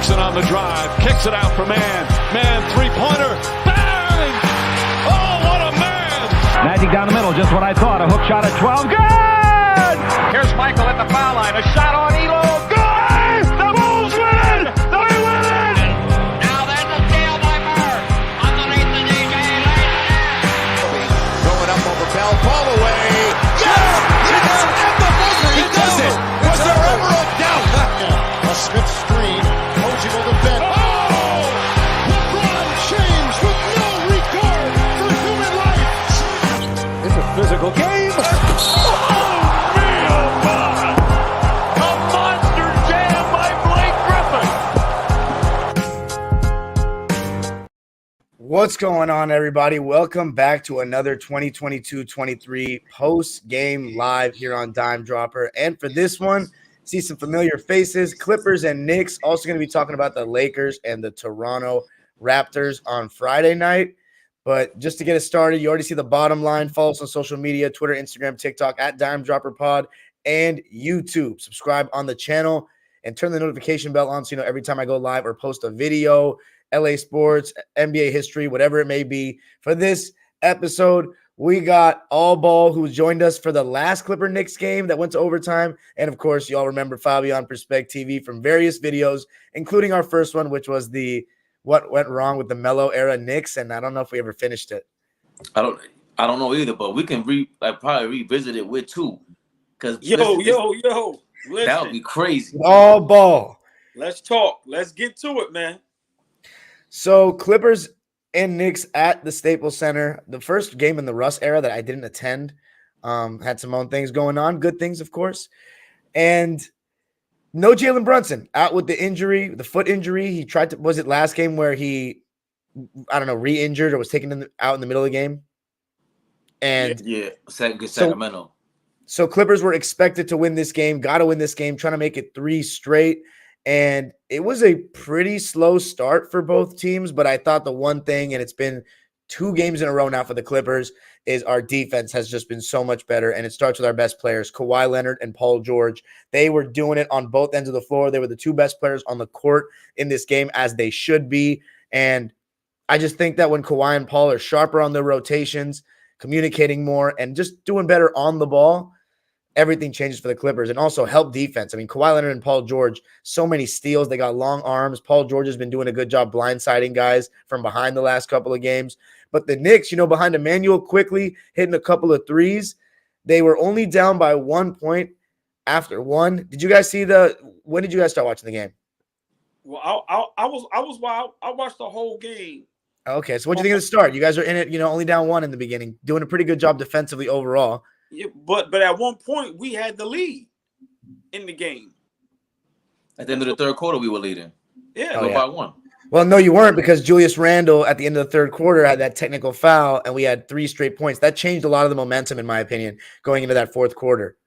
Jackson on the drive, kicks it out for man. Man, three-pointer, bang! Oh, what a man! Magic down the middle, just what I thought. A hook shot at 12, good! Here's Michael at the foul line, a shot on Elo, good! The Bulls win it! They win it! Now there's a steal by Bird. Underneath the DJ, Throwing up over Bell, ball away. Yes! Yes! At the buzzer, he does it! Was there ever a doubt? A Smith screen, Posey will defend. Oh! LeBron James with no regard for human life. It's a physical game. Oh, man, oh, my. A monster jam by Blake Griffin. What's going on, everybody? Welcome back to another 2022-23 post-game live here on Dime Dropper. And for this one, see some familiar faces, Clippers and Knicks. Also going to be talking about the Lakers and the Toronto Raptors on Friday night. But just to get us started, you already see the bottom line. Follow us on social media, Twitter, Instagram, TikTok, at dimedropperpod, and YouTube. Subscribe on the channel and turn the notification bell on so you know every time I go live or post a video, LA sports, NBA history, whatever it may be. For this episode, we got All Ball, who joined us for the last Clipper Knicks game that went to overtime. And, of course, you all remember Fabian PerspecTV from various videos, including our first one, which was the What Went Wrong with the Melo Era Knicks. And I don't know if we ever finished it. I don't know either, but we can probably revisit it with two. Because Listen, that would be crazy. All Ball. let's talk. Let's get to it, man. So Clippers and Knicks at the Staples Center. The first game in the Russ era that I didn't attend. Had some own things going on. Good things, of course. And no Jalen Brunson. Out with the injury, the foot injury. He tried to – was it last game where he, I don't know, re-injured or was taken out in the middle of the game? And yeah, Sacramento. So Clippers were expected to win this game, got to win this game, trying to make it 3 straight. And it was a pretty slow start for both teams, but I thought the one thing, and it's been 2 games in a row now for the Clippers, is our defense has just been so much better, and it starts with our best players, Kawhi Leonard and Paul George. They were doing it on both ends of the floor. They were the 2 best players on the court in this game, as they should be. And I just think that when Kawhi and Paul are sharper on their rotations, communicating more, and just doing better on the ball, everything changes for the Clippers. And also help defense. I mean, Kawhi Leonard and Paul George, so many steals. They got long arms. Paul George has been doing a good job blindsiding guys from behind the last couple of games. But the Knicks, behind Emmanuel quickly hitting a couple of threes. They were only down by 1 point after 1. Did you guys see when did you guys start watching the game? Well, I watched the whole game. Okay, so what do you think of the start? You guys are in it, only down 1 in the beginning, doing a pretty good job defensively overall. Yeah, but at one point we had the lead in the game. At the end of the third quarter, we were leading. Yeah, by 1. Well, no, you weren't, because Julius Randle at the end of the third quarter had that technical foul, and we had 3 straight points. That changed a lot of the momentum, in my opinion, going into that fourth quarter.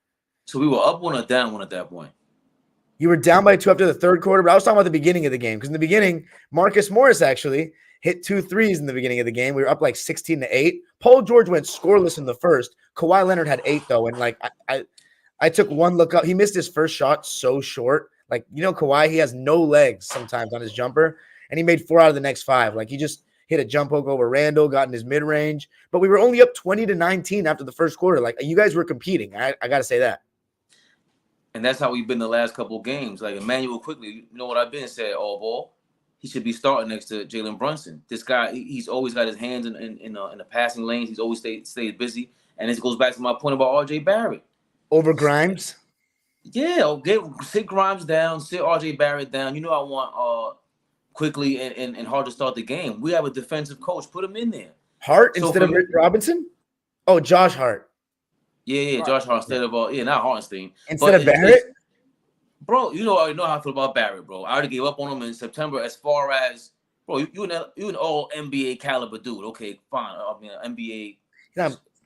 So we were up 1 or down 1 at that point. You were down by 2 after the third quarter, but I was talking about the beginning of the game, because in the beginning, Marcus Morris actually hit 2 threes in the beginning of the game. We were up like 16-8. Paul George went scoreless in the first. Kawhi Leonard had 8 though, and I took one look up. He missed his first shot so short. Kawhi, he has no legs sometimes on his jumper, and he made 4 out of the next 5. He just hit a jump hook over Randle, got in his mid range, but we were only up 20-19 after the first quarter. You guys were competing. I got to say that. And that's how we've been the last couple of games. Emmanuel quickly, you know what I've been saying, All Ball. He should be starting next to Jalen Brunson. This guy, he's always got his hands in the passing lanes. He's always stayed busy. And this goes back to my point about R.J. Barrett. Over Grimes? Yeah, sit Grimes down, sit R.J. Barrett down. I want quickly and hard to start the game. We have a defensive coach. Put him in there. Hart instead of Rick Robinson? Oh, Josh Hart. Yeah, Josh Hart instead of not Hartenstein. Instead of Barrett? Bro, I know how I feel about Barrett, bro. I already gave up on him in September. As far as, bro, you an all NBA caliber dude. Okay, fine. I mean, NBA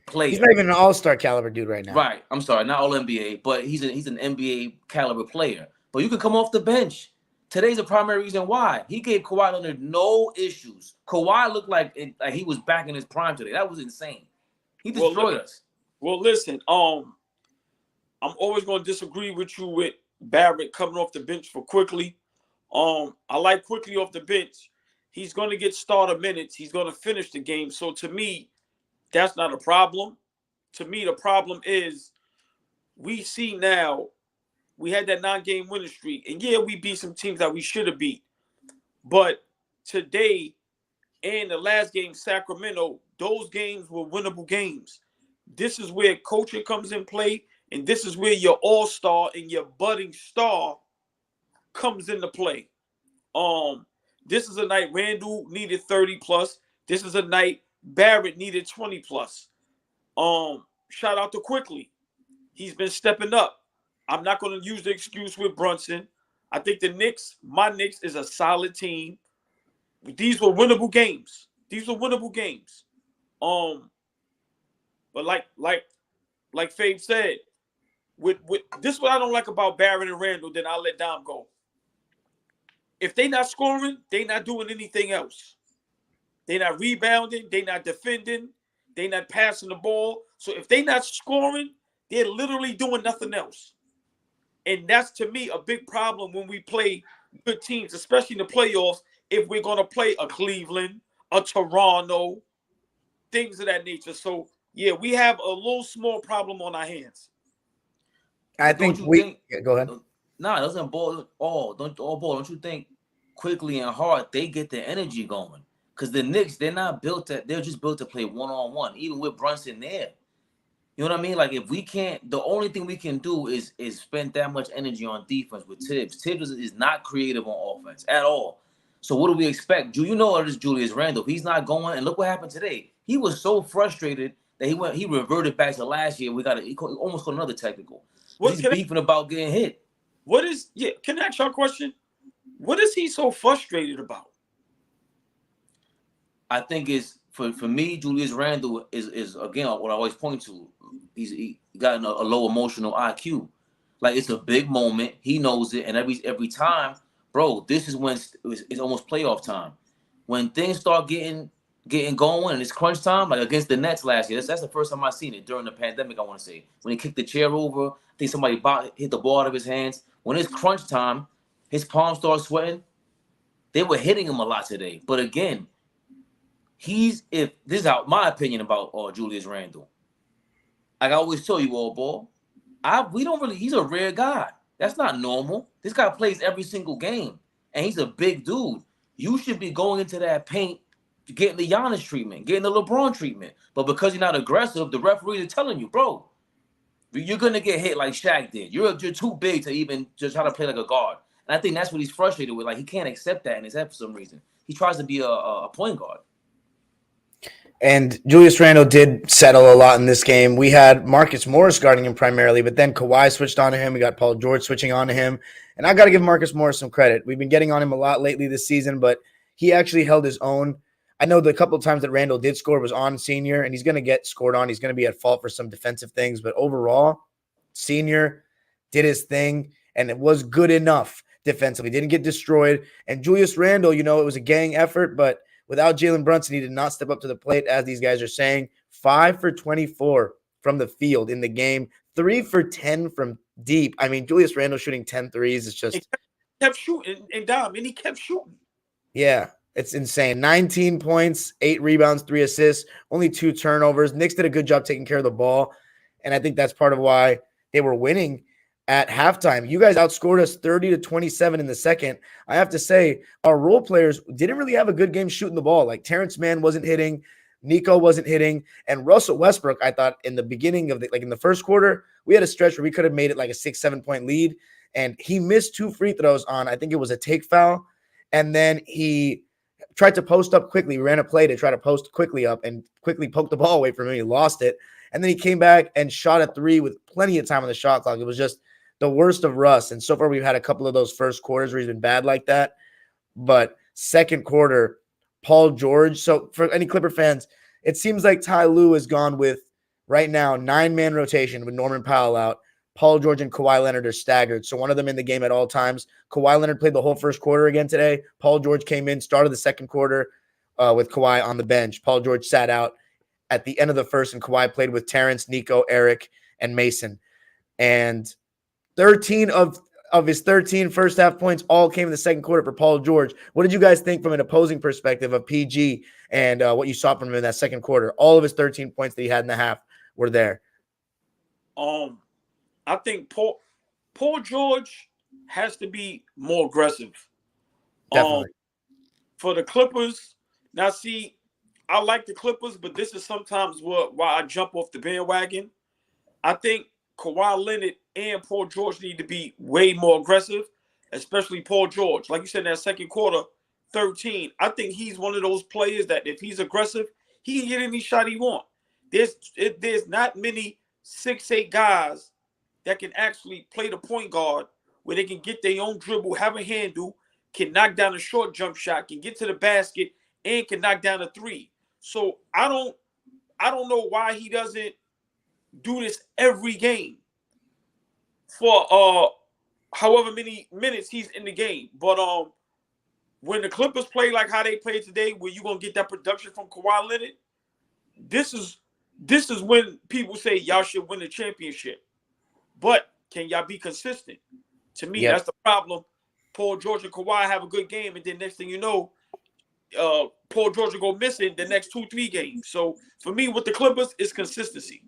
player. He's not even an all-star caliber dude right now. Right. I'm sorry, not all NBA, but he's an NBA caliber player. But you can come off the bench. Today's the primary reason why. He gave Kawhi Leonard no issues. Kawhi looked like he was back in his prime today. That was insane. He destroyed us. Well, listen, I'm always going to disagree with you with Barrett coming off the bench for quickly. I like quickly off the bench. He's going to get starter minutes. He's going to finish the game. So to me, that's not a problem. To me, the problem is we see now we had that 9-game winning streak. And yeah, we beat some teams that we should have beat. But today and the last game, Sacramento, those games were winnable games. This is where coaching comes in play. And this is where your all-star and your budding star comes into play. This is a night Randle needed 30 plus. This is a night Barrett needed 20 plus. Shout out to Quickly. He's been stepping up. I'm not going to use the excuse with Brunson. I think the Knicks, my Knicks, is a solid team. These were winnable games. But like Fabe said, with this, what I don't like about Barrett and Randle, then I'll let Dom go. If they not scoring, they not doing anything else. They not rebounding, they not defending, they not passing the ball. So if they not scoring, they're literally doing nothing else. And that's, to me, a big problem when we play good teams, especially in the playoffs, if we're going to play a Cleveland, a Toronto, things of that nature. So, yeah, we have a little small problem on our hands. I think go ahead. Nah, it doesn't ball all. Don't you think Quickly and Hart, they get the energy going? Because the Knicks, they're just built to play one-on-one, even with Brunson there. You know what I mean? Like, if we can't, the only thing we can do is spend that much energy on defense with Tibbs. Tibbs is not creative on offense at all. So what do we expect? You know it is Julius Randle. If he's not going, and look what happened today. He was so frustrated that he reverted back to last year. He almost caught another technical. He's beefing about getting hit. Can I ask you a question? What is he so frustrated about? I think it's for me, Julius Randle is again what I always point to. He got a low emotional IQ. Like, it's a big moment. He knows it, and every time, bro, this is when it's almost playoff time. When things start getting going and it's crunch time, like against the Nets last year. That's the first time I've seen it during the pandemic, I want to say. When he kicked the chair over, I think somebody hit the ball out of his hands. When it's crunch time, his palms start sweating. They were hitting him a lot today. But again, this is my opinion about Julius Randle. Like I always tell you, all ball, he's a rare guy. That's not normal. This guy plays every single game, and he's a big dude. You should be going into that paint, getting the Giannis treatment, getting the LeBron treatment. But because you're not aggressive, the referees are telling you, bro, you're going to get hit like Shaq did. You're too big to even just try to play like a guard. And I think that's what he's frustrated with. Like, he can't accept that in his head for some reason. He tries to be a point guard. And Julius Randle did settle a lot in this game. We had Marcus Morris guarding him primarily, but then Kawhi switched on to him. We got Paul George switching on to him. And I got to give Marcus Morris some credit. We've been getting on him a lot lately this season, but he actually held his own. I know the couple of times that Randle did score was on Senior, and he's going to get scored on. He's going to be at fault for some defensive things. But overall, Senior did his thing, and it was good enough defensively. Didn't get destroyed. And Julius Randle, it was a gang effort, but without Jalen Brunson, he did not step up to the plate, as these guys are saying. 5 for 24 from the field in the game. 3 for 10 from deep. I mean, Julius Randle shooting 10 threes is just... He kept shooting, and he kept shooting. Yeah, it's insane. 19 points, 8 rebounds, 3 assists, only 2 turnovers. Knicks did a good job taking care of the ball, and I think that's part of why they were winning at halftime. You guys outscored us 30-27 in the second. I have to say, our role players didn't really have a good game shooting the ball. Like, Terrence Mann wasn't hitting, Nico wasn't hitting, and Russell Westbrook, I thought in the beginning of in the first quarter, we had a stretch where we could have made it like a 6-7 point lead, and he missed 2 free throws on, I think it was a take foul, and then he tried to post up quickly. We ran a play to try to post quickly up and quickly poked the ball away from him. He lost it, and then he came back and shot a 3 with plenty of time on the shot clock. It was just the worst of Russ. And so far, we've had a couple of those first quarters where he's been bad like that. But second quarter, Paul George. So for any Clipper fans, it seems like Ty Lue has gone with, right now, 9-man rotation with Norman Powell out. Paul George and Kawhi Leonard are staggered. So one of them in the game at all times. Kawhi Leonard played the whole first quarter again today. Paul George came in, started the second quarter with Kawhi on the bench. Paul George sat out at the end of the first, and Kawhi played with Terrence, Nico, Eric, and Mason. And 13 of of his 13 first half points all came in the second quarter for Paul George. What did you guys think from an opposing perspective of PG and what you saw from him in that second quarter? All of his 13 points that he had in the half were there. I think Paul George has to be more aggressive. Definitely. For the Clippers, now see, I like the Clippers, but this is sometimes why I jump off the bandwagon. I think Kawhi Leonard and Paul George need to be way more aggressive, especially Paul George. Like you said in that second quarter, 13. I think he's one of those players that if he's aggressive, he can get any shot he wants. There's not many 6'8" guys that can actually play the point guard where they can get their own dribble, have a handle, can knock down a short jump shot, can get to the basket, and can knock down a three. So I don't know why he doesn't do this every game for however many minutes he's in the game. But when the Clippers play like how they played today, where you're gonna get that production from Kawhi Leonard, this is when people say y'all should win the championship. But can y'all be consistent? To me, that's the problem. Paul George and Kawhi have a good game, and then next thing you know, Paul George will go missing the next 2-3 games. So for me, with the Clippers, it's consistency.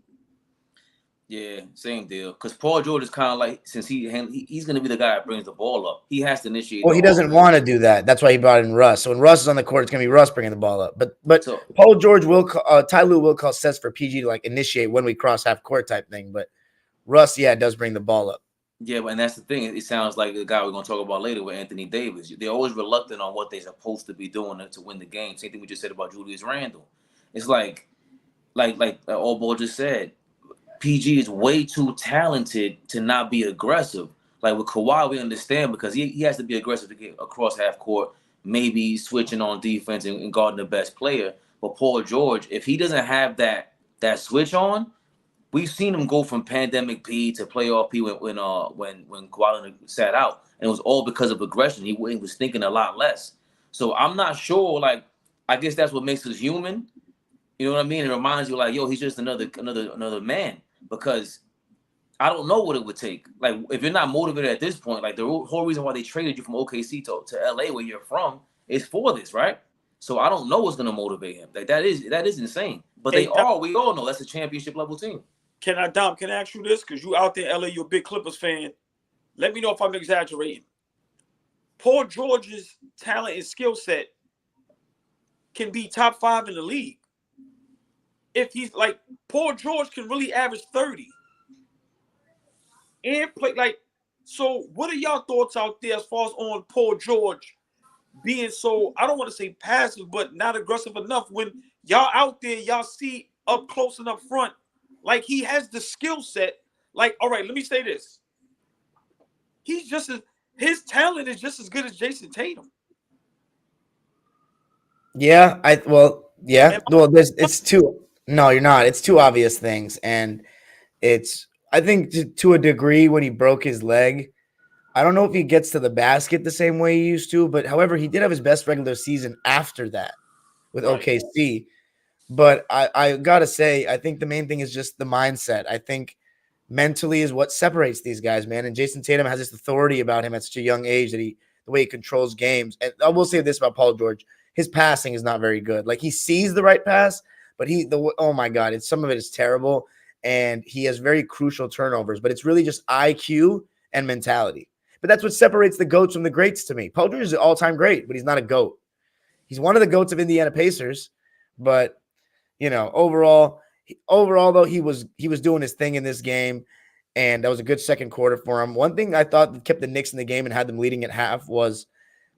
Yeah, same deal. Because Paul George is kind of like, since he's going to be the guy that brings the ball up, he has to initiate. Well, he doesn't want to do that. That's why he brought in Russ. So when Russ is on the court, it's going to be Russ bringing the ball up. But so, Paul George will Ty Lue will call sets for PG to like initiate when we cross half court type thing. But Russ, does bring the ball up. Yeah, and that's the thing. It sounds like the guy we're going to talk about later with Anthony Davis. They're always reluctant on what they're supposed to be doing to win the game. Same thing we just said about Julius Randle. It's like AllBall just said, PG is way too talented to not be aggressive. Like with Kawhi, we understand because he has to be aggressive to get across half court, maybe switching on defense and guarding the best player. But Paul George, if he doesn't have that switch on, we've seen him go from pandemic P to playoff P when Kawhi sat out, and it was all because of aggression. He was thinking a lot less. So I'm not sure. Like, I guess that's what makes us human. You know what I mean? It reminds you, like, yo, he's just another man. Because I don't know what it would take. Like, if you're not motivated at this point, like the whole reason why they traded you from OKC to LA, where you're from, is for this, right? So I don't know what's gonna motivate him. Like that is insane. But we all know that's a championship level team. Can I ask you this? Because you out there in LA, you're a big Clippers fan. Let me know if I'm exaggerating. Paul George's talent and skill set can be top 5 in the league. If he's like, Paul George can really average 30 and play like. So what are y'all thoughts out there as far as on Paul George being so, I don't want to say passive, but not aggressive enough when y'all out there, y'all see up close and up front, like he has the skill set. Like, all right, let me say this. His talent is just as good as Jason Tatum. Yeah, Well, it's too. No, you're not. It's two obvious things. And I think to a degree when he broke his leg, I don't know if he gets to the basket the same way he used to, but however, he did have his best regular season after that with OKC. But I got to say, I think the main thing is just the mindset. I think mentally is what separates these guys, man. And Jason Tatum has this authority about him at such a young age that the way he controls games. And I will say this about Paul George. His passing is not very good. Like, he sees the right pass, but oh my God, some of it is terrible. And he has very crucial turnovers, but it's really just IQ and mentality. But that's what separates the GOATs from the greats to me. Paul George is an all-time great, but he's not a GOAT. He's one of the GOATs of Indiana Pacers, but overall though, he was doing his thing in this game, and that was a good second quarter for him. One thing I thought that kept the Knicks in the game and had them leading at half was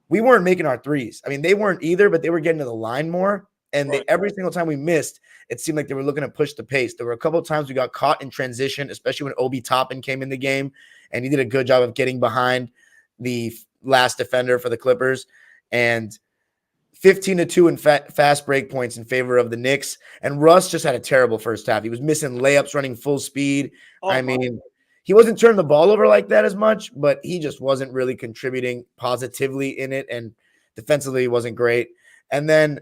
we weren't making our threes. I mean, they weren't either, but they were getting to the line more. And every single time we missed, it seemed like they were looking to push the pace. There were a couple of times we got caught in transition, especially when Obi Toppin came in the game, and he did a good job of getting behind the last defender for the Clippers. And 15-2 in fast break points in favor of the Knicks. And Russ just had a terrible first half. He was missing layups, running full speed. I mean, he wasn't turning the ball over like that as much, but he just wasn't really contributing positively in it. And defensively, he wasn't great. And then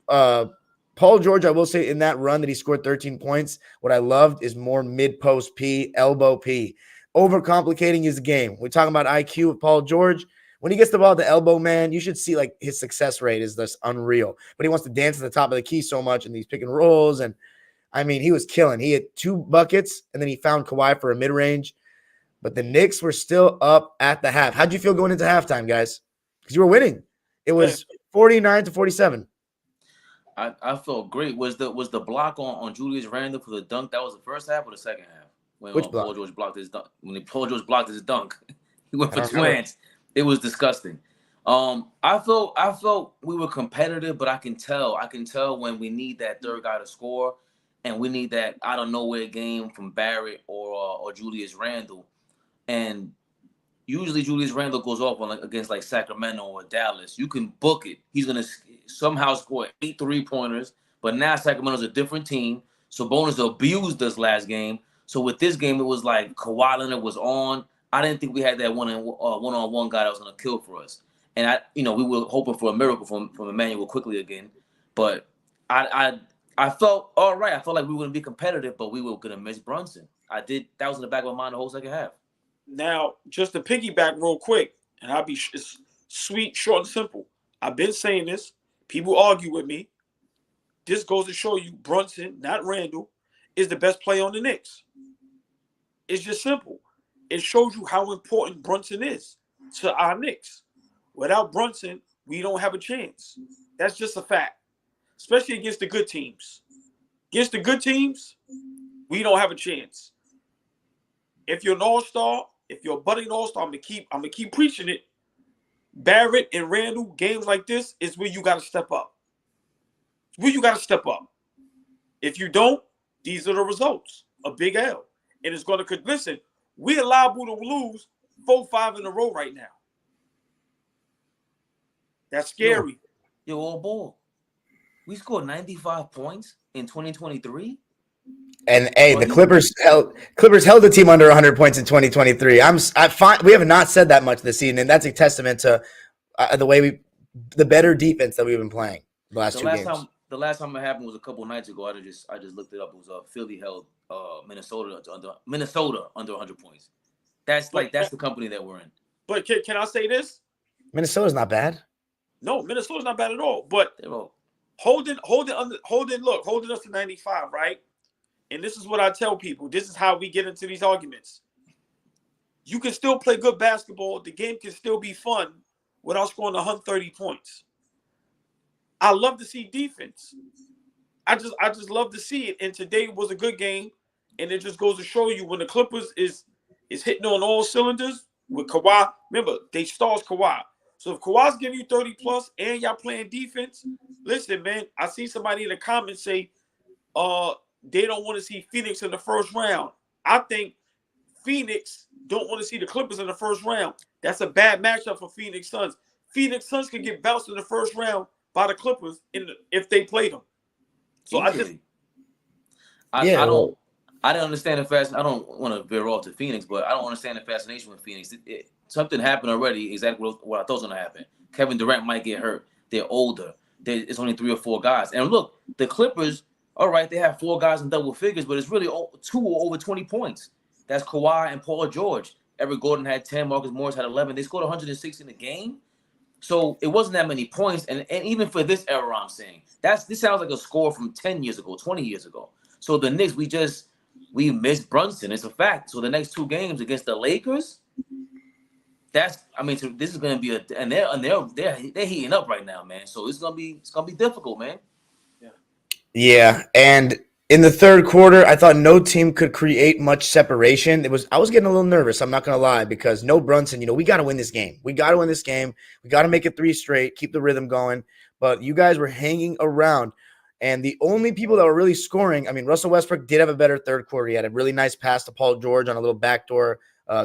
Paul George, I will say in that run that he scored 13 points, what I loved is more mid-post P, elbow P. overcomplicating his game. We're talking about IQ with Paul George. When he gets the ball at the elbow, man, you should see like his success rate is just unreal. But he wants to dance at the top of the key so much in these pick and rolls. And I mean, he was killing. He had 2 buckets, and then he found Kawhi for a mid-range. But the Knicks were still up at the half. How'd you feel going into halftime, guys? Because you were winning. It was 49-47. I felt great. Was the block on Julius Randle for the dunk? That was the first half or the second half? When Which block? Paul George blocked his dunk. When Paul George blocked his dunk, he went for I don't 2 know. hands. It was disgusting. I felt we were competitive, but I can tell when we need that third guy to score, and we need that out of nowhere game from Barrett or Julius Randle. And usually Julius Randle goes off on against like Sacramento or Dallas. You can book it. He's gonna somehow score 8 3-pointers. But now Sacramento's a different team. Sabonis abused us last game. So with this game, it was like Kawhi Leonard was on. I didn't think we had that one-on-one guy that was gonna kill for us. And we were hoping for a miracle from Emmanuel quickly again. But I felt all right. I felt like we were gonna be competitive, but we were gonna miss Brunson. That was in the back of my mind the whole second half. Now, just to piggyback real quick, and I'll be sweet, short, and simple. I've been saying this. People argue with me. This goes to show you Brunson, not Randle, is the best player on the Knicks. It's just simple. It shows you how important Brunson is to our Knicks. Without Brunson, we don't have a chance. That's just a fact, especially against the good teams. Against the good teams, we don't have a chance. If you're an all-star, if you're a budding all-star, I'm gonna keep preaching it. Barrett and Randle, games like this is where you got to step up. It's where you got to step up. If you don't, these are the results. A big L. And it's going to – listen, we're liable to lose 4-5 in a row right now. That's scary. Yo, all ball. We scored 95 points in 2023. And hey, the Clippers held the team under 100 points in 2023. We have not said that much this season, and that's a testament to the better defense that we've been playing the last 2 games. The last time it happened was a couple of nights ago. I just looked it up. It was Philly held Minnesota under 100 points. That's the company that we're in. But can I say this? Minnesota's not bad. No, Minnesota's not bad at all. But holding us to 95, right? And this is what I tell people. This is how we get into these arguments. You can still play good basketball. The game can still be fun without scoring 130 points. I love to see defense. I just love to see it. And today was a good game. And it just goes to show you when the Clippers is hitting on all cylinders with Kawhi. Remember, they stars Kawhi. So if Kawhi's giving you 30 plus and y'all playing defense, listen, man, I see somebody in the comments say, they don't want to see Phoenix in the first round. I think Phoenix don't want to see the Clippers in the first round. That's a bad matchup for Phoenix Suns. Phoenix Suns can get bounced in the first round by the Clippers if they play them. So I didn't understand the fascination. I don't want to veer off to Phoenix, but I don't understand the fascination with Phoenix. Something happened already. Exactly what I thought was going to happen. Kevin Durant might get hurt. They're older. It's only 3 or 4 guys. And look, the Clippers. All right, they have 4 guys in double figures, but it's really 2 over 20 points. That's Kawhi and Paul George. Eric Gordon had 10. Marcus Morris had 11. They scored 106 in the game. So it wasn't that many points. And even for this era, I'm saying, this sounds like a score from 10 years ago, 20 years ago. So the Knicks, we missed Brunson. It's a fact. So the next 2 games against the Lakers, this is going to be they're heating up right now, man. So it's going to be difficult, man. Yeah, and in the third quarter, I thought no team could create much separation. I was getting a little nervous, I'm not going to lie, because no Brunson, we got to win this game. We got to win this game. We got to make it 3 straight, keep the rhythm going. But you guys were hanging around, and the only people that were really scoring, Russell Westbrook did have a better third quarter. He had a really nice pass to Paul George on a little backdoor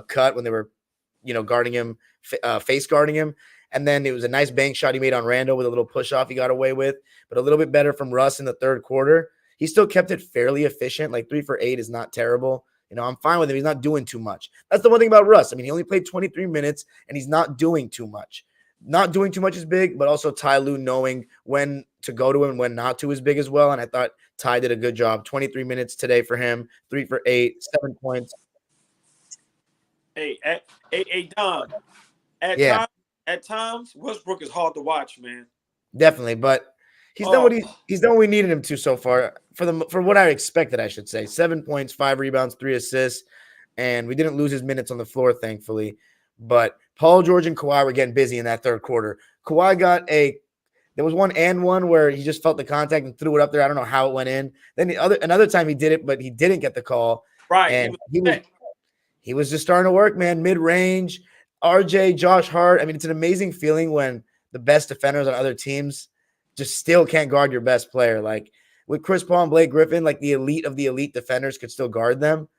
cut when they were, guarding him, face guarding him. And then it was a nice bank shot he made on Randle with a little push-off he got away with, but a little bit better from Russ in the third quarter. He still kept it fairly efficient. Like 3 for 8 is not terrible. I'm fine with him. He's not doing too much. That's the one thing about Russ. He only played 23 minutes, and he's not doing too much. Not doing too much is big, but also Ty Lue knowing when to go to him and when not to is big as well. And I thought Ty did a good job. 23 minutes today for him, 3 for 8, 7 points. Hey, Don. Yeah, At times, Westbrook is hard to watch, man. definitely. But he's done what he's done what we needed him to so far for what I expected, I should say. 7 points, 5 rebounds, 3 assists, and we didn't lose his minutes on the floor, thankfully. But Paul George and Kawhi were getting busy in that third quarter. Kawhi there was one where he just felt the contact and threw it up there. I don't know how it went in. Then another time he did it, but he didn't get the call. Right. And he was just starting to work, man. Mid-range, RJ, Josh Hart. I mean, it's an amazing feeling when the best defenders on other teams just still can't guard your best player. Like with Chris Paul and Blake Griffin, like the elite of the elite defenders could still guard them.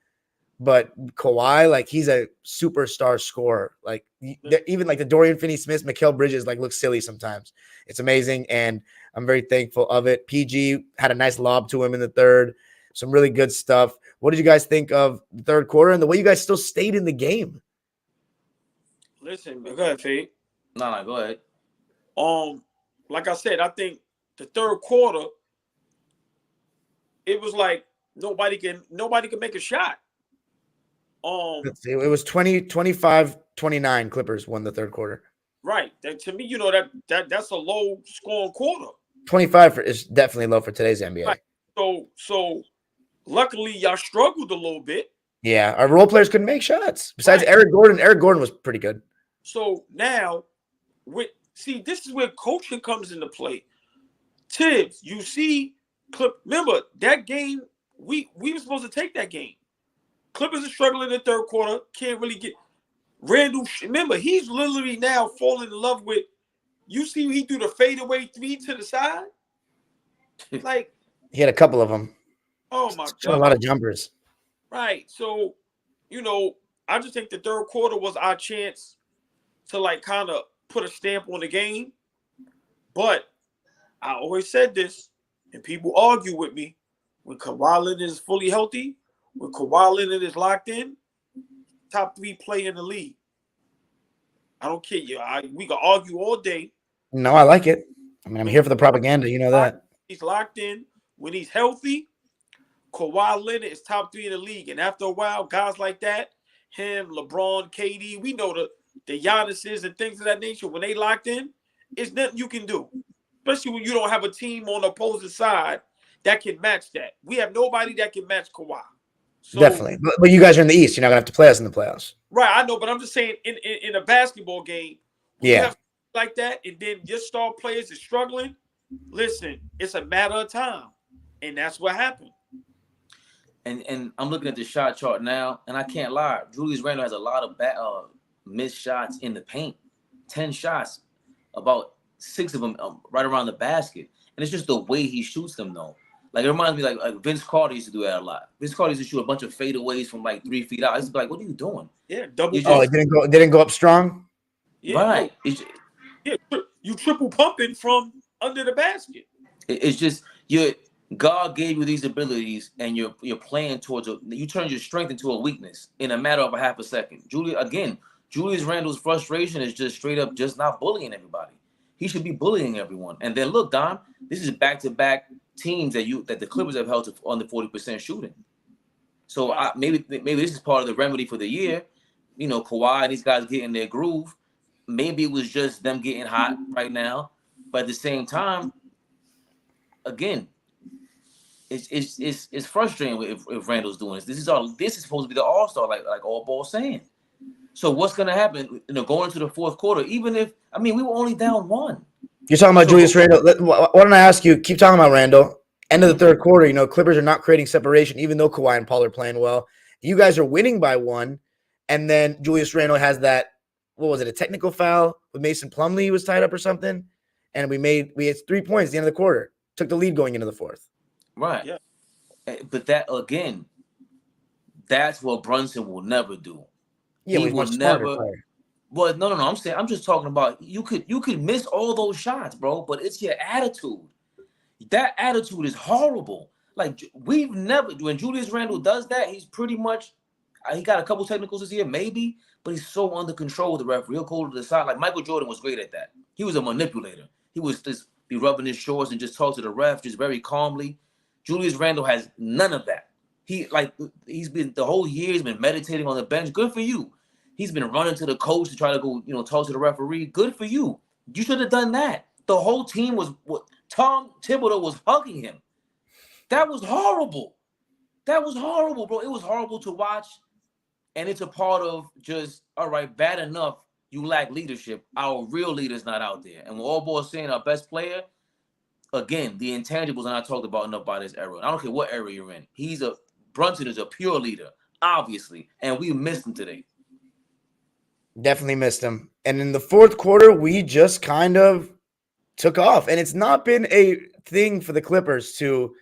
But Kawhi, like he's a superstar scorer. Like even like the Dorian Finney-Smith, Mikal Bridges, like looks silly sometimes. It's amazing, and I'm very thankful of it. PG had a nice lob to him in the third. Some really good stuff. What did you guys think of the third quarter and the way you guys still stayed in the game? Listen, go ahead, Fade. No, go ahead. Like I said, I think the third quarter, it was like nobody can make a shot. Let's see, it was 25-29. Clippers won the third quarter. Right. To me, that's a low scoring quarter. 25 is definitely low for today's NBA. Right. So luckily y'all struggled a little bit. Yeah, our role players couldn't make shots. Besides Right. Eric Gordon was pretty good. So now, this is where coaching comes into play. Tibbs, you see, remember that game, we were supposed to take that game. Clippers are struggling in the third quarter, can't really get Randle. Remember, he's literally now falling in love with, you see he threw the fadeaway 3 to the side? Like, He had a couple of them. oh my A God. lot of jumpers. Right. So, I just think the third quarter was our chance to like kind of put a stamp on the game. But I always said this, and people argue with me, when Kawhi Leonard is fully healthy, when Kawhi Leonard is locked in, top 3 player in the league. I don't care. We can argue all day. No, I like it. I mean, I'm here for the propaganda. You know that. He's locked in. When he's healthy, Kawhi Leonard is top 3 in the league. And after a while, guys like that, him, LeBron, KD, we know the Giannis's and things of that nature, when they locked in, it's nothing you can do. Especially when you don't have a team on the opposing side that can match that. We have nobody that can match Kawhi. So, definitely. But you guys are in the East. You're not going to have to play us in the playoffs. Right, I know, but I'm just saying in a basketball game, you have like that, and then your star players are struggling. Listen, it's a matter of time. And that's what happened. And I'm looking at the shot chart now, and I can't lie. Julius Randle has a lot of missed shots in the paint. 10 shots, about 6 of them right around the basket. And it's just the way he shoots them, though. Like, it reminds me like Vince Carter used to do that a lot. Vince Carter used to shoot a bunch of fadeaways from like 3 feet out. I used to be like, what are you doing? Yeah, double. It didn't go up strong? Yeah, right. You triple pumping from under the basket. It's just God gave you these abilities, and you're playing towards you turn your strength into a weakness in a matter of a half a second. Julius Randle's frustration is just straight up just not bullying everybody. He should be bullying everyone. And then look, Don, this is back-to-back teams that the Clippers have held to under 40% shooting. So maybe this is part of the remedy for the year. Kawhi and these guys getting their groove. Maybe it was just them getting hot right now, but at the same time, again, it's frustrating if Randle's doing this. This is supposed to be the All-Star, like AllBall saying. So what's gonna happen? Going into the fourth quarter, even if we were only down 1. You're talking about Julius Randle. Why don't I ask you? Keep talking about Randle. End of the third quarter, Clippers are not creating separation, even though Kawhi and Paul are playing well. You guys are winning by 1, and then Julius Randle has that. What was it? A technical foul with Mason Plumlee was tied up or something, and we had 3 points at the end of the quarter. Took the lead going into the fourth. Right. Yeah. But that again, that's what Brunson will never do. Yeah, he will never. Well, no. I'm just talking about you could miss all those shots, bro. But it's your attitude. That attitude is horrible. Like we've never. When Julius Randle does that, he's pretty much. He got a couple technicals this year, maybe, but he's so under control with the referee. He'll go to the side. Like Michael Jordan was great at that. He was a manipulator. He was just be rubbing his shorts and just talk to the ref just very calmly. Julius Randle has none of that. He's been the whole year. He's been meditating on the bench. Good for you. He's been running to the coach to try to go, talk to the referee. Good for you. You should have done that. The whole team Tom Thibodeau was hugging him. That was horrible. That was horrible, bro. It was horrible to watch. And it's a part of just, all right, bad enough you lack leadership. Our real leader's not out there. And when all boys saying our best player, again, the intangibles are not talked about enough by this era. I don't care what era you're in. Brunson is a pure leader, obviously. And we missed him today. Definitely missed him. And in the fourth quarter, we just kind of took off. And it's not been a thing for the Clippers to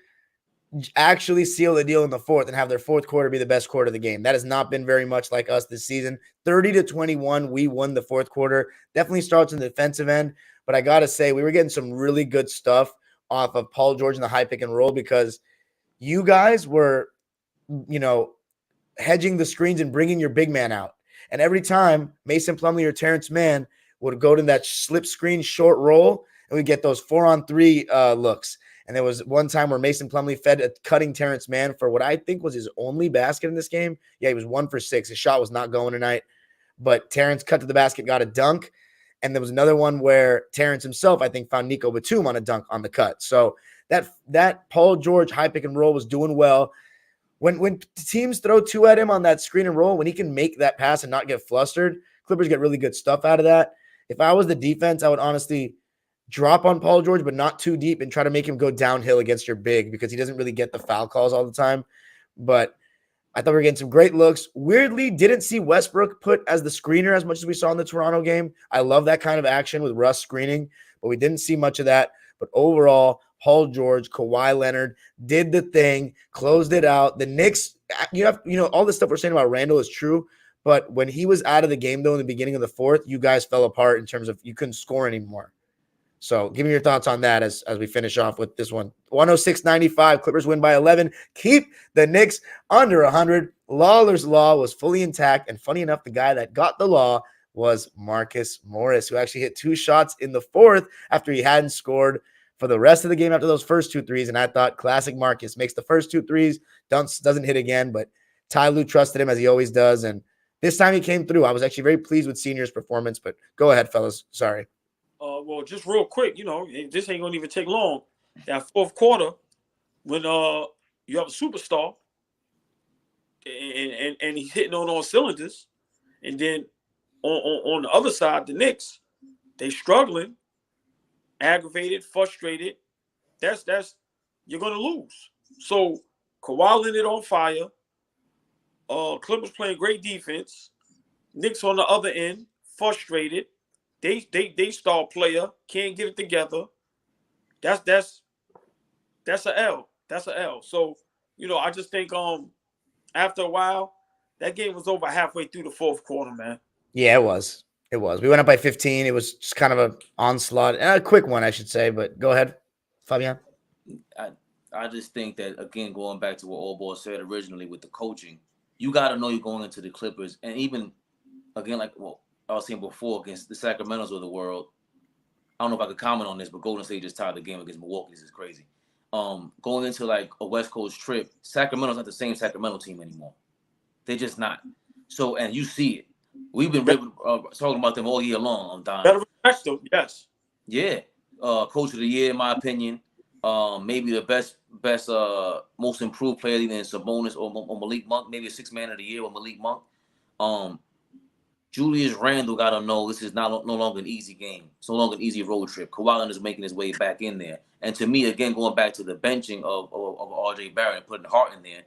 actually seal the deal in the fourth and have their fourth quarter be the best quarter of the game. That has not been very much like us this season. 30-21, we won the fourth quarter. Definitely starts in the defensive end. But I got to say, we were getting some really good stuff off of Paul George in the high pick and roll because you guys were, hedging the screens and bringing your big man out. And every time Mason Plumlee or Terrence Mann would go to that slip screen short roll, and we'd get those 4-on-3 looks. And there was one time where Mason Plumlee fed a cutting Terrence Mann for what I think was his only basket in this game. Yeah, he was 1 for 6. His shot was not going tonight. But Terrence cut to the basket, got a dunk. And there was another one where Terrence himself, I think, found Nico Batum on a dunk on the cut. So that Paul George high pick and roll was doing well. When teams throw two at him on that screen and roll, when he can make that pass and not get flustered, Clippers get really good stuff out of that. If I was the defense, I would honestly drop on Paul George, but not too deep, and try to make him go downhill against your big because he doesn't really get the foul calls all the time. But I thought we were getting some great looks. Weirdly, didn't see Westbrook put as the screener as much as we saw in the Toronto game. I love that kind of action with Russ screening, but we didn't see much of that. But overall, Paul George, Kawhi Leonard did the thing, closed it out. The Knicks, all the stuff we're saying about Randle is true, but when he was out of the game, though, in the beginning of the fourth, you guys fell apart in terms of you couldn't score anymore. So give me your thoughts on that as we finish off with this one. 106-95, Clippers win by 11. Keep the Knicks under 100. Lawler's Law was fully intact, and funny enough, the guy that got the law was Marcus Morris, who actually hit 2 shots in the fourth after he hadn't scored for the rest of the game after those first 2 threes. And I thought classic Marcus makes the first 2 threes, doesn't hit again, but Ty Lue trusted him as he always does. And this time he came through. I was actually very pleased with Senior's performance, but go ahead, fellas. Sorry. Well, just real quick, this ain't going to even take long. That fourth quarter, when you have a superstar and he's hitting on all cylinders, and then on the other side, the Knicks, they struggling, aggravated, frustrated. That's you're gonna lose. So Kawhi Leonard on fire. Clippers playing great defense. Knicks on the other end, frustrated. They star player can't get it together. That's an L. That's an L. So I just think after a while that game was over halfway through the fourth quarter, man. Yeah, it was. It was. We went up by 15. It was just kind of an onslaught. A quick one, I should say, but go ahead, Fabian. I just think that, again, going back to what All Ball said originally with the coaching, you got to know you're going into the Clippers. And even, again, like what I was saying before, against the Sacramentos of the world, I don't know if I could comment on this, but Golden State just tied the game against Milwaukee. This is crazy. Going into like a West Coast trip, Sacramento's not the same Sacramento team anymore. They're just not. So, and you see it. We've been talking about them all year long. Better respect them, yes. Yeah. Coach of the year, in my opinion. Maybe the best, most improved player either in Sabonis or Malik Monk. Maybe a 6th man of the year with Malik Monk. Julius Randle got to know this is no longer an easy game. It's no longer an easy road trip. Kawhi Leonard is making his way back in there. And to me, again, going back to the benching of RJ Barrett and putting Hart in there,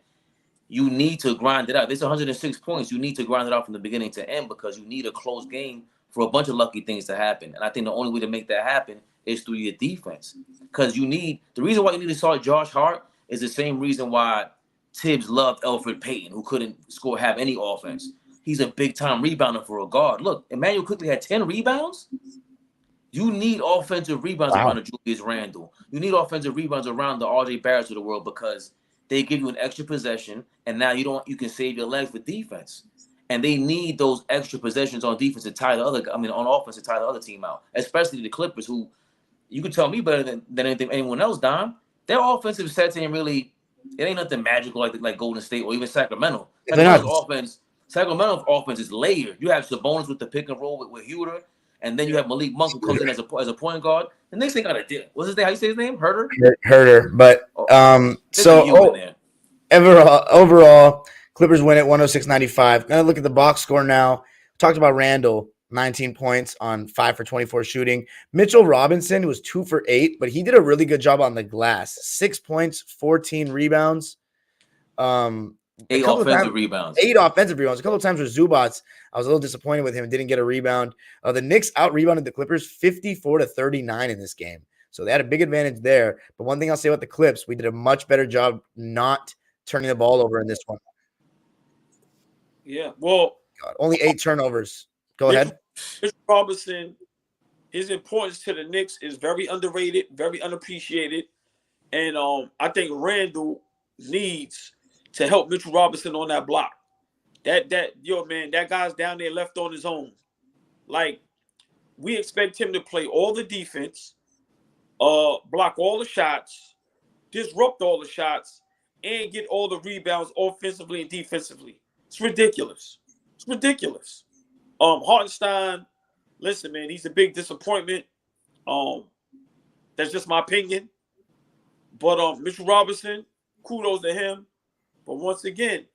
you need to grind it out. There's 106 points. You need to grind it out from the beginning to end because you need a close game for a bunch of lucky things to happen. And I think the only way to make that happen is through your defense. Because the reason why you need to start Josh Hart is the same reason why Tibbs loved Elfrid Payton, who couldn't have any offense. He's a big-time rebounder for a guard. Look, Emmanuel quickly had 10 rebounds. You need offensive rebounds around the Julius Randle. You need offensive rebounds around the RJ Barretts of the world because they give you an extra possession, and now you can save your legs for defense. And they need those extra possessions on defense to tie on offense to tie the other team out, especially the Clippers, who you can tell me better than anyone else, Don. Their offensive sets ain't really, it ain't nothing magical like Golden State or even Sacramento. Sacramento's offense Sacramento offense is layered. You have Sabonis with the pick and roll with Huerter, and then you have Malik Monk who comes in as a point guard. The Knicks ain't got a deal. What's his name? How you say his name? Herter. But overall, Clippers win at 106-95. Gonna look at the box score now. Talked about Randle, 19 points on 5 for 24 shooting. Mitchell Robinson was 2 for 8, but he did a really good job on the glass. 6 points, 14 rebounds. 8 offensive rebounds. 8 offensive rebounds. A couple of times with Zubats, I was a little disappointed with him and didn't get a rebound. The Knicks out-rebounded the Clippers 54-39 in this game. So they had a big advantage there. But one thing I'll say about the Clips, we did a much better job not turning the ball over in this one. Yeah, well. God, only 8 turnovers. Go ahead. Mitchell Robinson, his importance to the Knicks is very underrated, very unappreciated. And I think Randle needs to help Mitchell Robinson on that block. That guy's down there left on his own. Like, we expect him to play all the defense, block all the shots, disrupt all the shots, and get all the rebounds offensively and defensively. It's ridiculous. It's ridiculous. Hartenstein, listen, man, he's a big disappointment. That's just my opinion. But Mitchell Robinson, kudos to him. But once again,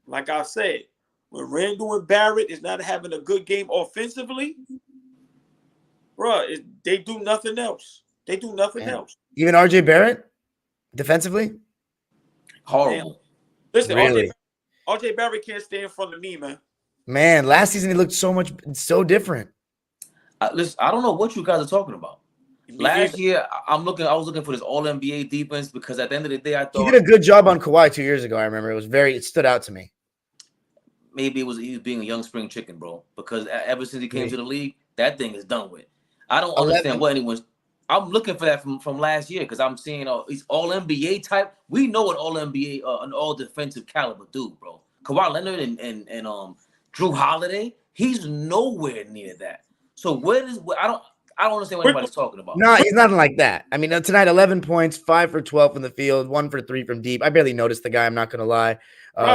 like I said, when Randle and Barrett is not having a good game offensively, they do nothing else. They do nothing else. Even RJ Barrett, defensively? Horrible. Man. Listen, really? RJ Barrett can't stay in front of me, man. Man, last season he looked so different. Listen, I don't know what you guys are talking about. Last year, I was looking for this All-NBA defense because at the end of the day, I thought he did a good job on Kawhi 2 years ago. I remember it stood out to me. Maybe he was being a young spring chicken, bro. Because ever since he came to the league, that thing is done with. I don't understand what anyone's. I'm looking for that from last year because I'm seeing he's All-NBA type. We know what All-NBA, an all-defensive caliber dude, bro. Kawhi Leonard and Drew Holiday, he's nowhere near that. So I don't understand what anybody's talking about. No, he's nothing like that. I mean, tonight, 11 points, 5 for 12 from the field, 1 for 3 from deep. I barely noticed the guy. I'm not going to lie.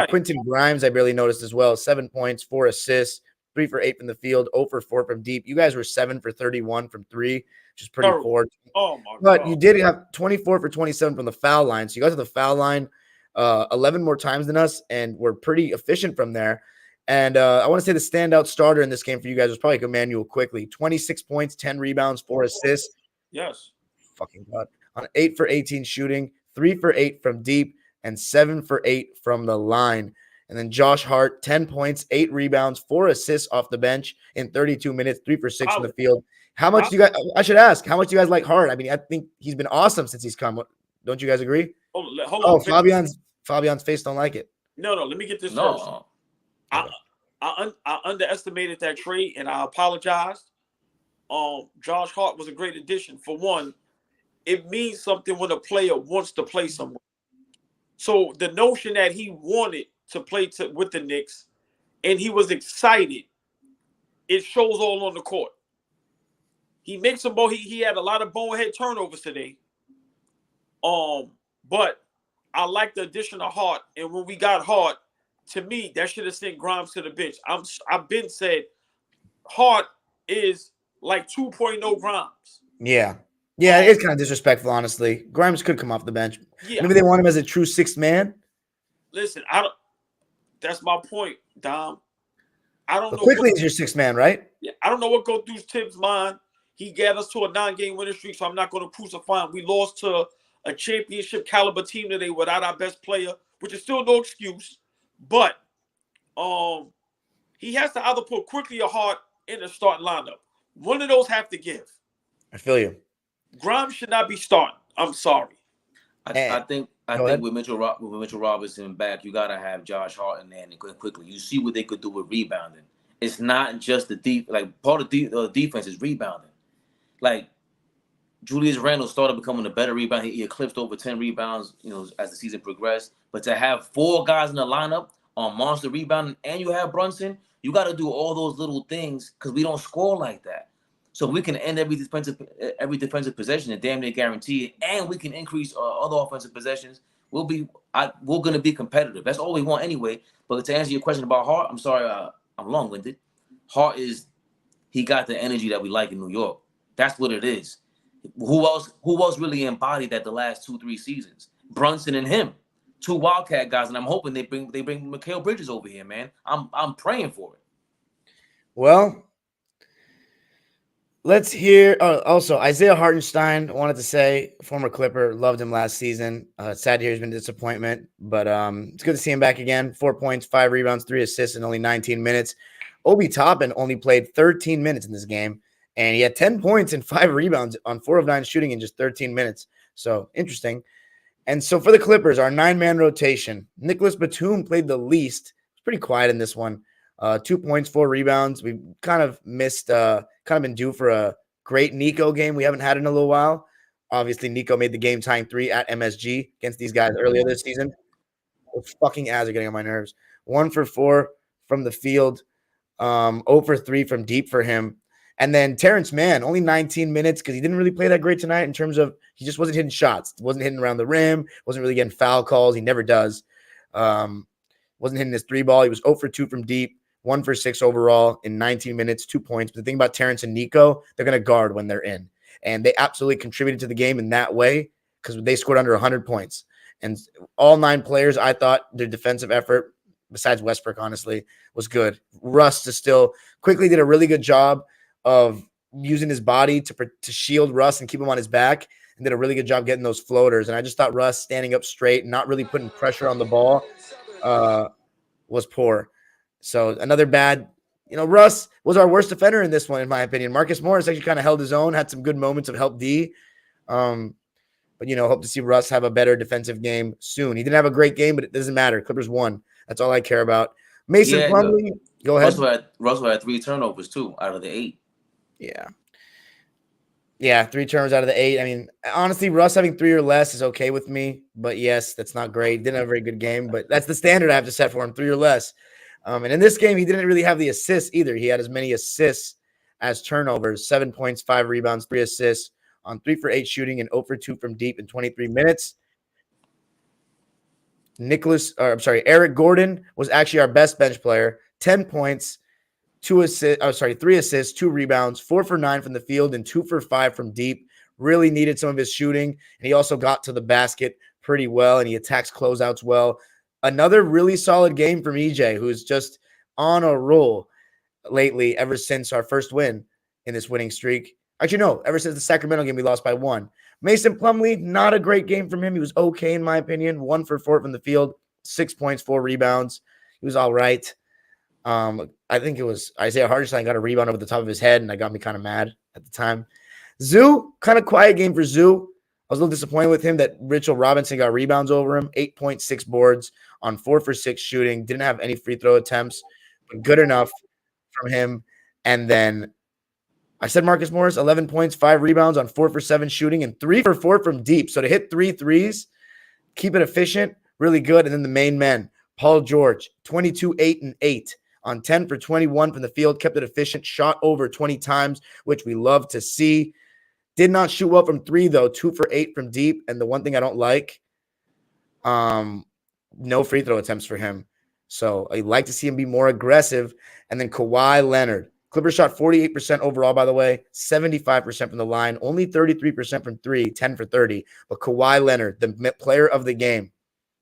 Quentin Grimes, I barely noticed as well. 7 points, 4 assists, 3 for 8 from the field, 0 for 4 from deep. You guys were 7 for 31 from 3, which is pretty poor. Oh, my God. But you did have 24 for 27 from the foul line. So you got to the foul line 11 more times than us, and we're pretty efficient from there. And I want to say the standout starter in this game for you guys was probably Emmanuel Quickly. 26 points, 10 rebounds, 4 assists. Yes. Fucking God. On 8 for 18 shooting, 3 for 8 from deep, and 7 for 8 from the line. And then Josh Hart, 10 points, 8 rebounds, 4 assists off the bench in 32 minutes, 3 for 6 from the field. How much do you guys – I should ask, how much do you guys like Hart? I mean, I think he's been awesome since he's come. Don't you guys agree? Hold on. Fabian's face don't like it. No, let me get this first. I underestimated that trade, and I apologized. Josh Hart was a great addition. For one, it means something when a player wants to play somewhere. So the notion that he wanted to play with the Knicks and he was excited, it shows all on the court. He makes some he had a lot of bonehead turnovers today. But I like the addition of Hart, and when we got Hart, to me, that should have sent Grimes to the bench. I've been said Hart is like 2.0 Grimes. Yeah. Yeah, it is kind of disrespectful, honestly. Grimes could come off the bench. Yeah. Maybe they want him as a true sixth man. Listen, that's my point, Dom. I don't know. Quickly is your sixth man, right? Yeah, I don't know what goes through Tibbs' mind. He got us to a 9-game winning streak, so I'm not going to crucify him. We lost to a championship caliber team today without our best player, which is still no excuse. But he has to either put Quickly or Hart in the starting lineup. One of those have to give. I feel you. Grimes should not be starting. I'm sorry. I think with Mitchell Robinson back, you gotta have Josh Hart in there and Quickly. You see what they could do with rebounding. It's not just part of the defense is rebounding. Like Julius Randle started becoming a better rebounder. He eclipsed over 10 rebounds, as the season progressed. But to have 4 guys in the lineup on monster rebounding, and you have Brunson, you got to do all those little things because we don't score like that. So we can end every defensive possession and damn near guarantee it, and we can increase other offensive possessions we're gonna be competitive. That's all we want anyway. But to answer your question about Hart, I'm sorry, I'm long-winded. Hart he got the energy that we like in New York. That's what it is. Who else really embodied that the last 2-3 seasons? Brunson and him, 2 Wildcat guys, and I'm hoping they bring Mikal Bridges over here, man. I'm praying for it. Well, let's hear. Also, Isaiah Hartenstein wanted to say, former Clipper, loved him last season. Sad to hear he's been a disappointment, but it's good to see him back again. 4 points, 5 rebounds, 3 assists in only 19 minutes. Obi Toppin only played 13 minutes in this game, and he had 10 points and 5 rebounds on 4 of 9 shooting in just 13 minutes. So interesting. And so for the Clippers, our 9-man rotation, Nicholas Batum played the least. It's pretty quiet in this one. 2 points, 4 rebounds. We've kind of missed, kind of been due for a great Nico game we haven't had in a little while. Obviously, Nico made the game-tying 3 at MSG against these guys earlier this season. Those fucking ads are getting on my nerves. 1 for 4 from the field. 0 for 3 from deep for him. And then Terrence Mann, only 19 minutes because he didn't really play that great tonight in terms of he just wasn't hitting shots. Wasn't hitting around the rim. Wasn't really getting foul calls. He never does. Wasn't hitting his 3-ball. He was 0 for 2 from deep. 1 for 6 overall in 19 minutes, 2 points. But the thing about Terrence and Nico, they're going to guard when they're in. And they absolutely contributed to the game in that way because they scored under 100 points. And all 9 players, I thought their defensive effort, besides Westbrook, honestly, was good. Russ still quickly did a really good job of using his body to shield Russ and keep him on his back, and did a really good job getting those floaters. And I just thought Russ standing up straight and not really putting pressure on the ball was poor. So another bad, Russ was our worst defender in this one, in my opinion. Marcus Morris actually kind of held his own, had some good moments of help D. But, hope to see Russ have a better defensive game soon. He didn't have a great game, but it doesn't matter. Clippers won. That's all I care about. Mason Plumlee, go ahead. Russell had 3 turnovers, too, out of the 8. Yeah, 3 turnovers out of the 8. I mean, honestly, Russ having 3 or less is okay with me. But, yes, that's not great. Didn't have a very good game. But that's the standard I have to set for him, 3 or less. And in this game, he didn't really have the assists either. He had as many assists as turnovers. 7 points, 5 rebounds, 3 assists on 3 for 8 shooting and 0 for 2 from deep in 23 minutes. Eric Gordon was actually our best bench player. 10 points, 3 assists, 2 rebounds, 4 for 9 from the field, and 2 for 5 from deep. Really needed some of his shooting, and he also got to the basket pretty well, and he attacks closeouts well. Another really solid game from EJ, who's just on a roll lately ever since our first win in this winning streak. Actually, no, ever since the Sacramento game, we lost by 1. Mason Plumlee, not a great game from him. He was okay, in my opinion. 1 for 4 from the field, 6 points, 4 rebounds. He was all right. I think it was Isaiah Hartenstein got a rebound over the top of his head, and that got me kind of mad at the time. Zoo, kind of quiet game for Zoo. I was a little disappointed with him that Mitchell Robinson got rebounds over him. 8.6 boards on 4 for 6 shooting. Didn't have any free throw attempts, but good enough from him. And then I said Marcus Morris, 11 points, 5 rebounds on 4 for 7 shooting, and 3 for 4 from deep. So to hit 3 threes, keep it efficient, really good. And then the main men, Paul George, 22, 8, and 8 on 10 for 21 from the field, kept it efficient, shot over 20 times, which we love to see. Did not shoot well from 3, though, 2 for 8 from deep. And the one thing I don't like, no free throw attempts for him. So I'd like to see him be more aggressive. And then Kawhi Leonard. Clippers shot 48% overall, by the way, 75% from the line, only 33% from 3, 10 for 30. But Kawhi Leonard, the player of the game,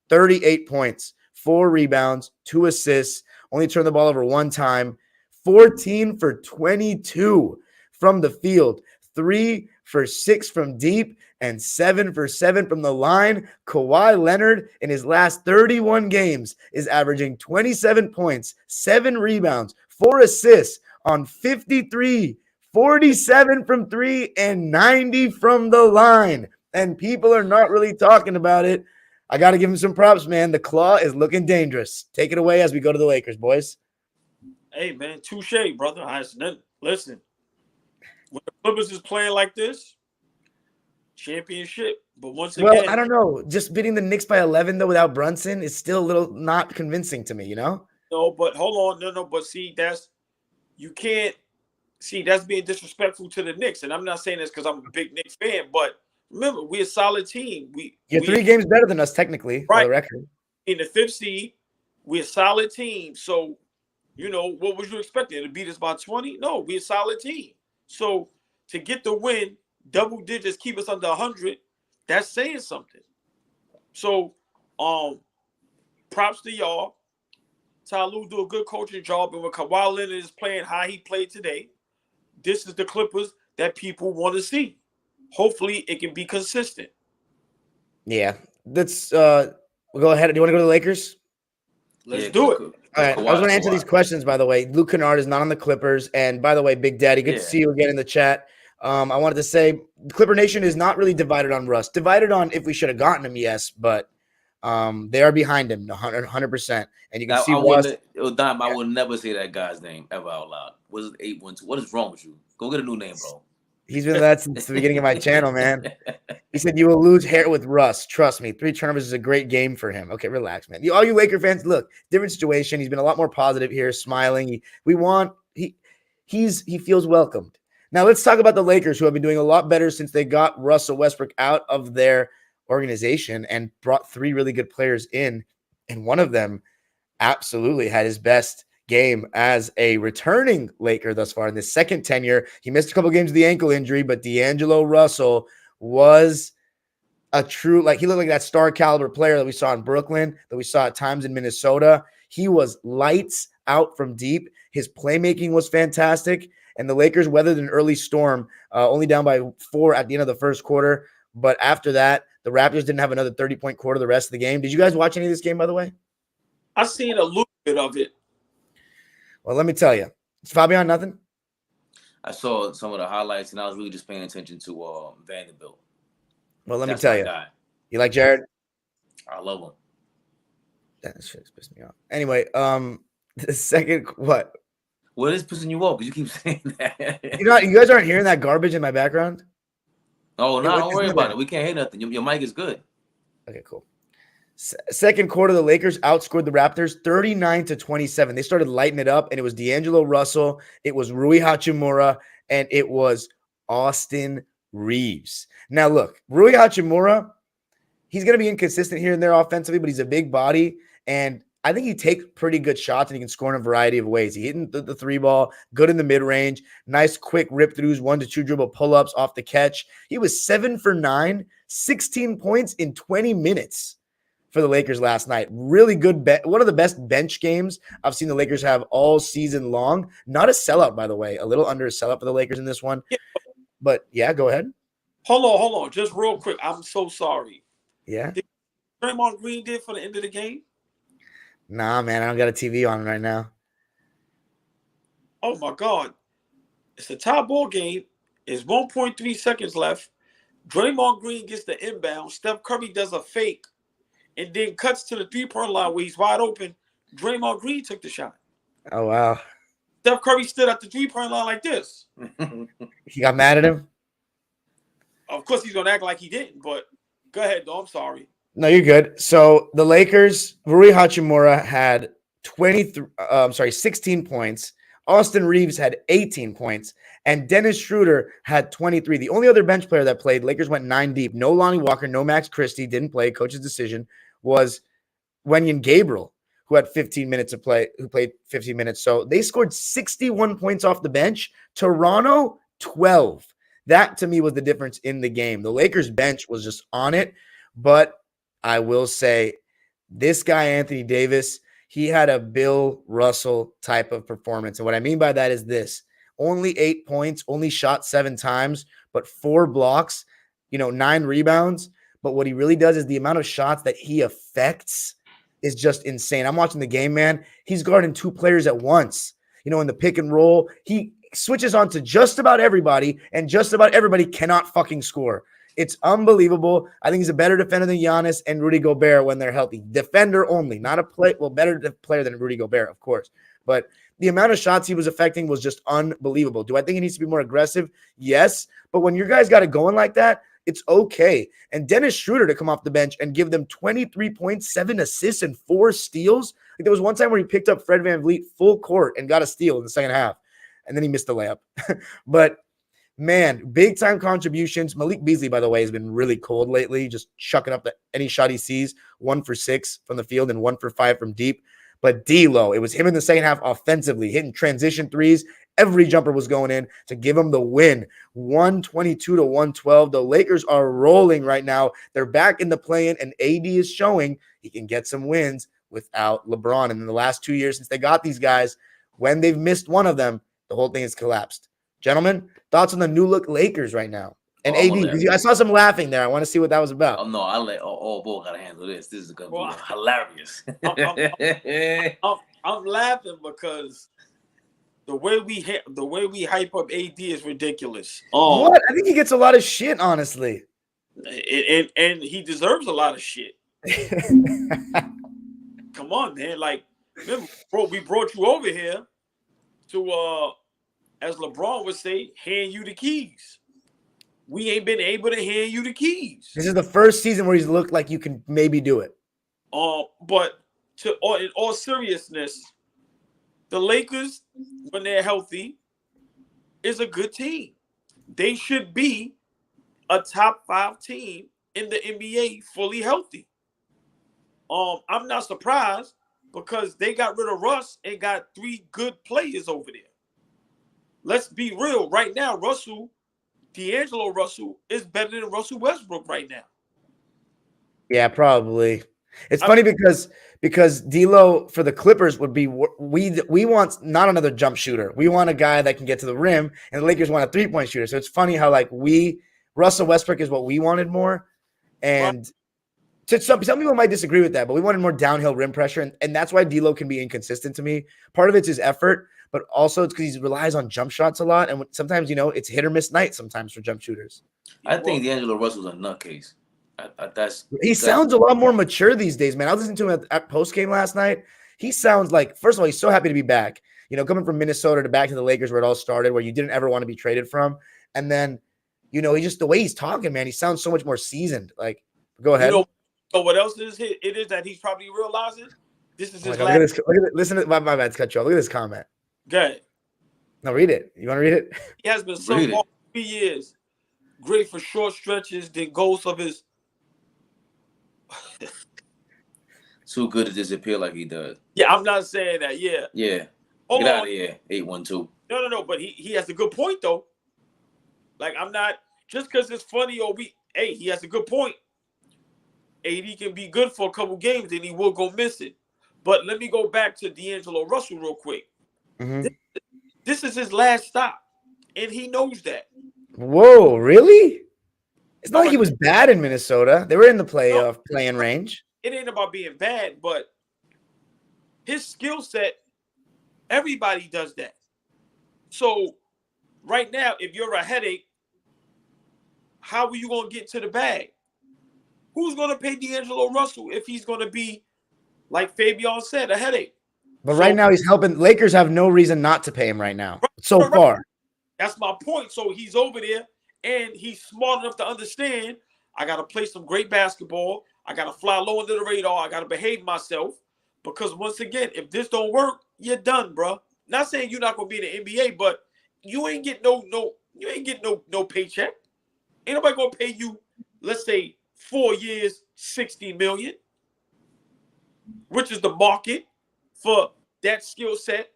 38 points, 4 rebounds, 2 assists, only turned the ball over 1 time, 14 for 22 from the field, 3 for 6 from deep, and 7 for 7 from the line. Kawhi Leonard in his last 31 games is averaging 27 points, 7 rebounds, 4 assists on 53, 47 from 3, and 90 from the line. And people are not really talking about it. I got to give him some props, man. The claw is looking dangerous. Take it away as we go to the Lakers, boys. Hey, man, touche, brother. Listen, when the Clippers is playing like this, championship. But once again, well, I don't know. Just beating the Knicks by 11, though, without Brunson is still a little not convincing to me, you know? No, but hold on. No, but see, you can't see that's being disrespectful to the Knicks. And I'm not saying this because I'm a big Knicks fan, but Remember, we're a solid team. You're 3 games better than us technically, by right the record. in the 5th seed. We're a solid team. So, what was you expecting? To beat us by 20? No, we're a solid team. So to get the win, double digits, keep us under 100, that's saying something. So, props to y'all. Ty Lue do a good coaching job, and when Kawhi Leonard is playing how he played today, this is the Clippers that people want to see. Hopefully, it can be consistent. Yeah, let's we'll go ahead. Do you want to go to the Lakers? Let's do it. All right, I was going to answer these questions, by the way. Luke Kennard is not on the Clippers. And by the way, Big Daddy, good to see you again in the chat. I wanted to say Clipper Nation is not really divided on Russ. Divided on if we should have gotten him, yes, but they are behind him 100%. And you can see Russ. I would never say that guy's name ever out loud. What is 812? What is wrong with you? Go get a new name, bro. He's been that since the beginning of my channel, man. He said you will lose hair with Russ. Trust me, 3 turnovers is a great game for him. Okay, relax, man. All you Laker fans, look, different situation. He's been a lot more positive here, smiling. He feels welcomed. Now let's talk about the Lakers, who have been doing a lot better since they got Russell Westbrook out of their organization and brought 3 really good players in, and one of them absolutely had his best game as a returning Laker thus far in this second tenure. He missed a couple games with the ankle injury, but D'Angelo Russell was a true, he looked like that star caliber player that we saw in Brooklyn, that we saw at times in Minnesota. He was lights out from deep. His playmaking was fantastic, and the Lakers weathered an early storm, only down by 4 at the end of the first quarter. But after that, the Raptors didn't have another 30-point quarter the rest of the game. Did you guys watch any of this game, by the way? I seen a little bit of it. Well, let me tell you. Is Fabian nothing? I saw some of the highlights, and I was really just paying attention to Vanderbilt. Well, let me tell you. Guy. You like Jared? I love him. That shit's pissed me off. Anyway, the second what? What is pissing you off? Because you keep saying that. You guys aren't hearing that garbage in my background? Oh, no, don't worry about it. We can't hear nothing. Your mic is good. Okay, cool. Second quarter, the Lakers outscored the Raptors 39-27. They started lighting it up, and it was D'Angelo Russell, it was Rui Hachimura, and it was Austin Reeves. Now, look, Rui Hachimura, he's going to be inconsistent here and there offensively, but he's a big body, and I think he takes pretty good shots, and he can score in a variety of ways. He hit the 3 ball, good in the mid-range, nice quick rip-throughs, 1-2 dribble pull-ups off the catch. He was 7 for 9, 16 points in 20 minutes. For the Lakers last night. Really good one of the best bench games I've seen the Lakers have all season long. Not a sellout, by the way. A little under a sellout for the Lakers in this one. Yeah. But, yeah, go ahead. Hold on. Just real quick. I'm so sorry. Yeah? Did Raymond Green did for the end of the game? Nah, man. I don't got a TV on right now. Oh, my God. It's a tie ball game. It's 1.3 seconds left. Draymond Green gets the inbound. Steph Curry does a fake. And then cuts to the 3-point line where he's wide open. Draymond Green took the shot. Oh, wow. Steph Curry stood at the 3-point line like this. He got mad at him? Of course, he's going to act like he didn't, but go ahead, though. I'm sorry. No, you're good. So the Lakers, Rui Hachimura had 16 points. Austin Reeves had 18 points. And Dennis Schroeder had 23. The only other bench player that played, Lakers went 9 deep. No Lonnie Walker, no Max Christie, didn't play. Coach's decision was Wenyen Gabriel, who had 15 minutes of play, who played 15 minutes. So they scored 61 points off the bench. Toronto, 12. That, to me, was the difference in the game. The Lakers bench was just on it. But I will say, this guy, Anthony Davis, he had a Bill Russell type of performance. And what I mean by that is this. Only 8 points, only shot 7 times, but 4 blocks, 9 rebounds. But what he really does is the amount of shots that he affects is just insane. I'm watching the game, man. He's guarding 2 players at once. In the pick and roll, he switches on to just about everybody, and just about everybody cannot fucking score. It's unbelievable. I think he's a better defender than Giannis and Rudy Gobert when they're healthy. Defender only, not a play. Well, better player than Rudy Gobert, of course. But the amount of shots he was affecting was just unbelievable. Do I think he needs to be more aggressive? Yes. But when your guys got it going like that, it's okay. And Dennis Schroeder to come off the bench and give them 23 points, 7 assists, and 4 steals. There was one time where he picked up Fred VanVleet full court and got a steal in the second half. And then he missed the layup. But man, big time contributions. Malik Beasley, by the way, has been really cold lately, just chucking up any shot he sees, 1 for 6 from the field and 1 for 5 from deep. But D'Lo, it was him in the second half offensively, hitting transition threes. Every jumper was going in to give him the win. 122 to 112. The Lakers are rolling right now. They're back in the play-in, and AD is showing he can get some wins without LeBron. And in the last 2 years since they got these guys, when they've missed one of them, the whole thing has collapsed. Gentlemen, thoughts on the new look Lakers right now? And AD, I saw some laughing there. I want to see what that was about. Oh no, I'll let Ball gotta handle this. This is gonna be hilarious. I'm laughing because the way we hype up AD is ridiculous. What? I think he gets a lot of shit, honestly. And he deserves a lot of shit. Come on, man. Like, remember, bro, we brought you over here to as LeBron would say, hand you the keys. We ain't been able to hand you the keys. This is the first season where he's looked like you can maybe do it. But in all seriousness, the Lakers, when they're healthy, is a good team. They should be a top 5 team in the NBA fully healthy. I'm not surprised because they got rid of Russ and got 3 good players over there. Let's be real. Right now, D'Angelo Russell is better than Russell Westbrook right now. Yeah, probably. It's funny because D'Lo for the Clippers would be we want not another jump shooter. We want a guy that can get to the rim, and the Lakers want a 3-point shooter. So it's funny how like Russell Westbrook is what we wanted more, and some people might disagree with that, but we wanted more downhill rim pressure, and that's why D'Lo can be inconsistent to me. Part of it's his effort, but also it's because he relies on jump shots a lot, and sometimes it's hit or miss night sometimes for jump shooters. I think D'Angelo Russell's a nutcase. He sounds a lot more mature these days, man. I was listening to him at post game last night. He sounds like, first of all, he's so happy to be back. Coming from Minnesota to back to the Lakers where it all started, where you didn't ever want to be traded from, and then he just the way he's talking, man. He sounds so much more seasoned. Like, go ahead. So what else is it? It is that he's probably realizing this is his last. Look at this. Listen to my bad to cut you off. Look at this comment. Good. No, read it. You want to read it? He has been so far 3 years. Great for short stretches, then goals of his. Too good to disappear like he does. Yeah, I'm not saying that. Yeah. Yeah. Get out of here, 812. No. But he has a good point though. Like, I'm not just because it's funny or he has a good point. AD can be good for a couple games and he will go missing. But let me go back to D'Angelo Russell real quick. Mm-hmm. This is his last stop, and he knows that. Whoa, really? It's not like he was bad in Minnesota. They were in the playing range. It ain't about being bad, but his skill set, everybody does that. So right now, if you're a headache, how are you going to get to the bag? Who's going to pay D'Angelo Russell if he's going to be, like Fabian said, a headache? But right now he's helping. Lakers have no reason not to pay him right now. So far. That's my point. So he's over there, and he's smart enough to understand, I got to play some great basketball. I got to fly low under the radar. I got to behave myself. Because once again, if this don't work, you're done, bro. Not saying you're not going to be in the NBA, but you ain't get no paycheck. Ain't nobody going to pay you, let's say, 4 years, $60 million, which is the market for that skill set.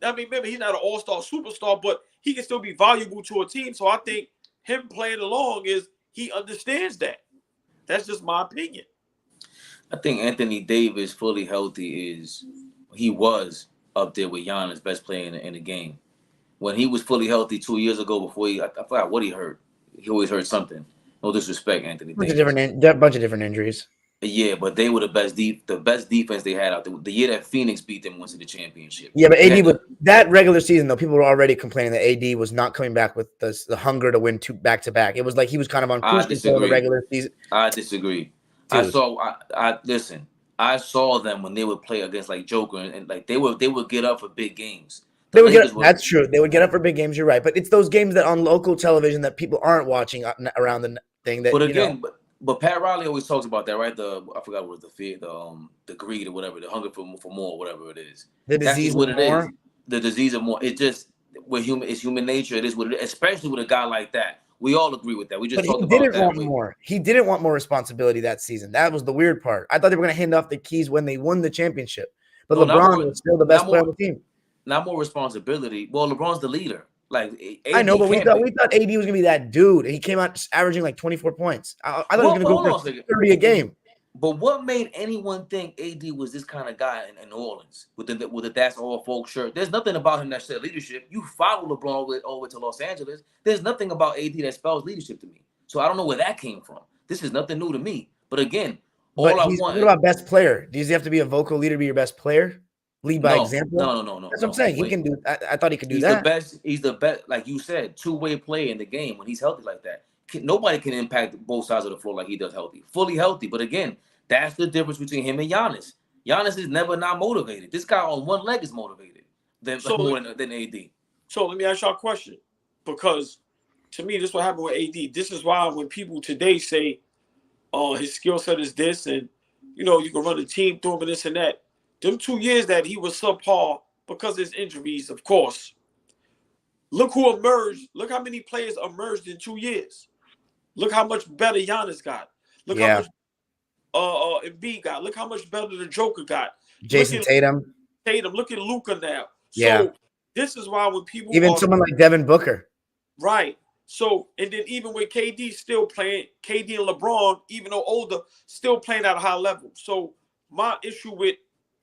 I mean, maybe he's not an all-star superstar, but he can still be valuable to a team. So I think him playing along he understands that. That's just my opinion. I think Anthony Davis fully healthy he was up there with Giannis, best player in the game. When he was fully healthy 2 years ago, before I forgot what he hurt. He always hurt something. No disrespect, Anthony Davis. A bunch of different injuries. Yeah, but they were the best defense they had out there. The year that Phoenix beat them, went to the championship. Yeah, but AD was that regular season though. People were already complaining that AD was not coming back with the hunger to win 2 back-to-back. It was like he was kind of on cruise control in the regular season. I disagree. Dude. I saw them when they would play against like Joker and like they would get up for big games. That's true. They would get up for big games. You're right, but it's those games that on local television that people aren't watching around the thing. That, but again, but Pat Riley always talks about that, right? I forgot what was the fear, the greed or whatever, the hunger for more, whatever it is. The disease what of it more. is. The disease of more. It just It's human nature. It is what it is, especially with a guy like that. We all agree with that. We just But talked he about didn't that. want more. He didn't want more responsibility that season. That was the weird part. I thought they were going to hand off the keys when they won the championship. But No, LeBron was still the best player on the team. Not more responsibility. Well, LeBron's the leader. Like AD I know, but we thought AD was going to be that dude. He came out averaging like 24 points. I thought he was going to go for 30 a game. But what made anyone think AD was this kind of guy in New Orleans with the That's All Folks shirt? There's nothing about him that said leadership. You follow LeBron all the way to Los Angeles. There's nothing about AD that spells leadership to me. So I don't know where that came from. This is nothing new to me. But again, what about best player? Does he have to be a vocal leader to be your best player? Lead by example? No. That's what I'm saying. He can do. I thought he could do that. He's the best, like you said, two-way player in the game when he's healthy like that. Nobody can impact both sides of the floor like he does fully healthy. But again, that's the difference between him and Giannis. Giannis is never not motivated. This guy on one leg is motivated more than AD. So let me ask y'all a question, because to me, this is what happened with AD. This is why when people today say, his skill set is this, and you can run a team through him and this and that. Them 2 years that he was subpar because of his injuries, of course. Look who emerged. Look how many players emerged in 2 years. Look how much better Giannis got. Look how much Embiid got. Look how much better the Joker got. Jason Tatum. Look at Luka now. Yeah. So this is why when people someone like Devin Booker. Right. So, and then even with KD still playing, KD and LeBron, even though older, still playing at a high level. So my issue with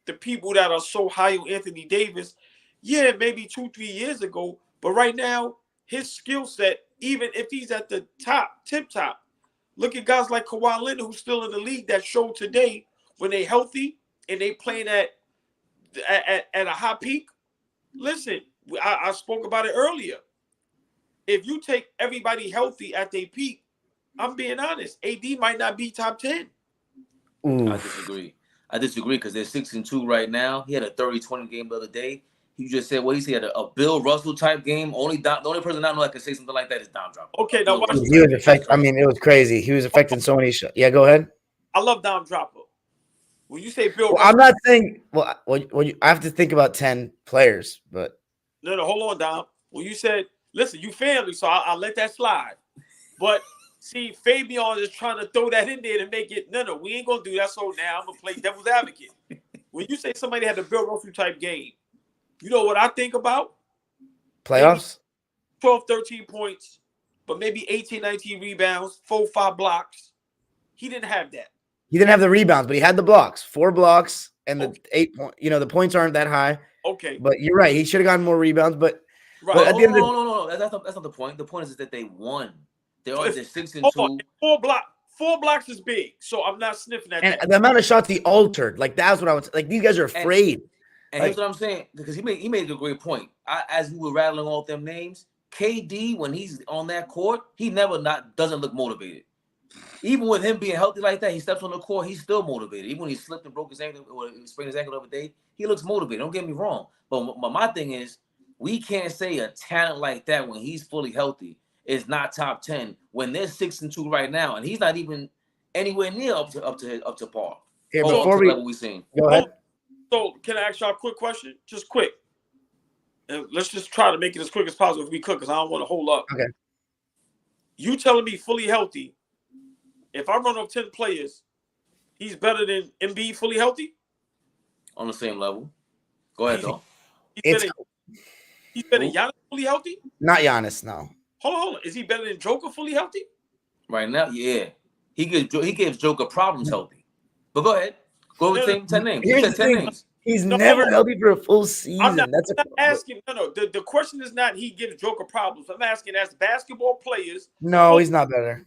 the people that are so high on Anthony Davis, maybe 2-3 years ago, but right now, his skill set, even if he's at the tip top, look at guys like Kawhi Leonard, who's still in the league, that showed today when they healthy and they playing at a high peak. Listen, I spoke about it earlier. If you take everybody healthy at their peak, I'm being honest, AD might not be top 10. I disagree because they're 6-2 right now. He had a 30-20 game the other day. You just said, he had a Bill Russell type game. The only person I know that can say something like that is Dom Dropper. Okay, now watch. He was affected. I mean, it was crazy. He was affecting so many shots. Yeah, go ahead. I love Dom Dropper. When you say Bill, I'm not saying. I have to think about 10 players, but no, hold on, Dom. When you said, listen, you family, so I'll let that slide. But see, Fabian is trying to throw that in there to make it. No, we ain't gonna do that. So now I'm gonna play devil's advocate. When you say somebody had a Bill Russell type game, you know what I think about? Playoffs? 12, 13 points, but maybe 18, 19 rebounds, 4, 5 blocks. He didn't have that. He didn't have the rebounds, but he had the blocks. 4 blocks and the 8 point. The points aren't that high. Okay. But you're right. He should have gotten more rebounds. But, right. But at the end of no. That's not the point. The point is that they won. They're 6-2. 4 blocks is big, so I'm not sniffing at that. And the amount of shots he altered, that's what I was like. These guys are afraid. And here's what I'm saying, because he made a great point. As we were rattling off them names, KD, when he's on that court, he doesn't look motivated. Even with him being healthy like that, he steps on the court, he's still motivated. Even when he slipped and broke his ankle or sprained his ankle the other day, he looks motivated. Don't get me wrong. But my thing is, we can't say a talent like that when he's fully healthy is not top 10 when they're 6-2 right now, and he's not even anywhere near up to par. Here, before we seen. Go ahead. So, can I ask y'all a quick question? Just quick. And let's just try to make it as quick as possible if we could, because I don't want to hold up. Okay. You telling me fully healthy, if I run off 10 players, he's better than Embiid fully healthy? On the same level. Go ahead, though. He's better than Giannis fully healthy? Not Giannis, no. Hold on. Is he better than Joker fully healthy? Right now, yeah. He gives Joker problems healthy. But go ahead. Go with 10 names. Here's the 10 names. He's never healthy for a full season. I'm not asking. No. The question is not he gives Joker problems. I'm asking as basketball players. No, he's not better.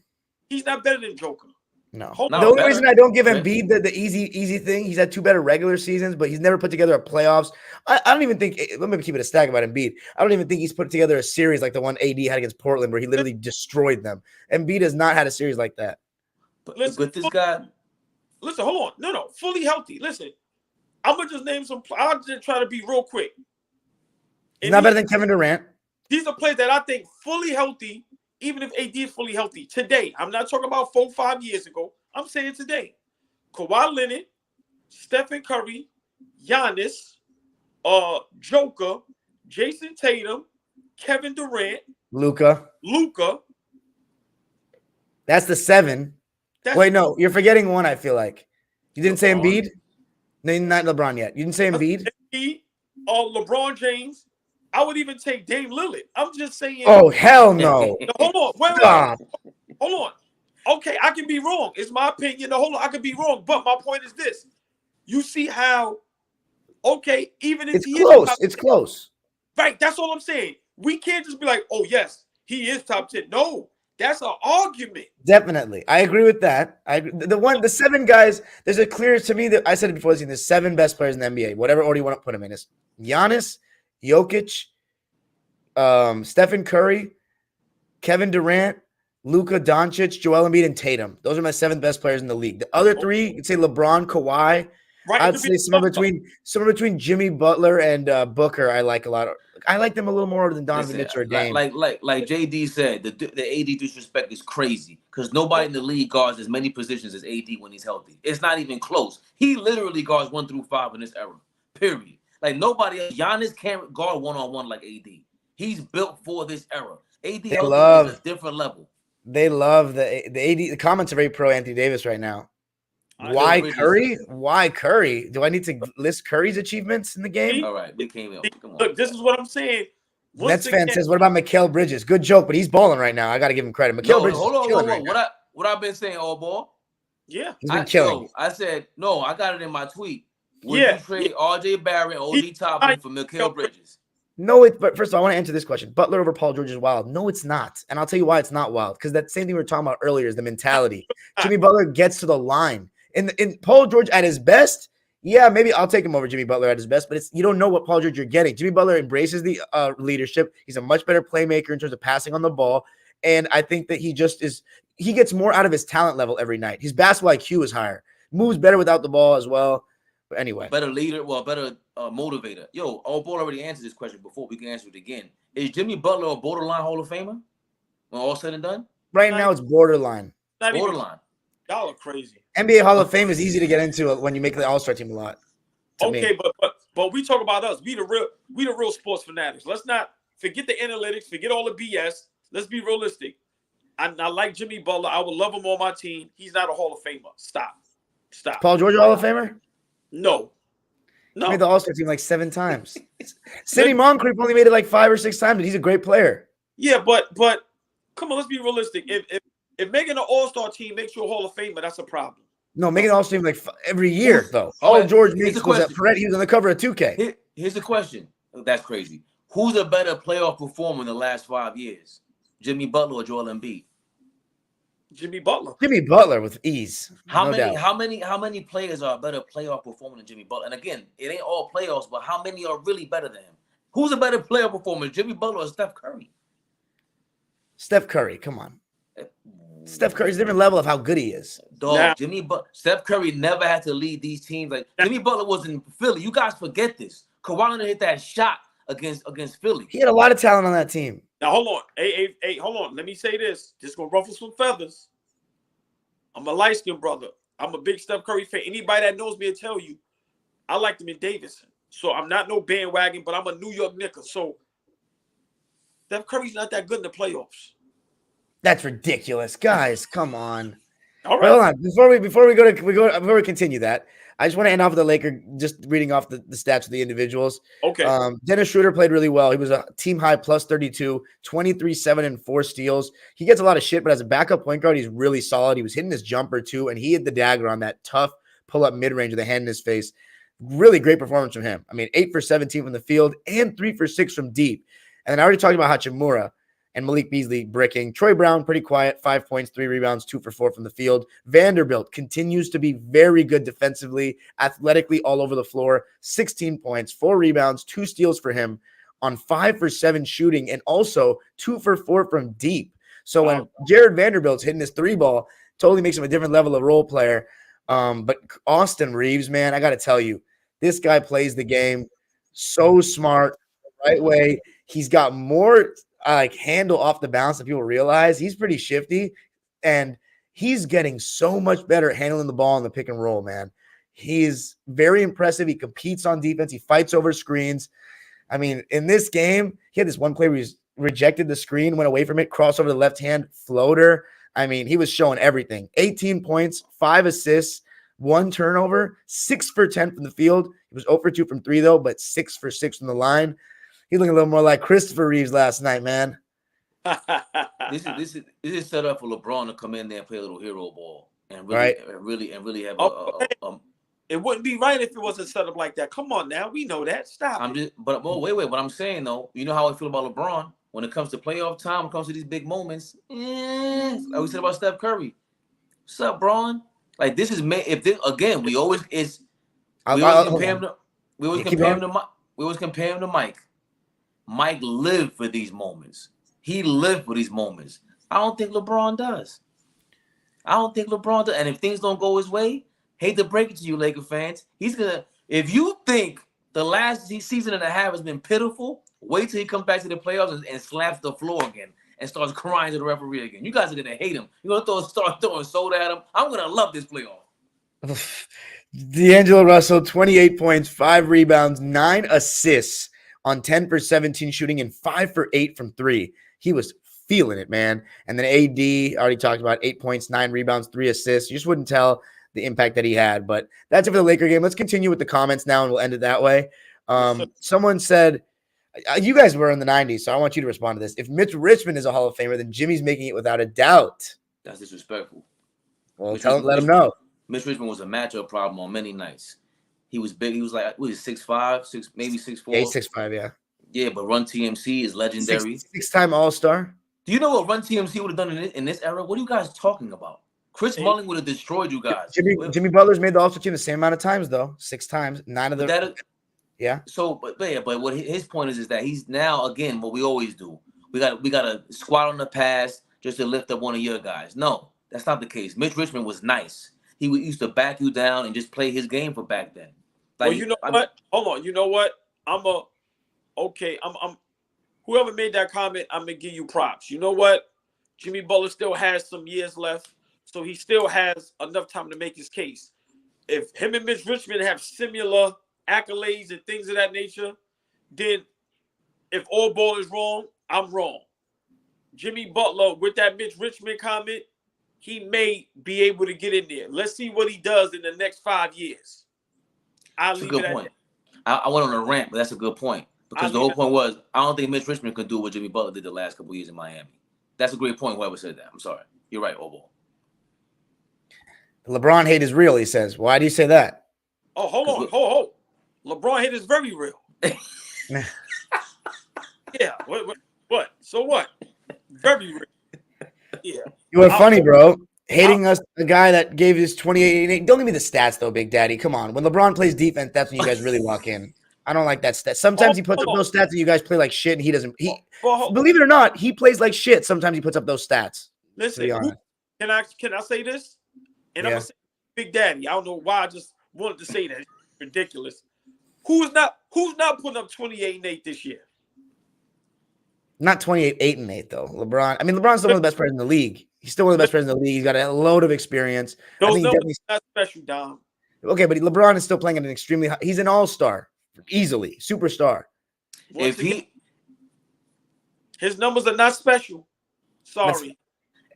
He's not better than Joker. No. The only reason I don't give Embiid the easy thing, he's had 2 better regular seasons, but he's never put together a playoffs. I don't even think – let me keep it a stack about Embiid. I don't even think he's put together a series like the one AD had against Portland where he literally destroyed them. Embiid has not had a series like that. But this guy – listen, hold on. No. Fully healthy. Listen, I'm going to just name some – I'll just try to be real quick. He's not better than Kevin Durant. These are players that I think fully healthy, even if AD is fully healthy. Today, I'm not talking about 4-5 years ago. I'm saying today. Kawhi Leonard, Stephen Curry, Giannis, Joker, Jason Tatum, Kevin Durant, Luka. That's the 7. Wait, no, you're forgetting one, I feel like. You didn't say Embiid? No, not LeBron yet. You didn't say Embiid? LeBron James. I would even take Dame Lillard. I'm just saying. Oh, hell no. Hold on. Wait. Hold on. Okay, I can be wrong. It's my opinion. Hold on, I could be wrong. But my point is this. You see how, okay, even if it's close. It's close. Right, that's all I'm saying. We can't just be like, oh, yes, he is top 10. No, that's an argument. Definitely. I agree with that. The 7 guys, there's a clear, to me, that I said it before, the 7 best players in the NBA, whatever order you want to put them in. It's Giannis, Jokic, Stephen Curry, Kevin Durant, Luka Doncic, Joel Embiid, and Tatum. Those are my 7 best players in the league. The other 3, you'd say LeBron, Kawhi. Right. I'd say somewhere between Jimmy Butler and Booker. I like a lot. I like them a little more than Donovan Mitchell or Dame. Like JD said, the AD disrespect is crazy because nobody in the league guards as many positions as AD when he's healthy. It's not even close. He literally guards 1 through 5 in this era. Period. Like nobody else. Giannis can't guard 1-on-1 like AD. He's built for this era. AD is a different level. They love the AD. The comments are very pro Anthony Davis right now. Why Curry? Why Curry? Do I need to list Curry's achievements in the game? All right, we came in. Come on. Look, this is what I'm saying. Nets fan says, "What about Mikal Bridges? Good joke, but he's balling right now. I got to give him credit. Mikal Bridges, hold on. What I've been saying, all ball. Yeah, he's been killing. I said no. I got it in my tweet. Would you trade R.J. Barrett, OG Toppin for Mikal Bridges? No, but first of all, I want to answer this question. Butler over Paul George is wild. No, it's not, and I'll tell you why it's not wild. Because that same thing we were talking about earlier is the mentality. Jimmy Butler gets to the line. In Paul George at his best, yeah, maybe I'll take him over Jimmy Butler at his best, but you don't know what Paul George you're getting. Jimmy Butler embraces the leadership. He's a much better playmaker in terms of passing on the ball, and I think that he gets more out of his talent level every night. His basketball IQ is higher, moves better without the ball as well. But anyway, better leader, better motivator. Yo, All Ball already answered this question before. We can answer it again. Is Jimmy Butler a borderline Hall of Famer when all said and done? Right now, it's borderline. Borderline. Y'all are crazy. NBA Hall of Fame is easy to get into when you make the All-Star team a lot. Okay, but we talk about us. We the real sports fanatics. Let's not forget the analytics, forget all the BS. Let's be realistic. I like Jimmy Butler. I would love him on my team. He's not a Hall of Famer. Stop. Paul George, Hall of Famer? No. He made the All-Star team like 7 times. Sidney Moncrief only made it like 5 or 6 times, but he's a great player. Yeah, but come on, let's be realistic. If making an All-Star team makes you a Hall of Famer, that's a problem. No, making an All-Star team like every year, though. All George makes was at Perret. He was on the cover of 2K. Here's the question. That's crazy. Who's a better playoff performer in the last 5 years? Jimmy Butler or Joel Embiid? Jimmy Butler. Jimmy Butler with ease. How many players are a better playoff performer than Jimmy Butler? And again, it ain't all playoffs, but how many are really better than him? Who's a better playoff performer, Jimmy Butler or Steph Curry? Steph Curry, come on. Steph Curry's a different level of how good he is. Dog, Steph Curry never had to lead these teams. Like Jimmy Butler was in Philly. You guys forget this. Kawhi hit that shot against Philly. He had a lot of talent on that team. Now hold on. Hey, hold on. Let me say this. Just gonna ruffle some feathers. I'm a light-skinned brother. I'm a big Steph Curry fan. Anybody that knows me will tell you I liked him in Davidson. So I'm not no bandwagon, but I'm a New York Knicks. So Steph Curry's not that good in the playoffs. That's ridiculous, guys. Come on. All right. Hold on. Before we continue that, I just want to end off with the Lakers, just reading off the stats of the individuals. Okay. Dennis Schroeder played really well. He was a team high plus 32, 23, 7, and 4 steals. He gets a lot of shit, but as a backup point guard, he's really solid. He was hitting his jumper too, and he hit the dagger on that tough pull-up mid-range with a hand in his face. Really great performance from him. I mean, 8 for 17 from the field and 3 for 6 from deep. And then I already talked about Hachimura and Malik Beasley bricking. Troy Brown, pretty quiet, 5 points, 3 rebounds, 2 for 4 from the field. Vanderbilt continues to be very good defensively, athletically all over the floor. 16 points, 4 rebounds, 2 steals for him on 5 for 7 shooting, and also 2 for 4 from deep. So when Jared Vanderbilt's hitting his 3 ball, totally makes him a different level of role player. But Austin Reeves, man, I got to tell you, this guy plays the game so smart, the right way. He's got more handle off the bounce than people realize. He's pretty shifty, and he's getting so much better at handling the ball in the pick and roll, man. He's very impressive. He competes on defense. He fights over screens. I mean, in this game, he had this one play where rejected the screen, went away from it, crossed over the left hand, floater. I mean, he was showing everything. 18 points, 5 assists, 1 turnover, 6 for 10 from the field. He was 0 for 2 from 3, though, but 6 for 6 from the line. He's looking a little more like Christopher Reeves last night, man. This is set up for LeBron to come in there and play a little hero ball and really have It wouldn't be right if it wasn't set up like that. Come on now, we know that. Stop. Wait. What I'm saying though, you know how I feel about LeBron when it comes to playoff time, when it comes to these big moments. Like we said about Steph Curry. What's up, Bron? Like this is we always compare him to Mike. Mike lived for these moments. He lived for these moments. I don't think LeBron does. And if things don't go his way, hate to break it to you, Laker fans, if you think the last season and a half has been pitiful, wait till he comes back to the playoffs and slaps the floor again and starts crying to the referee again. You guys are going to hate him. You're going to start throwing soda at him. I'm going to love this playoff. D'Angelo Russell, 28 points, 5 rebounds, 9 assists on 10 for 17 shooting and 5 for 8 from 3. He was feeling it, man. And then AD, already talked about 8 points, 9 rebounds, 3 assists. You just wouldn't tell the impact that he had. But that's it for the Laker game. Let's continue with the comments now, and we'll end it that way. Someone said, you guys were in the 90s, so I want you to respond to this. If Mitch Richmond is a Hall of Famer, then Jimmy's making it without a doubt. That's disrespectful. Well, let him know. Mitch Richmond was a matchup problem on many nights. He was big. He was like, what is 6'5", maybe 6'4"? 6'5", yeah. Yeah, but Run TMC is legendary. Six-time All-Star. Do you know what Run TMC would have done in this era? What are you guys talking about? Chris Mullin would have destroyed you guys. Jimmy Butler's made the All-Star team the same amount of times, though. 6 times. 9 of them. Yeah. So, but what his point is that he's now, again, what we always do. We got to squat on the pass just to lift up one of your guys. No, that's not the case. Mitch Richmond was nice. He used to back you down and just play his game for back then. Like, well, you know what? Hold on. You know what? I'm whoever made that comment, I'm gonna give you props. You know what? Jimmy Butler still has some years left, so he still has enough time to make his case. If him and Mitch Richmond have similar accolades and things of that nature, then if all ball is wrong, I'm wrong. Jimmy Butler, with that Mitch Richmond comment, he may be able to get in there. Let's see what he does in the next 5 years. That's a good point. I went on a rant, but that's a good point. Because the whole point was, I don't think Mitch Richmond could do what Jimmy Butler did the last couple of years in Miami. That's a great point, whoever said that. I'm sorry. You're right, Obo. LeBron hate is real, he says. Why do you say that? Oh, hold on. LeBron hate is very real. Yeah. What? So what? Very real. Yeah. You were funny, bro. Hating us, a guy that gave his 28 and 8. Don't give me the stats, though, Big Daddy. Come on. When LeBron plays defense, that's when you guys really lock in. I don't like that stat. Sometimes he puts up those stats and you guys play like shit, and he doesn't. Believe it or not, he plays like shit. Sometimes he puts up those stats. Listen, can I say this? And I'm gonna say Big Daddy. I don't know why I just wanted to say that. It's ridiculous. Who's not putting up 28 and 8 this year? Not 28, 8 and 8 though. LeBron. I mean, LeBron's still one of the best players in the league. He's still one of the best players in the league. He's got a load of experience. Those numbers are not special, Dom. Okay, but LeBron is still playing at an extremely high. He's an all-star, easily superstar. His numbers are not special. Sorry.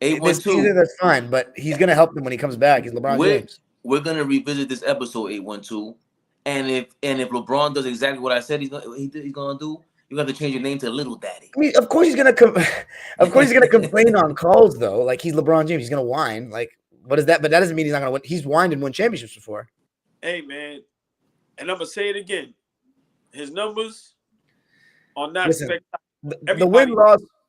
812. That's fine, but he's gonna help them when he comes back. He's LeBron James. We're gonna revisit this episode 812, and if LeBron does exactly what I said he's gonna do, you have to change your name to Little Daddy. I mean, of course he's gonna complain on calls though. Like he's LeBron James, he's gonna whine. Like what is that? But that doesn't mean he's not gonna win. He's whined and won championships before. Hey man, and I'm gonna say it again. His numbers are not spectacular.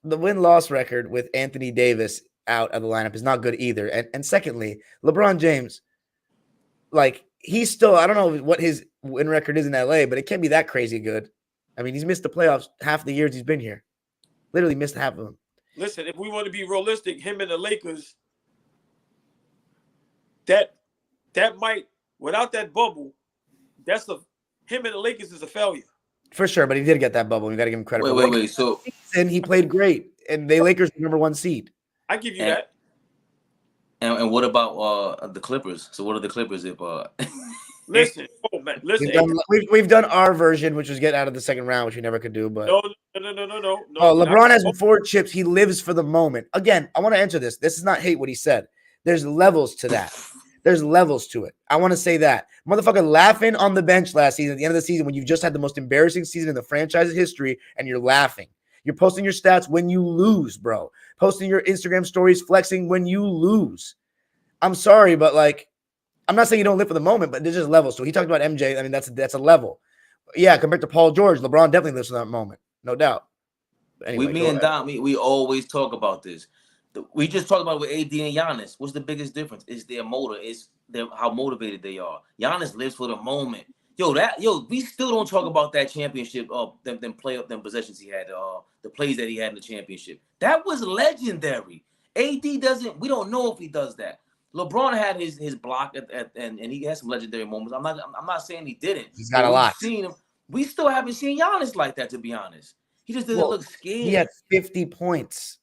The win-loss record with Anthony Davis out of the lineup is not good either. And secondly, LeBron James, like he's still, I don't know what his win record is in LA, but it can't be that crazy good. I mean, he's missed the playoffs half the years he's been here. Literally missed half of them. Listen, if we want to be realistic, him and the Lakers, that might, without that bubble, him and the Lakers is a failure. For sure, but he did get that bubble. We got to give him credit. Wait. So, and he played great, and the Lakers were number 1 seed. I give you that. And what about the Clippers? So, what are the Clippers if? Listen, listen. We've done our version, which was get out of the second round, which we never could do. But No. Oh, LeBron has 4 chips. He lives for the moment. Again, I want to answer this. This is not hate what he said. There's levels to that. There's levels to it. I want to say that. Motherfucker laughing on the bench last season at the end of the season when you've just had the most embarrassing season in the franchise's history and you're laughing. You're posting your stats when you lose, bro. Posting your Instagram stories, flexing when you lose. I'm sorry, but like, I'm not saying you don't live for the moment, but there's just levels. So he talked about MJ. I mean, that's a level. Yeah, compared to Paul George, LeBron definitely lives for that moment. No doubt. But anyway, me and Dom, we always talk about this. We just talked about it with AD and Giannis. What's the biggest difference? It's their motor. It's how motivated they are. Giannis lives for the moment. We still don't talk about that championship them possessions he had, the plays that he had in the championship. That was legendary. AD doesn't. We don't know if he does that. LeBron had his block and he had some legendary moments. I'm not saying he didn't. He's got a lot. Seen him. We still haven't seen Giannis like that, to be honest. He just doesn't look scared. He had 50 points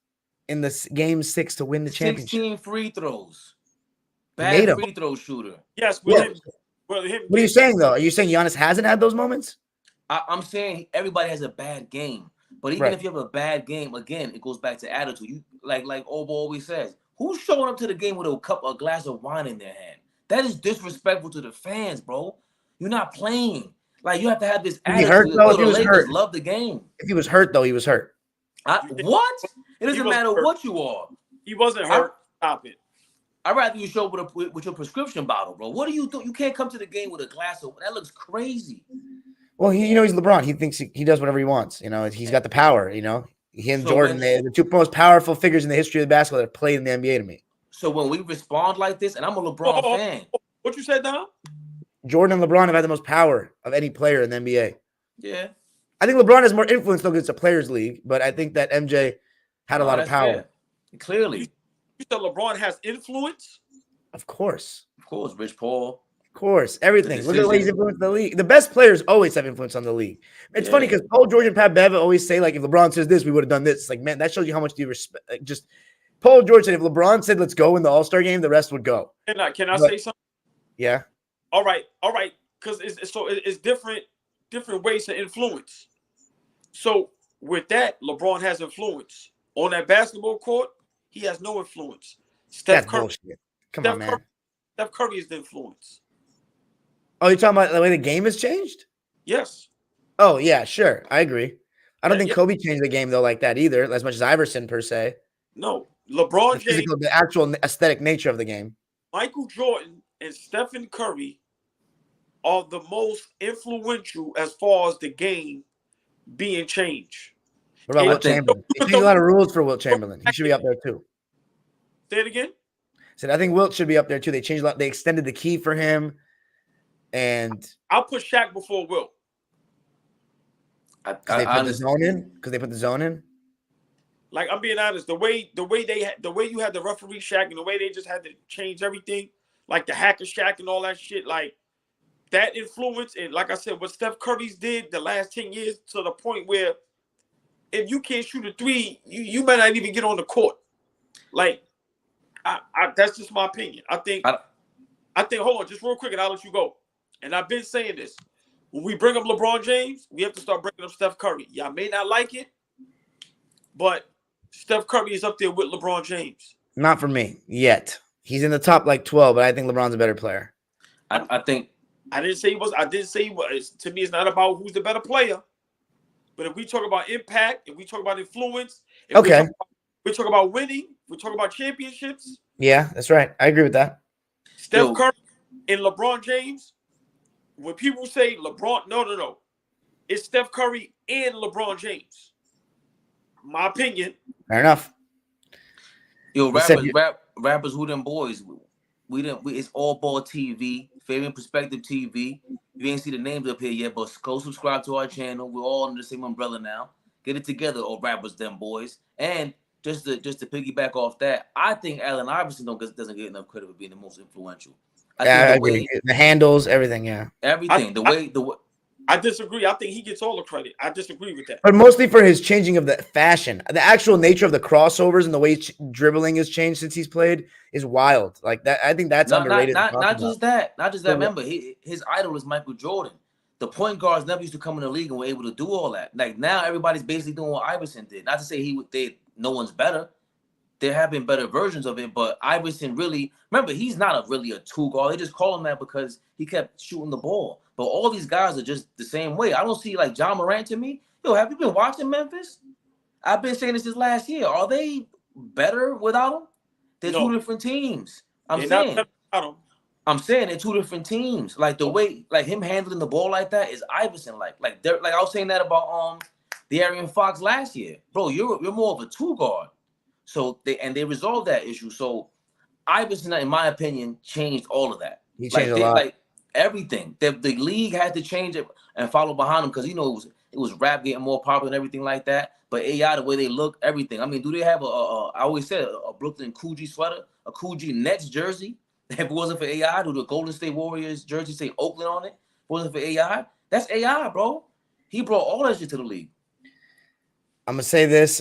in the game 6 to win the championship. 16 free throws. Bad free throw shooter. Yes, what are you saying, though? Are you saying Giannis hasn't had those moments? I'm saying everybody has a bad game. But even if you have a bad game, again, it goes back to attitude. You like Obo always says, who's showing up to the game with a glass of wine in their hand? That is disrespectful to the fans, bro. You're not playing. Like, you have to have this attitude. If he was hurt, love the game. If he was hurt, though, he was hurt. What? It doesn't matter what you are. He wasn't hurt. Stop it. I'd rather you show up with your prescription bottle, bro. What do you do? You can't come to the game with a glass of that. Looks crazy. Well, he's LeBron. He thinks he does whatever he wants. He's got the power. He and Jordan, they're the 2 most powerful figures in the history of basketball that have played in the NBA to me. So when we respond like this, and I'm a LeBron fan. What you said, Dom? Jordan and LeBron have had the most power of any player in the NBA. Yeah. I think LeBron has more influence, though, because it's a players' league. But I think that MJ had a lot of power. Fair. Clearly. You said LeBron has influence? Of course. Rich Paul. Of course. Everything. Look at the way he's influenced the league. The best players always have influence on the league. It's funny because Paul George and Pat Bev always say, like, if LeBron says this, we would have done this. It's like, man, that shows you how much do you respect. Like, just Paul George said, if LeBron said, let's go in the All-Star game, the rest would go. Can I say something? Yeah. All right. Because it's different ways to influence. So with that, LeBron has influence. On that basketball court, he has no influence. That's bullshit. Come on, man. Steph Curry is the influence. Oh, you're talking about the way the game has changed? Yes. Oh, yeah, sure. I agree. I don't think Kobe changed the game, though, like that either, as much as Iverson, per se. No. LeBron James. The actual aesthetic nature of the game. Michael Jordan and Stephen Curry are the most influential as far as the game being changed. What about Wilt Chamberlain? He changed a lot of rules for Wilt Chamberlain. He should be up there, too. Say it again? I think Wilt should be up there, too. They changed a lot. They extended the key for him. And I'll put Shaq before Wilt. They put the zone in? Because they put the zone in? Like, I'm being honest, the way you had the referee Shaq and the way they just had to change everything, like the hacker Shaq and all that shit, like that influence, and like I said, what Steph Curry's did the last 10 years to the point where if you can't shoot a three, you might not even get on the court. Like, that's just my opinion. I think, hold on, just real quick, and I'll let you go. And I've been saying this. When we bring up LeBron James, we have to start bringing up Steph Curry. Y'all may not like it, but Steph Curry is up there with LeBron James. Not for me yet. He's in the top like 12, but I think LeBron's a better player. I think I didn't say he was. I didn't say he was. To me, it's not about who's the better player. But if we talk about impact, if we talk about influence, if we talk about winning, we talk about championships. Yeah, that's right. I agree with that. Steph Curry and LeBron James. When people say LeBron, no. It's Steph Curry and LeBron James. My opinion. Fair enough. Yo, rappers, who them boys? It's AllBallTV, Fabian PerspecTV. You ain't see the names up here yet, but go subscribe to our channel. We're all under the same umbrella now. Get it together, all rappers, them boys. And just to piggyback off that, I think Allen Iverson doesn't get enough credit for being the most influential. I agree. The handles, everything, yeah. Everything. I disagree. I think he gets all the credit. I disagree with that. But mostly for his changing of the fashion. The actual nature of the crossovers and the way dribbling has changed since he's played is wild. Like that, I think that's underrated. Not just that. Remember, his idol is Michael Jordan. the point guards never used to come in the league and were able to do all that. Like now, everybody's basically doing what Iverson did. Not to say no one's better. There have been better versions of it, but Iverson really, remember, he's not really a two guard. They just call him that because he kept shooting the ball. But all these guys are just the same way. I don't see like John Morant to me. Yo, have you been watching Memphis? I've been saying this last year. Are they better without him? They're two different teams. I'm saying they're two different teams. Like the way, like him handling the ball like that is Iverson. Like I was saying that about De'Aaron Fox last year, bro. You're more of a two guard. So they resolved that issue. So Iverson, in my opinion, changed all of that. He changed a lot. Like everything. The league had to change it and follow behind him because it was rap getting more popular and everything like that. But AI, the way they look, everything. I mean, do they have I always said a Brooklyn Coogee sweater, a Coogee Nets jersey? If it wasn't for AI, do the Golden State Warriors jersey say Oakland on it? If it wasn't for AI, that's AI, bro. He brought all that shit to the league. I'm gonna say this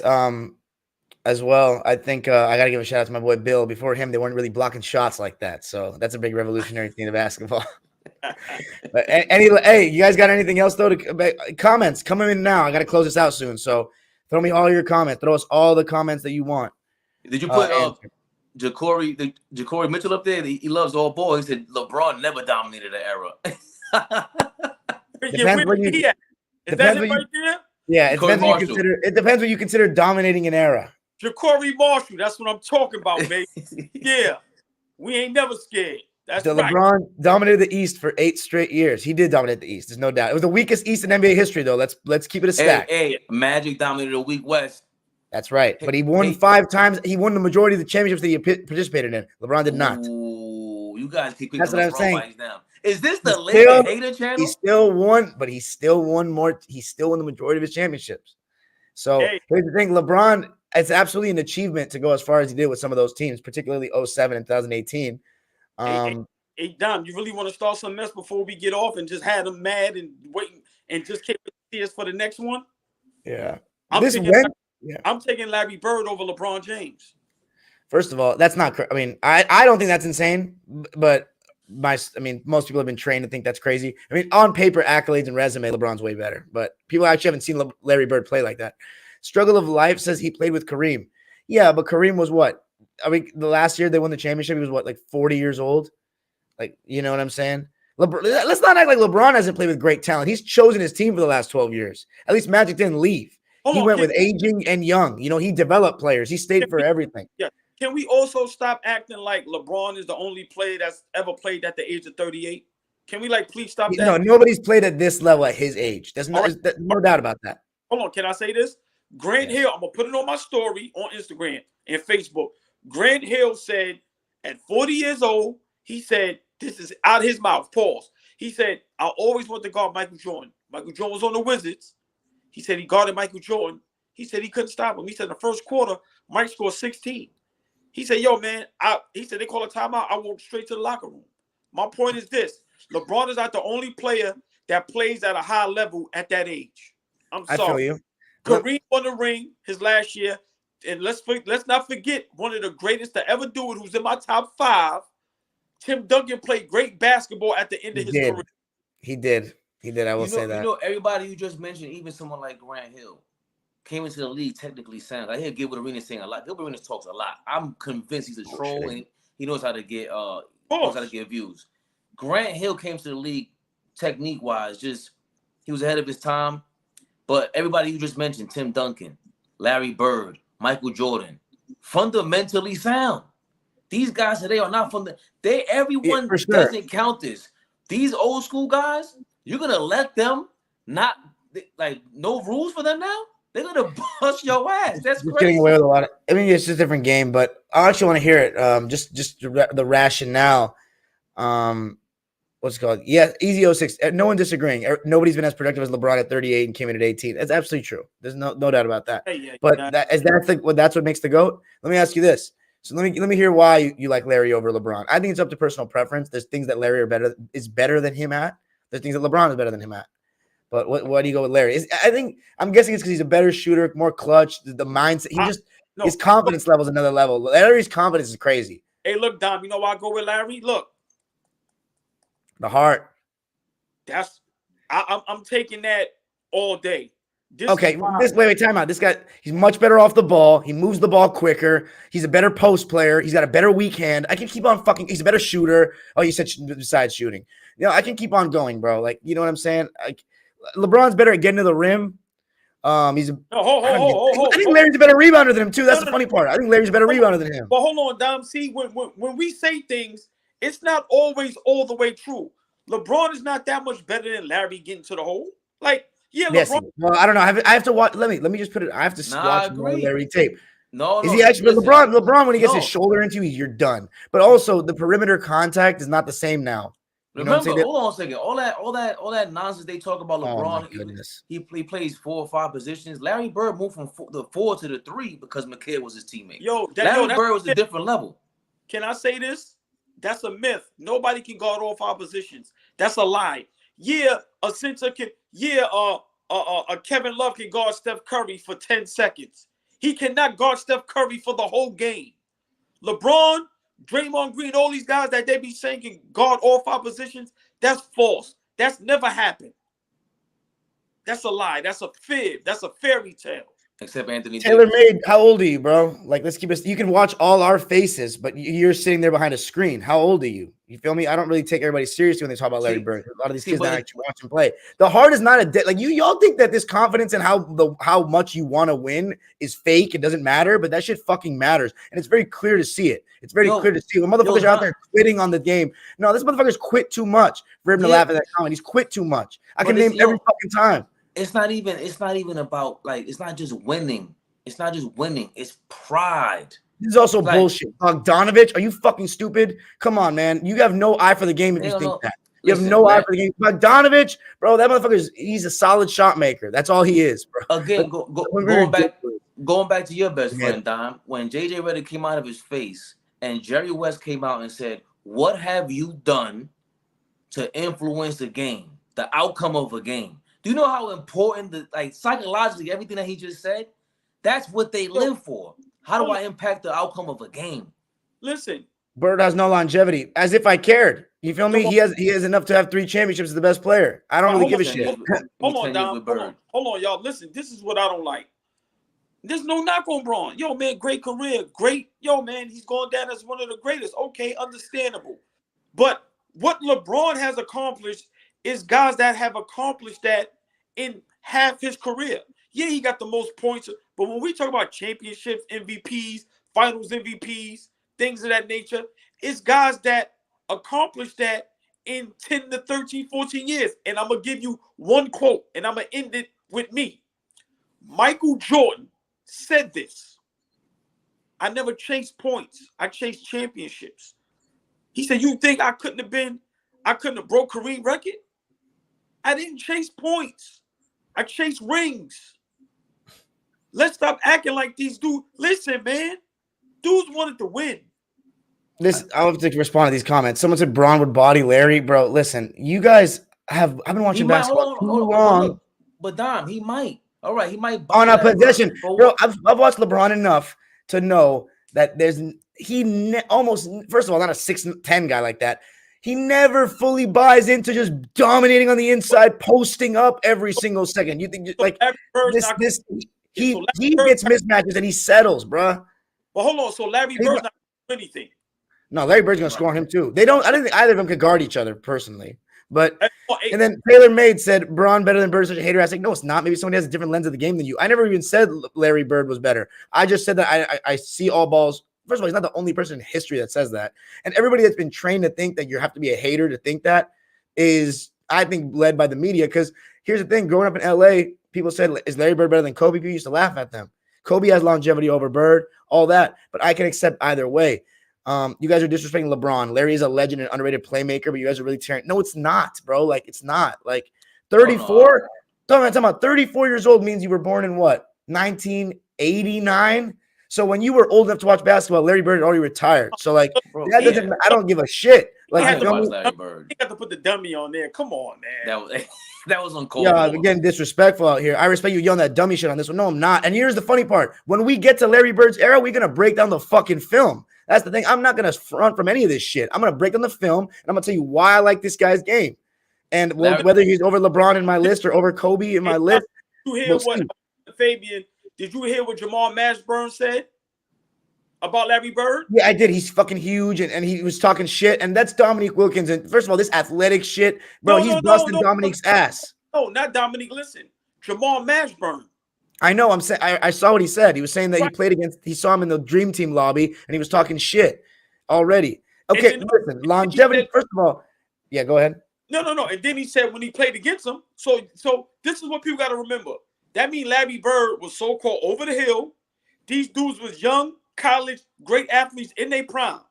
as well. I think I gotta give a shout out to my boy Bill. Before him, they weren't really blocking shots like that. So that's a big revolutionary thing of basketball. But hey, you guys got anything else though? Comments coming in now. I gotta close this out soon. So throw me all your comments. Throw us all the comments that you want. Did you put Ja'Cory Mitchell up there? He loves all ball. He said LeBron never dominated the era. Depends what you, is that it right there? Yeah, it depends what you consider dominating an era. Ja'Cory Marshall, that's what I'm talking about, baby. Yeah, we ain't never scared. That's right. LeBron dominated the East for 8 straight years. He did dominate the East. There's no doubt. It was the weakest East in NBA history, though. Let's keep it a stack. Hey, Magic dominated the weak West. That's right. But he won 5 times. He won the majority of the championships that he participated in. LeBron did not. Ooh, you guys keep That's what I'm saying. Down. Is this the Laker hater channel? He still won, but he still won more. He still won the majority of his championships. So here's the thing. LeBron, it's absolutely an achievement to go as far as he did with some of those teams, particularly 07 and 2018. Hey, Dom, you really want to start some mess before we get off and just have them mad and waiting and just keep see us for the next one? Yeah. I'm taking Larry Bird over LeBron James. First of all, that's not. I mean, I don't think that's insane, but most people have been trained to think that's crazy. I mean, on paper, accolades and resume, LeBron's way better, but people actually haven't seen Larry Bird play like that. Struggle of Life says he played with Kareem. Yeah, but Kareem was what? I mean, the last year they won the championship, he was what, like 40 years old? Like, you know what I'm saying? Let's not act like LeBron hasn't played with great talent. He's chosen his team for the last 12 years. At least Magic didn't leave. He went with aging and young. You know, he developed players. He stayed for everything. Yeah. Can we also stop acting like LeBron is the only player that's ever played at the age of 38? Can we please stop that? No, nobody's played at this level at his age. There's no doubt about that. Hold on. Can I say this? Grant Hill, I'm going to put it on my story on Instagram and Facebook. Grant Hill said at 40 years old, he said, this is out of his mouth, pause. He said, I always want to guard Michael Jordan. Michael Jordan was on the Wizards. He said he guarded Michael Jordan. He said he couldn't stop him. He said in the first quarter, Mike scored 16. He said, yo, man, he said they call a timeout. I walked straight to the locker room. My point is this. LeBron is not the only player that plays at a high level at that age. I'm sorry. I feel you. Kareem won the ring his last year. And let's not forget one of the greatest to ever do it, who's in my top 5. Tim Duncan played great basketball at the end of his career. He did. I will say that. You know, everybody you just mentioned, even someone like Grant Hill, came into the league technically sound. I hear Gilbert Arenas saying a lot. Gilbert Arenas talks a lot. I'm convinced he's a troll and he knows how to get views. Grant Hill came to the league technique wise, he was ahead of his time. But everybody you just mentioned, Tim Duncan, Larry Bird, Michael Jordan, fundamentally sound. These guys today are not everyone doesn't count this. These old school guys, you're gonna let them no rules for them now? They're gonna bust your ass. That's crazy. Getting away with a lot. I mean, it's just a different game, but I actually want to hear it. Just the rationale. What's it called? Yeah, easy 06. No one disagreeing. Nobody's been as productive as LeBron at 38 and came in at 18. That's absolutely true. There's no doubt about that. That's what makes the GOAT. Let me ask you this. So let me hear why you like Larry over LeBron. I think it's up to personal preference. There's things that Larry is better than him at. There's things that LeBron is better than him at. But why do you go with Larry? I'm guessing it's because he's a better shooter, more clutch. The mindset, his confidence level is another level. Larry's confidence is crazy. Hey, look, Dom, you know why I go with Larry? Look, the heart. I'm taking that all day. Wait, time out. This guy, he's much better off the ball. He moves the ball quicker. He's a better post player. He's got a better weak hand. I can keep on he's a better shooter. Oh, you said besides shooting. I can keep on going, bro. Like, you know what I'm saying? Like, LeBron's better at getting to the rim. I think Larry's a better rebounder than him, too. That's the funny part. I think Larry's a better rebounder than him. But hold on, Dom. See, when we say things, it's not always all the way true. LeBron is not that much better than Larry getting to the hole. Like, yeah, LeBron. Well, I don't know. I have to watch. Let me just put it. I have to watch more Larry tape. Is he actually LeBron when he gets his shoulder into you, you're done. But also the perimeter contact is not the same now. Remember, hold on a second. All that nonsense they talk about LeBron. He plays 4 or 5 positions. Larry Bird moved from the 4 to the 3 because McHale was his teammate. Larry Bird was a different level. Can I say this? That's a myth. Nobody can guard all 5 positions. That's a lie. Yeah, a center can. Yeah, Kevin Love can guard Steph Curry for 10 seconds. He cannot guard Steph Curry for the whole game. LeBron, Draymond Green, all these guys that they be saying can guard all 5 positions, that's false. That's never happened. That's a lie. That's a fib. That's a fairy tale. Except Anthony Taylor Made, how old are you, bro? Like, let's keep it. You can watch all our faces, but you're sitting there behind a screen. How old are you? You feel me? I don't really take everybody seriously when they talk about Larry Bird. A lot of these kids that actually watch him play. The heart is not like y'all think that this confidence and how much you want to win is fake. It doesn't matter, but that shit fucking matters, and it's very clear to see it. It's very clear to see when motherfuckers are out there quitting on the game. No, this motherfucker's quit too much for him to laugh at that comment. He's quit too much. I can name every fucking time. It's not even about, like, it's not just winning. It's not just winning. It's pride. This is also bullshit. Bogdanovich, are you fucking stupid? Come on, man. You have no eye for the game if you think that. You have no eye for the game. Bogdanovich, bro, that motherfucker he's a solid shot maker. That's all he is, bro. Again, going back to your best friend, Dom, when JJ Redick came out of his face and Jerry West came out and said, "What have you done to influence the game, the outcome of a game?" Do you know how important psychologically everything that he just said? That's what they live for. How do I impact the outcome of a game? Listen, Bird has no longevity. As if I cared. You feel me? He has enough to have 3 championships as the best player. I don't really give a shit. Hold on, y'all. Listen, this is what I don't like. There's no knock on Braun. Yo, man, great career. Great. Yo, man, he's going down as one of the greatest. Okay, understandable. But what LeBron has accomplished is guys that have accomplished that in half his career. Yeah, he got the most points, but when we talk about championships, MVPs, finals MVPs, things of that nature, it's guys that accomplished that in 10 to 13, 14 years. And I'm going to give you one quote, and I'm going to end it with me. Michael Jordan said this: "I never chased points. I chased championships." He said, "You think I couldn't have broke Kareem record? I didn't chase points. I chased rings." Let's stop acting like these dudes. Listen, man. Dudes wanted to win. I'll have to respond to these comments. Someone said Braun would body Larry. Bro, listen, you guys I've been watching basketball too long. But Dom, he might. All right, he might on a possession. Bro, I've watched LeBron enough to know that almost, first of all, not a 6'10" guy like that. He never fully buys into just dominating on the inside, posting up every single second. You think like he gets mismatches and he settles, bro. Well, hold on. So Larry Bird's not doing anything. No, Larry Bird's gonna score on him too. I don't think either of them could guard each other personally. But and then Taylor Made said Braun better than Bird is such a hater. I was like, no, it's not. Maybe somebody has a different lens of the game than you. I never even said Larry Bird was better. I just said that I see all balls. First of all, he's not the only person in history that says that. And everybody that's been trained to think that you have to be a hater to think that is, I think, led by the media. Because here's the thing. Growing up in LA, people said, is Larry Bird better than Kobe? People used to laugh at them. Kobe has longevity over Bird, all that. But I can accept either way. You guys are disrespecting LeBron. Larry is a legend and underrated playmaker, but you guys are really tearing. No, it's not, bro. Like, it's not. Like, 34. Talking about 34 years old means you were born in what? 1989? So when you were old enough to watch basketball, Larry Bird had already retired. So, like, that doesn't, I don't give a shit. Like, you got to put the dummy on there. Come on, man. That was uncalled. Yeah, again, disrespectful out here. I respect you yelling that dummy shit on this one. No, I'm not. And here's the funny part. When we get to Larry Bird's era, we're going to break down the fucking film. That's the thing. I'm not going to front from any of this shit. I'm going to break down the film, and I'm going to tell you why I like this guy's game. And whether he's over LeBron in my list or over Kobe in my list, you hear we'll what see. Fabian? Did you hear what Jamal Mashburn said about Larry Bird? Yeah, I did. He's fucking huge, and he was talking shit. And that's Dominique Wilkins. And first of all, this athletic shit, bro, he's busting Dominique's ass. No, not Dominique. Listen, Jamal Mashburn. I know. I'm saying I saw what he said. He was saying that he saw him in the Dream Team lobby, and he was talking shit already. Okay, listen, longevity. First of all, yeah, go ahead. No. And then he said when he played against him. So this is what people got to remember. That means Larry Bird was so-called over the hill. These dudes was young, college, great athletes in their prime.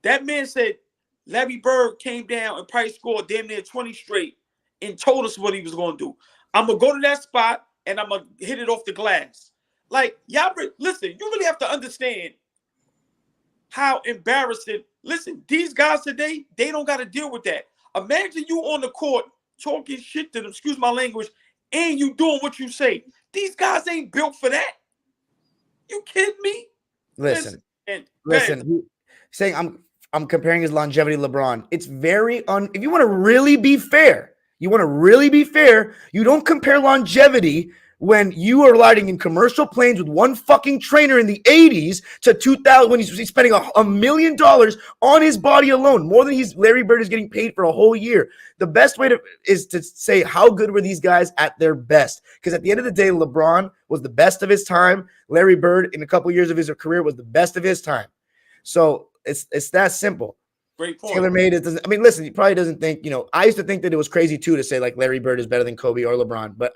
That man said Larry Bird came down and probably scored damn near 20 straight and told us what he was going to do. I'm going to go to that spot and I'm going to hit it off the glass. Like, y'all, listen, you really have to understand how embarrassing. Listen, these guys today, they don't got to deal with that. Imagine you on the court talking shit to them, excuse my language, and you doing what you say. These guys ain't built for that. You kidding me? Listen. Saying I'm comparing his longevity to LeBron. It's very if you want to really be fair, you don't compare longevity when you are riding in commercial planes with one fucking trainer in the 80s to 2000 when he's spending $1 million on his body alone, more than Larry Bird is getting paid for a whole year. The best way is to say how good were these guys at their best, because at the end of the day, LeBron was the best of his time. Larry Bird in a couple years of his career was the best of his time. So it's that simple. Great point. Taylor-made it doesn't. I mean, listen, he probably doesn't think. I used to think that it was crazy too to say like Larry Bird is better than Kobe or LeBron, but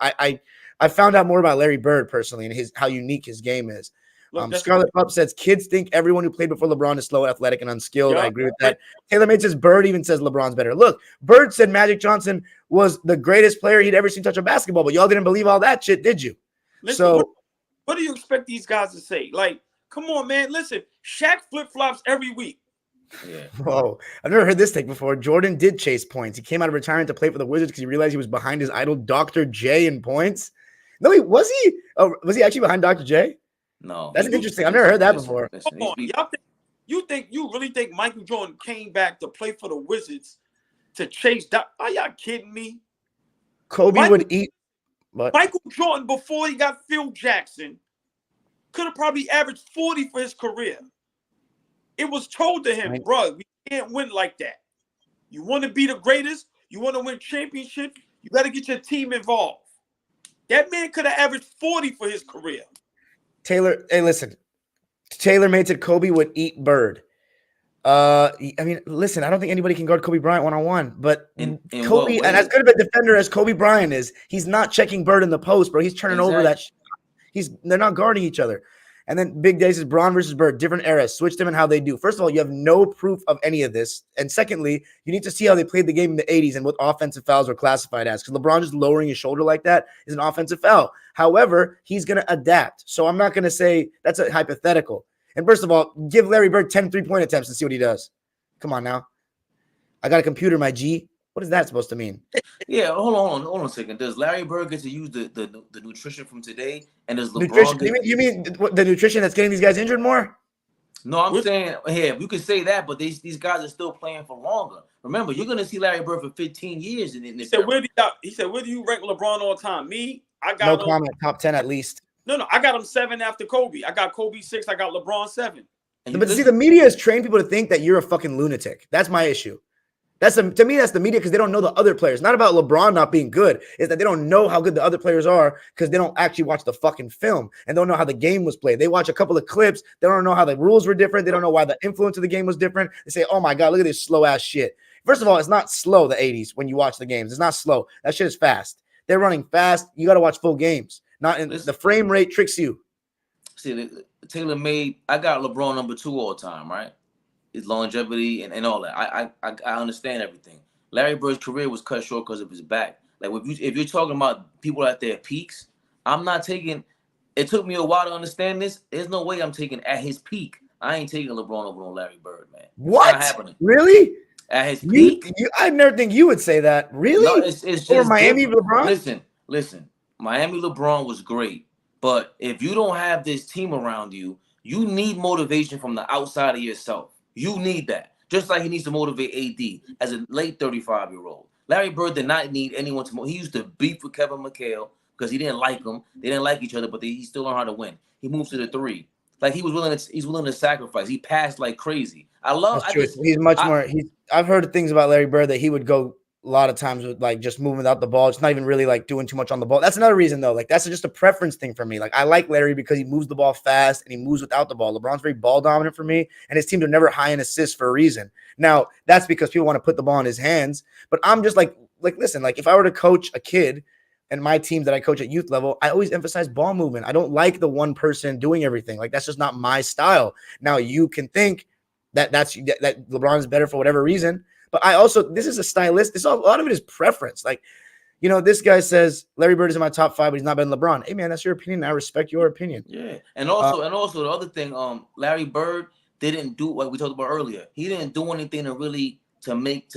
I found out more about Larry Bird personally and how unique his game is. Scarlet Pup says kids think everyone who played before LeBron is slow, athletic, and unskilled. I agree with that. Taylor-made says Bird even says LeBron's better. Look, Bird said Magic Johnson was the greatest player he'd ever seen touch a basketball, but y'all didn't believe all that shit, did you? Listen, what do you expect these guys to say? Like, come on, man. Listen, Shaq flip-flops every week. Yeah. Whoa. I've never heard this take before. Jordan did chase points. He came out of retirement to play for the Wizards because he realized he was behind his idol Dr. J in points. No, was he? Oh, was he actually behind Dr. J? No. That's interesting. I've never heard that before. Come on, you really think Michael Jordan came back to play for the Wizards to chase Doc? Are y'all kidding me? Kobe would eat. What? Michael Jordan, before he got Phil Jackson, could have probably averaged 40 for his career. It was told to him, bro, we can't win like that. You want to be the greatest? You want to win championships? You got to get your team involved. That man could have averaged 40 for his career. Taylor, hey, listen. Taylor-made said Kobe would eat Bird. I mean, listen, I don't think anybody can guard Kobe Bryant one-on-one, but Kobe, and as good of a defender as Kobe Bryant is, he's not checking Bird in the post, bro. He's turning over that. They're not guarding each other. And then Big Day says Braun versus Bird, different eras. Switch them and how they do. First of all, you have no proof of any of this. And secondly, you need to see how they played the game in the 80s and what offensive fouls were classified as. Because LeBron just lowering his shoulder like that is an offensive foul. However, he's going to adapt. So I'm not going to say that's a hypothetical. And first of all, give Larry Bird 10 three-point attempts and see what he does. Come on now. I got a computer, my G. What is that supposed to mean? Yeah, hold on a second. Does Larry Bird get to use the nutrition from today? And does LeBron you mean the nutrition that's getting these guys injured more? No, I'm saying, yeah, you can say that, but these guys are still playing for longer. Remember, you're going to see Larry Bird for 15 years. He said, where do you rank LeBron all time? Me, I got no comment. Top 10 at least. No, I got him 7 after Kobe. I got Kobe 6. I got LeBron 7. But see, the media has trained people to think that you're a fucking lunatic. That's my issue. To me, that's the media because they don't know the other players. Not about LeBron not being good. It's that they don't know how good the other players are because they don't actually watch the fucking film and don't know how the game was played. They watch a couple of clips. They don't know how the rules were different. They don't know why the influence of the game was different. They say, oh my God, look at this slow ass shit. First of all, it's not slow, the 80s, when you watch the games. It's not slow. That shit is fast. They're running fast. You got to watch full games. Not in the frame rate tricks you. See, Taylor made, I got LeBron number 2 all the time, right? His longevity and all that. I understand everything. Larry Bird's career was cut short because of his back. Like if you're talking about people at their peaks, I'm not taking. It took me a while to understand this. There's no way I'm taking at his peak. I ain't taking LeBron over on Larry Bird, man. What? It's not happening. Really? At his peak? I never think you would say that. Really? No, it's just or Miami LeBron? Listen. Miami LeBron was great, but if you don't have this team around you, you need motivation from the outside of yourself. You need that. Just like he needs to motivate AD as a late 35-year-old. Larry Bird did not need anyone to. He used to beef with Kevin McHale because he didn't like him. They didn't like each other, but he still learned how to win. He moved to the 3. Like he's willing to sacrifice. He passed like crazy. That's true. He's much more. I've heard things about Larry Bird that he would go a lot of times with like just moving without the ball. It's not even really like doing too much on the ball. That's another reason though. Like that's just a preference thing for me. Like I like Larry because he moves the ball fast and he moves without the ball. LeBron's very ball dominant for me, and his teams are never high in assists for a reason. Now that's because people want to put the ball in his hands. But I'm just like listen, like if I were to coach a kid and my team that I coach at youth level, I always emphasize ball movement. I don't like the one person doing everything. Like that's just not my style. Now you can think that LeBron is better for whatever reason. But I also, this is a stylist. A lot of it is preference. Like, you know, this guy says Larry Bird is in my top 5, but he's not better than LeBron. Hey man, that's your opinion. I respect your opinion. Yeah. And also the other thing, Larry Bird didn't do what we talked about earlier. He didn't do anything to make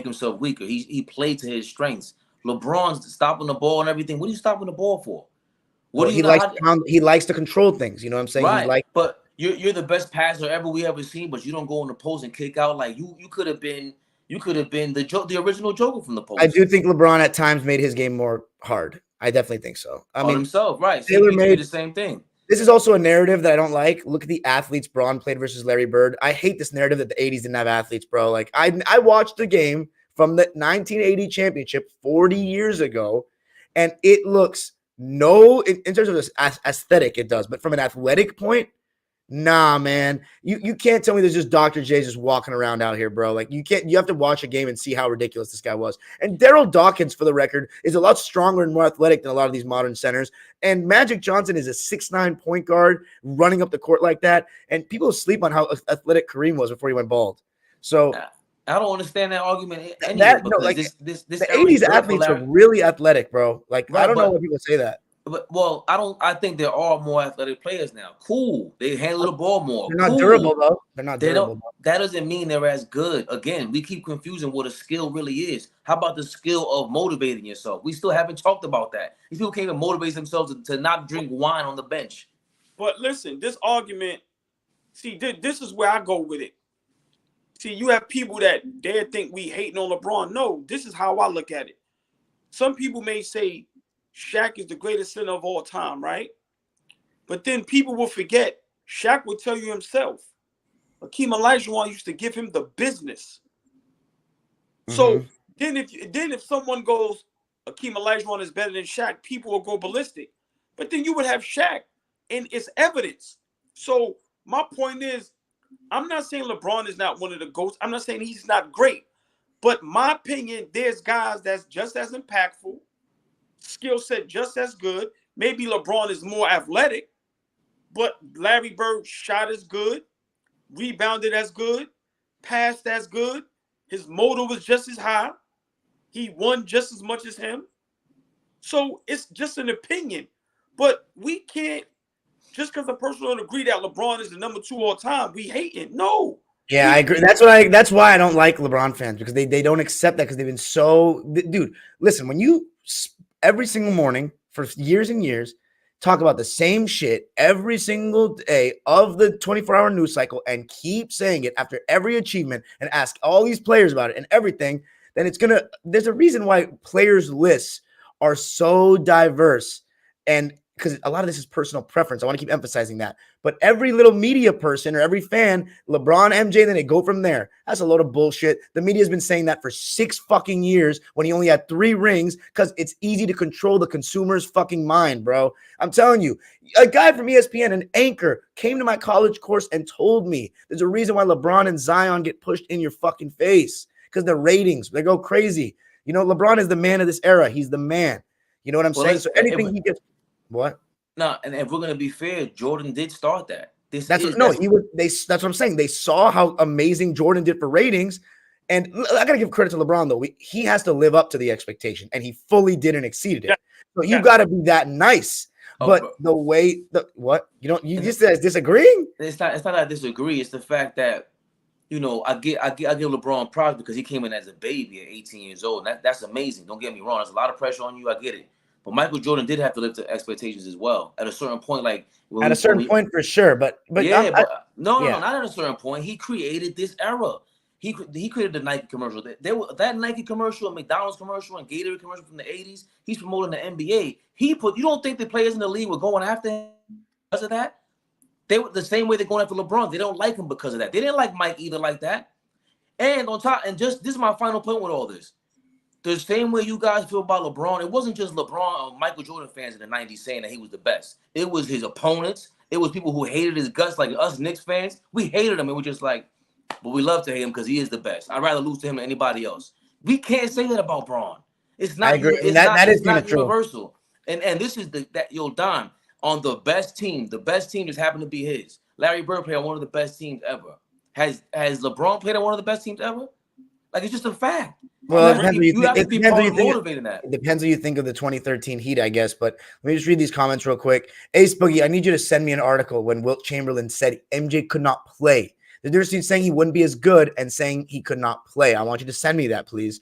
himself weaker. He played to his strengths. LeBron's stopping the ball and everything. What are you stopping the ball for? He likes to control things. You know what I'm saying? Right. But you're the best passer we ever seen, but you don't go in the post and kick out. Like you could have been the original Joker from the post. I do think LeBron at times made his game more hard. I definitely think so. I mean himself, right? Taylor made the same thing. This is also a narrative that I don't like. Look at the athletes Braun played versus Larry Bird. I hate this narrative that the 80s didn't have athletes, bro. Like I watched the game from the 1980 championship 40 years ago, and it looks in terms of this aesthetic, it does, but from an athletic point, nah, man. You can't tell me there's just Dr. J's just walking around out here, bro. Like you have to watch a game and see how ridiculous this guy was. And Daryl Dawkins, for the record, is a lot stronger and more athletic than a lot of these modern centers. And Magic Johnson is a 6'9" point guard running up the court like that. And people sleep on how athletic Kareem was before he went bald. So I don't understand that argument. The 80s athletes are really athletic, bro. Like right, I don't know why people say that. But I think there are more athletic players now. Cool. They handle the ball more. They're not durable though. That doesn't mean they're as good. Again, we keep confusing what a skill really is. How about the skill of motivating yourself? We still haven't talked about that. These people can't even motivate themselves to not drink wine on the bench. But listen, this argument, see, this is where I go with it. See, you have people that dare think we hating on LeBron. No, this is how I look at it. Some people may say Shaq is the greatest center of all time, right? But then people will forget. Shaq will tell you himself. Hakeem Olajuwon used to give him the business. Mm-hmm. So then if someone goes, Hakeem Olajuwon is better than Shaq, people will go ballistic. But then you would have Shaq, and it's evidence. So my point is, I'm not saying LeBron is not one of the GOATs. I'm not saying he's not great. But my opinion, there's guys that's just as impactful, skill set just as good. Maybe LeBron is more athletic, but Larry Bird shot as good, rebounded as good, passed as good. His motor was just as high. He won just as much as him. So it's just an opinion. But we can't, just because a person don't agree that LeBron is the number 2 all time, we hating. No. Yeah, I agree. That's why I don't like LeBron fans, because they don't accept that, because they've been so – dude, listen, when you every single morning for years and years talk about the same shit every single day of the 24-hour news cycle and keep saying it after every achievement and ask all these players about it and everything, then it's going to – there's a reason why players' lists are so diverse, and because a lot of this is personal preference. I want to keep emphasizing that. But every little media person or every fan, LeBron, MJ, then they go from there. That's a load of bullshit. The media has been saying that for 6 fucking years when he only had 3 rings, because it's easy to control the consumer's fucking mind, bro. I'm telling you, a guy from ESPN, an anchor, came to my college course and told me there's a reason why LeBron and Zion get pushed in your fucking face, because the ratings, they go crazy. You know, LeBron is the man of this era. He's the man. You know what I'm saying? So anything he gets... What? No, and if we're gonna be fair, Jordan did start that. That's what I'm saying. They saw how amazing Jordan did for ratings, and I gotta give credit to LeBron though. He has to live up to the expectation, and he fully did and exceeded it. So you gotta be that nice. But the way you just said disagreeing? It's not that I disagree. It's the fact that, you know, I give LeBron props because he came in as a baby at 18 years old. That's amazing. Don't get me wrong. There's a lot of pressure on you. I get it. But Michael Jordan did have to live to expectations as well. At a certain point, at a certain point for sure. But not at a certain point. He created this era. He created the Nike commercial. That Nike commercial, and McDonald's commercial, and Gatorade commercial from the 80s. He's promoting the NBA. You don't think the players in the league were going after him because of that? They were the same way they're going after LeBron. They don't like him because of that. They didn't like Mike either like that. And on top, and just this is my final point with all this. The same way you guys feel about LeBron, it wasn't just LeBron or Michael Jordan fans in the 90s saying that he was the best. It was his opponents. It was people who hated his guts, like us Knicks fans. We hated him. And we're just like, but we love to hate him because he is the best. I'd rather lose to him than anybody else. We can't say that about Braun. It's not. I agree. It's that is not true. universal. And this is Don, on the best team just happened to be his. Larry Bird played on one of the best teams ever. Has LeBron played on one of the best teams ever? Like, it's just a fact. Well, you have to be motivated that. It depends what you think of the 2013 Heat, I guess. But let me just read these comments real quick. Ace Boogie, I need you to send me an article when Wilt Chamberlain said MJ could not play. The difference between saying he wouldn't be as good and saying he could not play. I want you to send me that, please.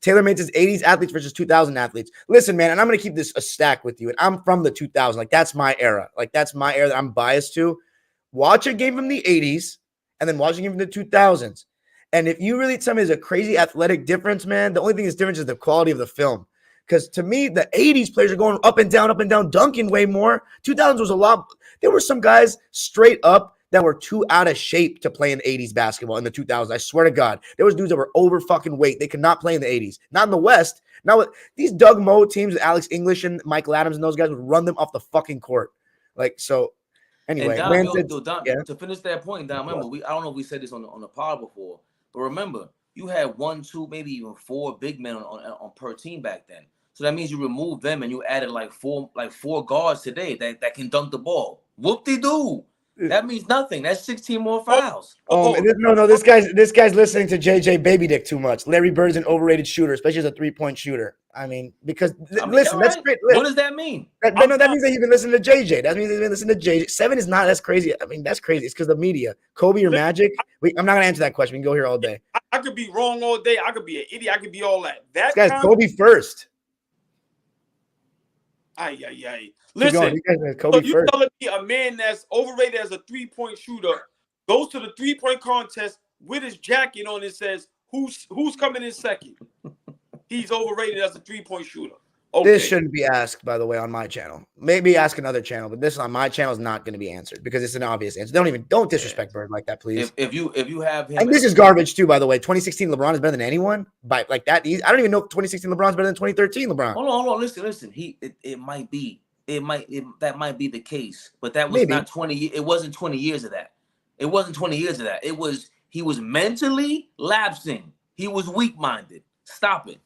Taylor Made says 80s athletes versus 2000 athletes. Listen, man, and I'm going to keep this a stack with you. And I'm from the 2000s. Like, that's my era. Like, that's my era that I'm biased to. Watch a game from the 80s and then watch a game from the 2000s. And if you really tell me there's a crazy athletic difference, man, the only thing that's different is the quality of the film. Because to me, the 80s players are going up and down, dunking way more. 2000s was a lot. There were some guys straight up that were too out of shape to play in 80s basketball in the 2000s. I swear to God. There was dudes that were over fucking weight. They could not play in the 80s. Not in the West. Now, these Doug Moe teams, Alex English and Michael Adams and those guys would run them off the fucking court. Like, so, anyway. And Don, to finish that point, Don, remember, I don't know if we said this on the pod before, but remember, you had 1, 2, maybe even 4 big men on per team back then. So that means you removed them and you added like four guards today that can dunk the ball. Whoop-de-doo. That means nothing. That's 16 more fouls. This guy's listening to JJ Baby Dick too much. Larry Bird's an overrated shooter, especially as a 3-point shooter. I mean, listen, that's great. What does that mean? That means that you've been listening to JJ. That means you've been listening to JJ. 7 is not. That's crazy. I mean, that's crazy. It's because of the media. Kobe or Magic? I'm not gonna answer that question. We can go here all day. I could be wrong all day. I could be an idiot. I could be all that. This guy's Kobe first. Listen, Kobe you first. telling me a man that's overrated as a 3-point shooter goes to the 3-point contest with his jacket on and says, "Who's coming in second?" He's overrated as a 3-point shooter. Okay. This shouldn't be asked, by the way, on my channel. Maybe ask another channel, but this on my channel is not going to be answered because it's an obvious answer. Don't disrespect Bird like that, please. If you have him, and this is garbage too, by the way. 2016 LeBron is better than anyone by like that. I don't even know if 2016 LeBron's better than 2013 LeBron. Hold on. Listen. It might be. That might be the case, but that was not 20. It wasn't 20 years of that. It wasn't 20 years of that. He was mentally lapsing. He was weak-minded. Stop it.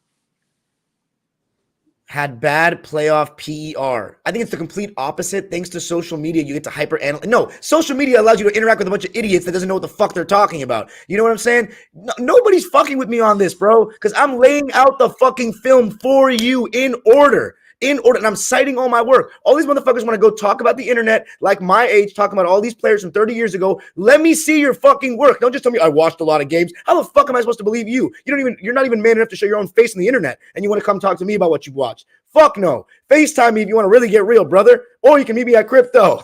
Had bad playoff PER. I think it's the complete opposite. Thanks to social media, you get to hyper-analyze. No, social media allows you to interact with a bunch of idiots that doesn't know what the fuck they're talking about. You know what I'm saying? Nobody's fucking with me on this, bro, because I'm laying out the fucking film for you in order. And I'm citing all my work. All these motherfuckers want to go talk about the internet like my age, talking about all these players from 30 years ago. Let me see your fucking work. Don't just tell me I watched a lot of games. How the fuck am I supposed to believe you? You're not even man enough to show your own face on the internet, and you want to come talk to me about what you've watched. Fuck no. FaceTime me if you want to really get real, brother. Or you can meet me at Crypto.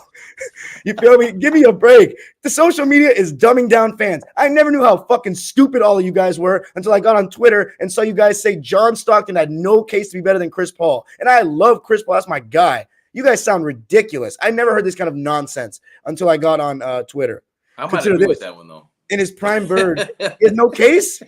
You feel me? Give me a break. The social media is dumbing down fans. I never knew how fucking stupid all of you guys were until I got on Twitter and saw you guys say John Stockton had no case to be better than Chris Paul. And I love Chris Paul. That's my guy. You guys sound ridiculous. I never heard this kind of nonsense until I got on Twitter. I might agree with that one, though. In his prime Bird, he has no case?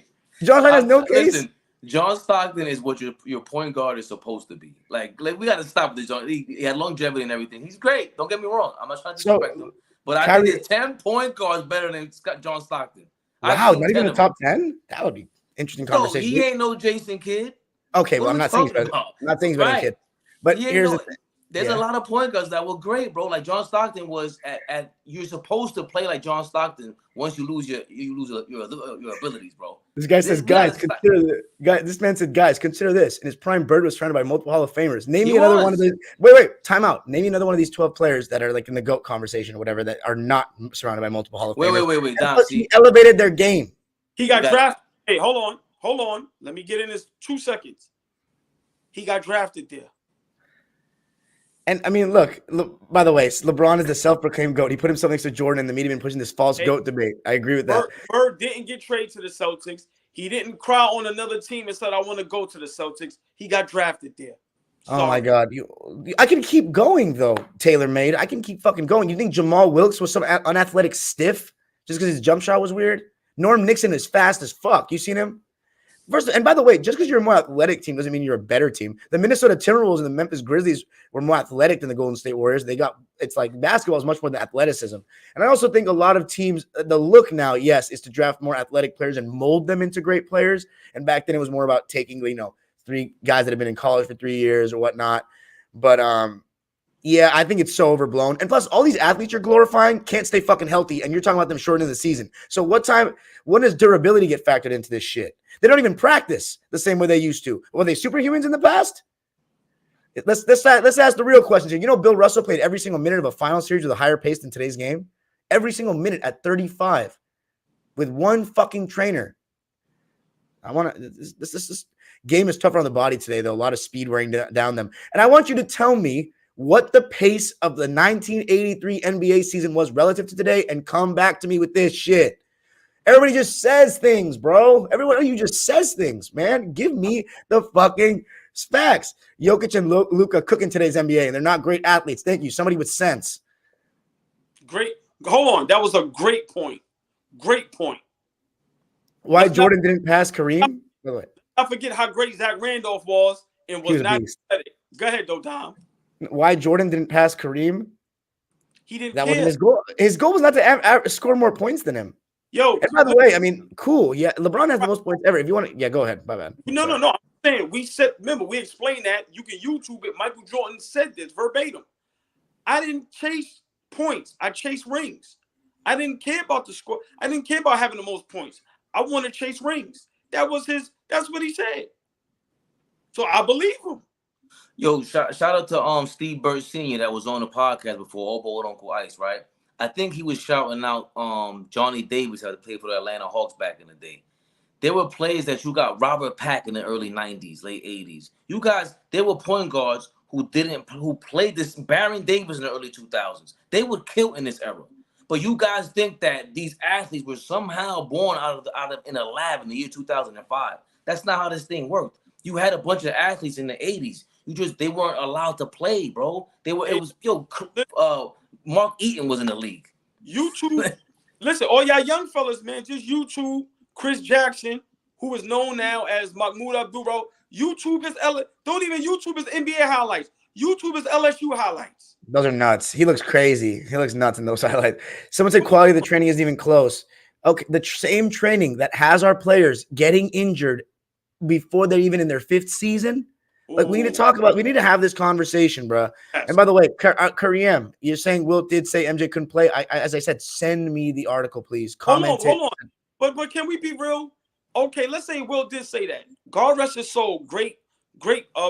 John Stockton has no case? Listen, John Stockton is what your point guard is supposed to be. Like we got to stop this. He had longevity and everything. He's great. Don't get me wrong. I'm not trying to disrespect him. But I think there's 10 point guards better than John Stockton. Wow, not even the top 10? That would be interesting conversation. He ain't no Jason Kidd. Okay, well, I'm not saying he's better. I'm not saying he's better than Kidd. But here's the thing. There's a lot of point guards that were great, bro. Like John Stockton was at you're supposed to play like John Stockton once you lose your abilities, bro. This guy says, this man said, guys, consider this. In his prime, Bird was surrounded by multiple Hall of Famers. Name me another one of these. Wait, time out. Name me another one of these 12 players that are like in the GOAT conversation or whatever that are not surrounded by multiple Hall of Famers. Wait. Don, he elevated their game. He got drafted. Hey, hold on. Let me get in this 2 seconds. He got drafted there. And I mean, look, by the way, LeBron is the self-proclaimed GOAT. He put himself next to Jordan in the media and pushing this false GOAT debate. I agree with that. Bird didn't get traded to the Celtics. He didn't cry on another team and said, I want to go to the Celtics. He got drafted there. Oh my God. I can keep going though, TaylorMade. I can keep fucking going. You think Jamal Wilkes was some unathletic stiff just because his jump shot was weird? Norm Nixon is fast as fuck. You seen him? First, and by the way, just because you're a more athletic team doesn't mean you're a better team. The Minnesota Timberwolves and the Memphis Grizzlies were more athletic than the Golden State Warriors. It's like basketball is much more than athleticism. And I also think a lot of teams, the look now, yes, is to draft more athletic players and mold them into great players. And back then it was more about taking, 3 guys that have been in college for 3 years or whatnot. But yeah, I think it's so overblown. And plus, all these athletes you're glorifying can't stay fucking healthy, and you're talking about them shortening the season. So when does durability get factored into this shit? They don't even practice the same way they used to. Were they superhumans in the past? Let's ask the real questions here. Bill Russell played every single minute of a final series with a higher pace than today's game. Every single minute at 35 with one fucking trainer. This game is tougher on the body today, though. A lot of speed wearing down them. And I want you to tell me what the pace of the 1983 NBA season was relative to today and come back to me with this shit. Everybody just says things, bro. Everybody just says things, man. Give me the fucking facts. Jokic and Luka cooking today's NBA, and they're not great athletes. Thank you. Somebody with sense. Great. Hold on. That was a great point. Great point. Why Jordan didn't pass Kareem? I forget how great Zach Randolph was and was not athletic. Go ahead, though, Dom. Why Jordan didn't pass Kareem? He didn't. That wasn't his goal. His goal was not to score more points than him. And by the way, I mean, cool. Yeah, LeBron has the most points ever. If you want to, go ahead. My bad. No. I'm saying remember, we explained that. You can YouTube it. Michael Jordan said this verbatim. I didn't chase points. I chased rings. I didn't care about the score. I didn't care about having the most points. I want to chase rings. That's what he said. So I believe him. Yo, shout out to Steve Burt Sr. that was on the podcast before, All Ball Uncle Ice, right? I think he was shouting out Johnny Davis had to play for the Atlanta Hawks back in the day. There were players that you got Robert Pack in the early 90s, late 80s. You guys, there were point guards who played this, Baron Davis in the early 2000s. They would kill in this era. But you guys think that these athletes were somehow born out of in a lab in the year 2005. That's not how this thing worked. You had a bunch of athletes in the 80s. They weren't allowed to play, bro. Mark Eaton was in the league. YouTube, listen, all y'all young fellas, man, just YouTube Chris Jackson, who is known now as Mahmoud Abdul. YouTube is don't even YouTube is NBA highlights. YouTube is LSU highlights. Those are nuts. He looks crazy. He looks nuts in those highlights. Someone said quality of the training isn't even close. Okay, the same training that has our players getting injured before they're even in their 5th season. Like, we need to have this conversation, bro. Yes. And by the way, Kareem, you're saying Wilt did say MJ couldn't play. As I said, send me the article, please. Comment. Hold on. But can we be real? Okay, let's say Wilt did say that. God rest his soul, great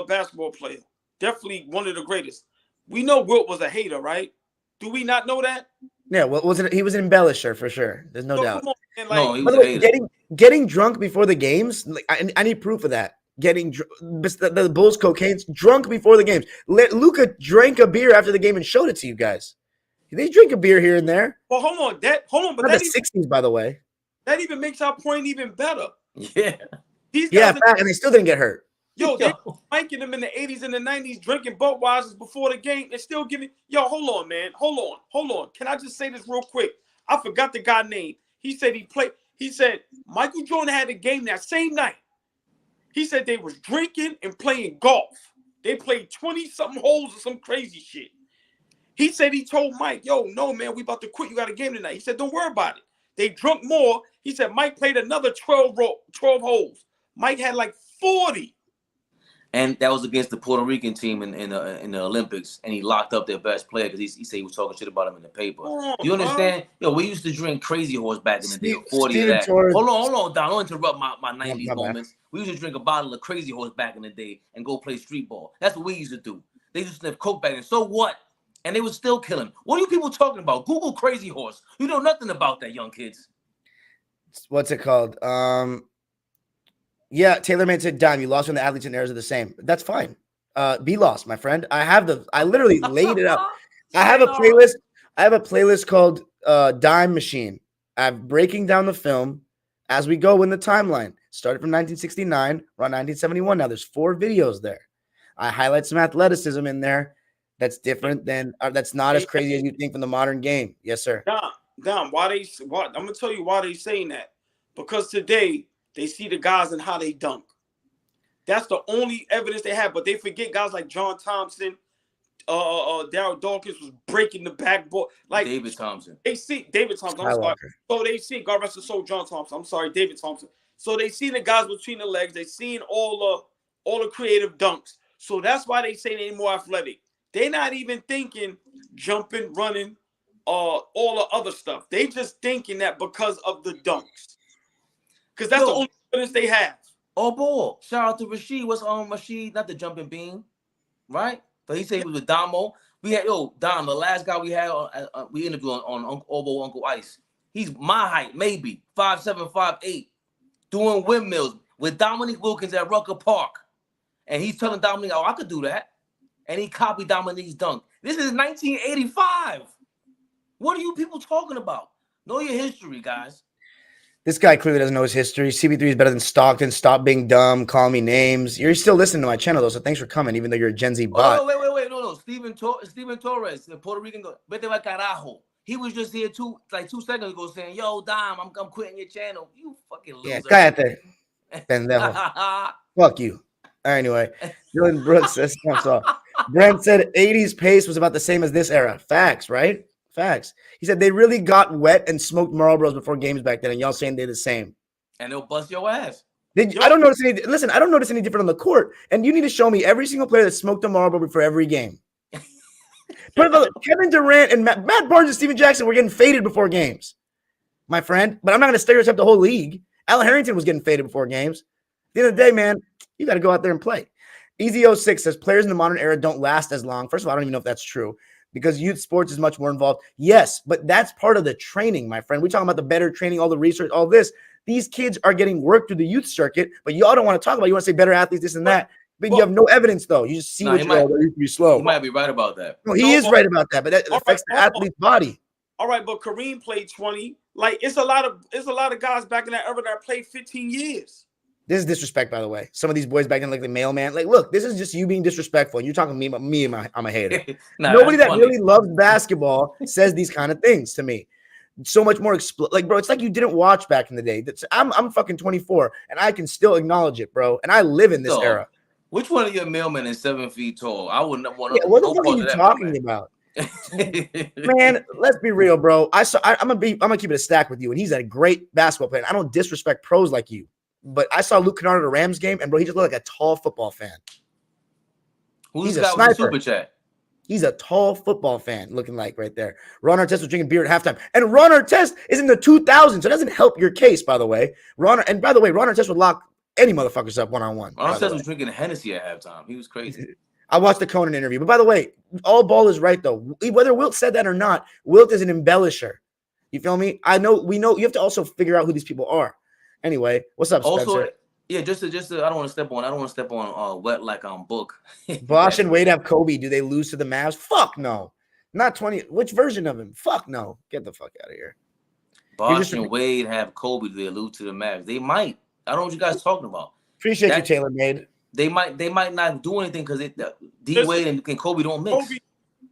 basketball player. Definitely one of the greatest. We know Wilt was a hater, right? Do we not know that? Yeah, well, he was an embellisher for sure. There's no doubt. No, he was a hater. Getting drunk before the games, like, I need proof of that. Getting the Bulls cocaine's drunk before the games. Luka drank a beer after the game and showed it to you guys. They drink a beer here and there. Well, hold on. But not the 60s, by the way. That even makes our point even better. Yeah. And they still didn't get hurt. Yo, they were spiking them in the 80s and the 90s, drinking Budweisers before the game. They're still giving. Yo, hold on, man. Hold on. Can I just say this real quick? I forgot the guy's name. He said he said Michael Jordan had a game that same night. He said they was drinking and playing golf. They played 20-something holes or some crazy shit. He said he told Mike, yo, no, man, we about to quit. You got a game tonight. He said, don't worry about it. They drunk more. He said Mike played another 12 holes. Mike had like 40. And that was against the Puerto Rican team in the Olympics, and he locked up their best player because he said he was talking shit about him in the paper. You understand? Yo, we used to drink Crazy Horse back in the day, 40 of that. Hold on, Don. Don't interrupt my 90s moments. We used to drink a bottle of Crazy Horse back in the day and go play street ball. That's what we used to do. They used to sniff coke back then. So what? And they would still kill him. What are you people talking about? Google Crazy Horse. You know nothing about that, young kids. What's it called? Yeah, TaylorMade said, Dime, you lost when the athletes and errors are the same. That's fine. Be Lost, my friend. I literally laid it out. I have a playlist called Dime Machine. I'm breaking down the film as we go in the timeline. Started from 1969, around 1971. Now there's 4 videos there. I highlight some athleticism in there that's different than that's not as crazy as you think from the modern game. Yes, sir. Dom, I'm gonna tell you why they saying that. Because today they see the guys and how they dunk. That's the only evidence they have, but they forget guys like John Thompson, Darryl Dawkins was breaking the backboard. Like David Thompson. They see David Thompson. I'm sorry. So they see God rest his soul, John Thompson. I'm sorry, David Thompson. So they see the guys between the legs. They seen all the creative dunks. So that's why they say they're more athletic. They're not even thinking jumping, running, all the other stuff. They just thinking that because of the dunks. Because that's the only evidence they have. Oh, boy. Shout out to Rasheed. What's on Rasheed? Not the jumping bean, right? But he said he was with Damo. We had, Dom, the last guy we had, we interviewed on Uncle Ice. He's my height, maybe 5'7", 5'8", doing windmills with Dominique Wilkins at Rucker Park. And he's telling Dominique, I could do that. And he copied Dominique's dunk. This is 1985. What are you people talking about? Know your history, guys. This guy clearly doesn't know his history. CP3 is better than Stockton. Stop being dumb. Call me names. You're still listening to my channel, though, so thanks for coming, even though you're a Gen Z bot. Oh, wait. No. Steven Torres, the Puerto Rican, vete va carajo. He was just here 2 seconds ago saying, yo, Dom, I'm quitting your channel. You fucking loser. Yeah, cállate. Pendejo. Fuck you. Anyway, Jalen Brunson-less Brent said 80s pace was about the same as this era. Facts, right? Facts. He said they really got wet and smoked Marlboros before games back then, and y'all saying they're the same. And they'll bust your ass. I don't notice any. Listen, I don't notice any different on the court. And you need to show me every single player that smoked a Marlboro before every game. Kevin Durant and Matt Barnes and Steven Jackson were getting faded before games, my friend. But I'm not going to stereotype the whole league. Al Harrington was getting faded before games. At the end of the day, man, you got to go out there and play. Easy06 says players in the modern era don't last as long. First of all, I don't even know if that's true, because youth sports is much more involved. Yes, but that's part of the training, my friend. We're talking about the better training, all the research, all this. These kids are getting work through the youth circuit, but y'all don't want to talk about it. You want to say better athletes, this and that. But you have no evidence, though. You just see what you're slow. He might be right about that. No, he is right about that, but that affects the athlete's body. All right, but Kareem played 20. Like, it's a lot of guys back in that era that played 15 years. This is disrespect, by the way. Some of these boys back in, like the mailman. Like, look, this is just you being disrespectful. And you're talking to me about me. I'm a hater. Nobody that really loves basketball says these kind of things to me. So much more like, bro, it's like you didn't watch back in the day. I'm fucking 24, and I can still acknowledge it, bro. And I live in this era. Which one of your mailmen is 7 feet tall? I wouldn't want to. What the fuck are you talking about? Man, let's be real, bro. I'm gonna keep it a stack with you, and he's a great basketball player. I don't disrespect pros like you, but I saw Luke Kennard at a Rams game, and bro, he just looked like a tall football fan. Who's got with the super chat? He's a tall football fan, looking like right there. Ron Artest was drinking beer at halftime, and Ron Artest is in the 2000s, so it doesn't help your case, by the way. Ron Artest would lock any motherfuckers up one-on-one. Ron Artest was drinking Hennessy at halftime. He was crazy. I watched the Conan interview. But by the way, all ball is right, though. Whether Wilt said that or not, Wilt is an embellisher. You feel me? We know you have to also figure out who these people are. Anyway, what's up, Spencer? Also, yeah, just to I don't want to step on wet like on book. Bosh and Wade have Kobe. Do they lose to the Mavs? Fuck no. Not 20. Which version of him? Fuck no. Get the fuck out of here. Bosh and Wade have Kobe. Do they lose to the Mavs? They might. I don't know what you guys talking about. Appreciate you, Taylor Made. They might not do anything because D Wade and Kobe don't mix.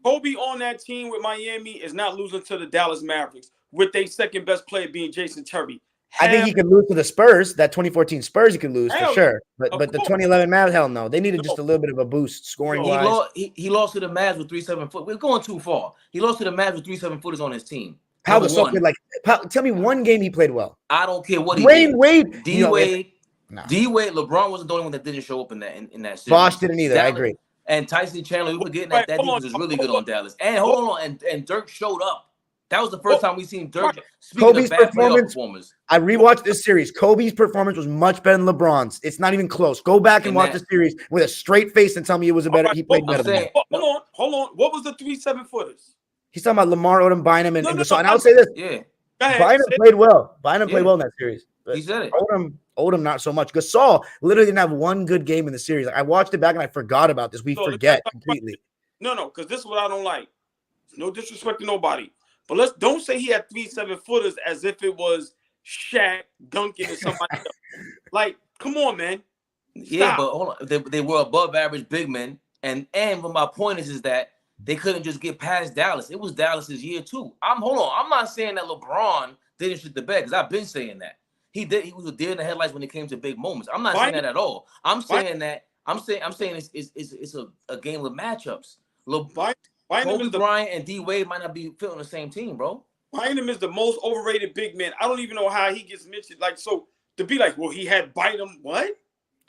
Kobe on that team with Miami is not losing to the Dallas Mavericks with their second best player being Jason Terry. I think he could lose to the Spurs. That 2014 Spurs, he could lose for sure. But the 2011 Mavs, hell no. They needed just a little bit of a boost scoring wise. He lost to the Mavs with 3 7-foot. We're going too far. He lost to the Mavs with 3 7-footers on his team. How was so good? Like, tell me one game he played well. I don't care what he did. Wade. D Wade. LeBron wasn't the only one that didn't show up in that series. Bosh didn't either. Dallas, I agree. And Tyson Chandler, we were getting that defense was really good on Dallas. And hold on, and Dirk showed up. That was the first time we seen Dirk. Kobe's performance. I rewatched this series. Kobe's performance was much better than LeBron's. It's not even close. Go back and watch the series with a straight face and tell me it was he played better than that. Hold on. What was the 3 7-footers? He's talking about Lamar Odom, Bynum, and I would say this. Yeah. Bynum played well. Bynum played well in that series. He said it. Odom, not so much. Gasol literally didn't have one good game in the series. Like, I watched it back and I forgot about this. We forget completely. No, because this is what I don't like. No disrespect to nobody. But don't say he had 3 7-footers as if it was Shaq, Duncan, and somebody else. Like, come on, man. Stop. Yeah, but hold on. They were above average big men. And what my point is that they couldn't just get past Dallas. It was Dallas's year too. I'm not saying that LeBron didn't shit the bed, because I've been saying that. He did. He was a deer in the headlights when it came to big moments. I'm not saying that at all. I'm saying it's a game of matchups. Kobe Bryant and D Wade might not be fit on the same team, bro. Bynum is the most overrated big man. I don't even know how he gets mentioned. Like, so to be like, well, he had Bynum. What?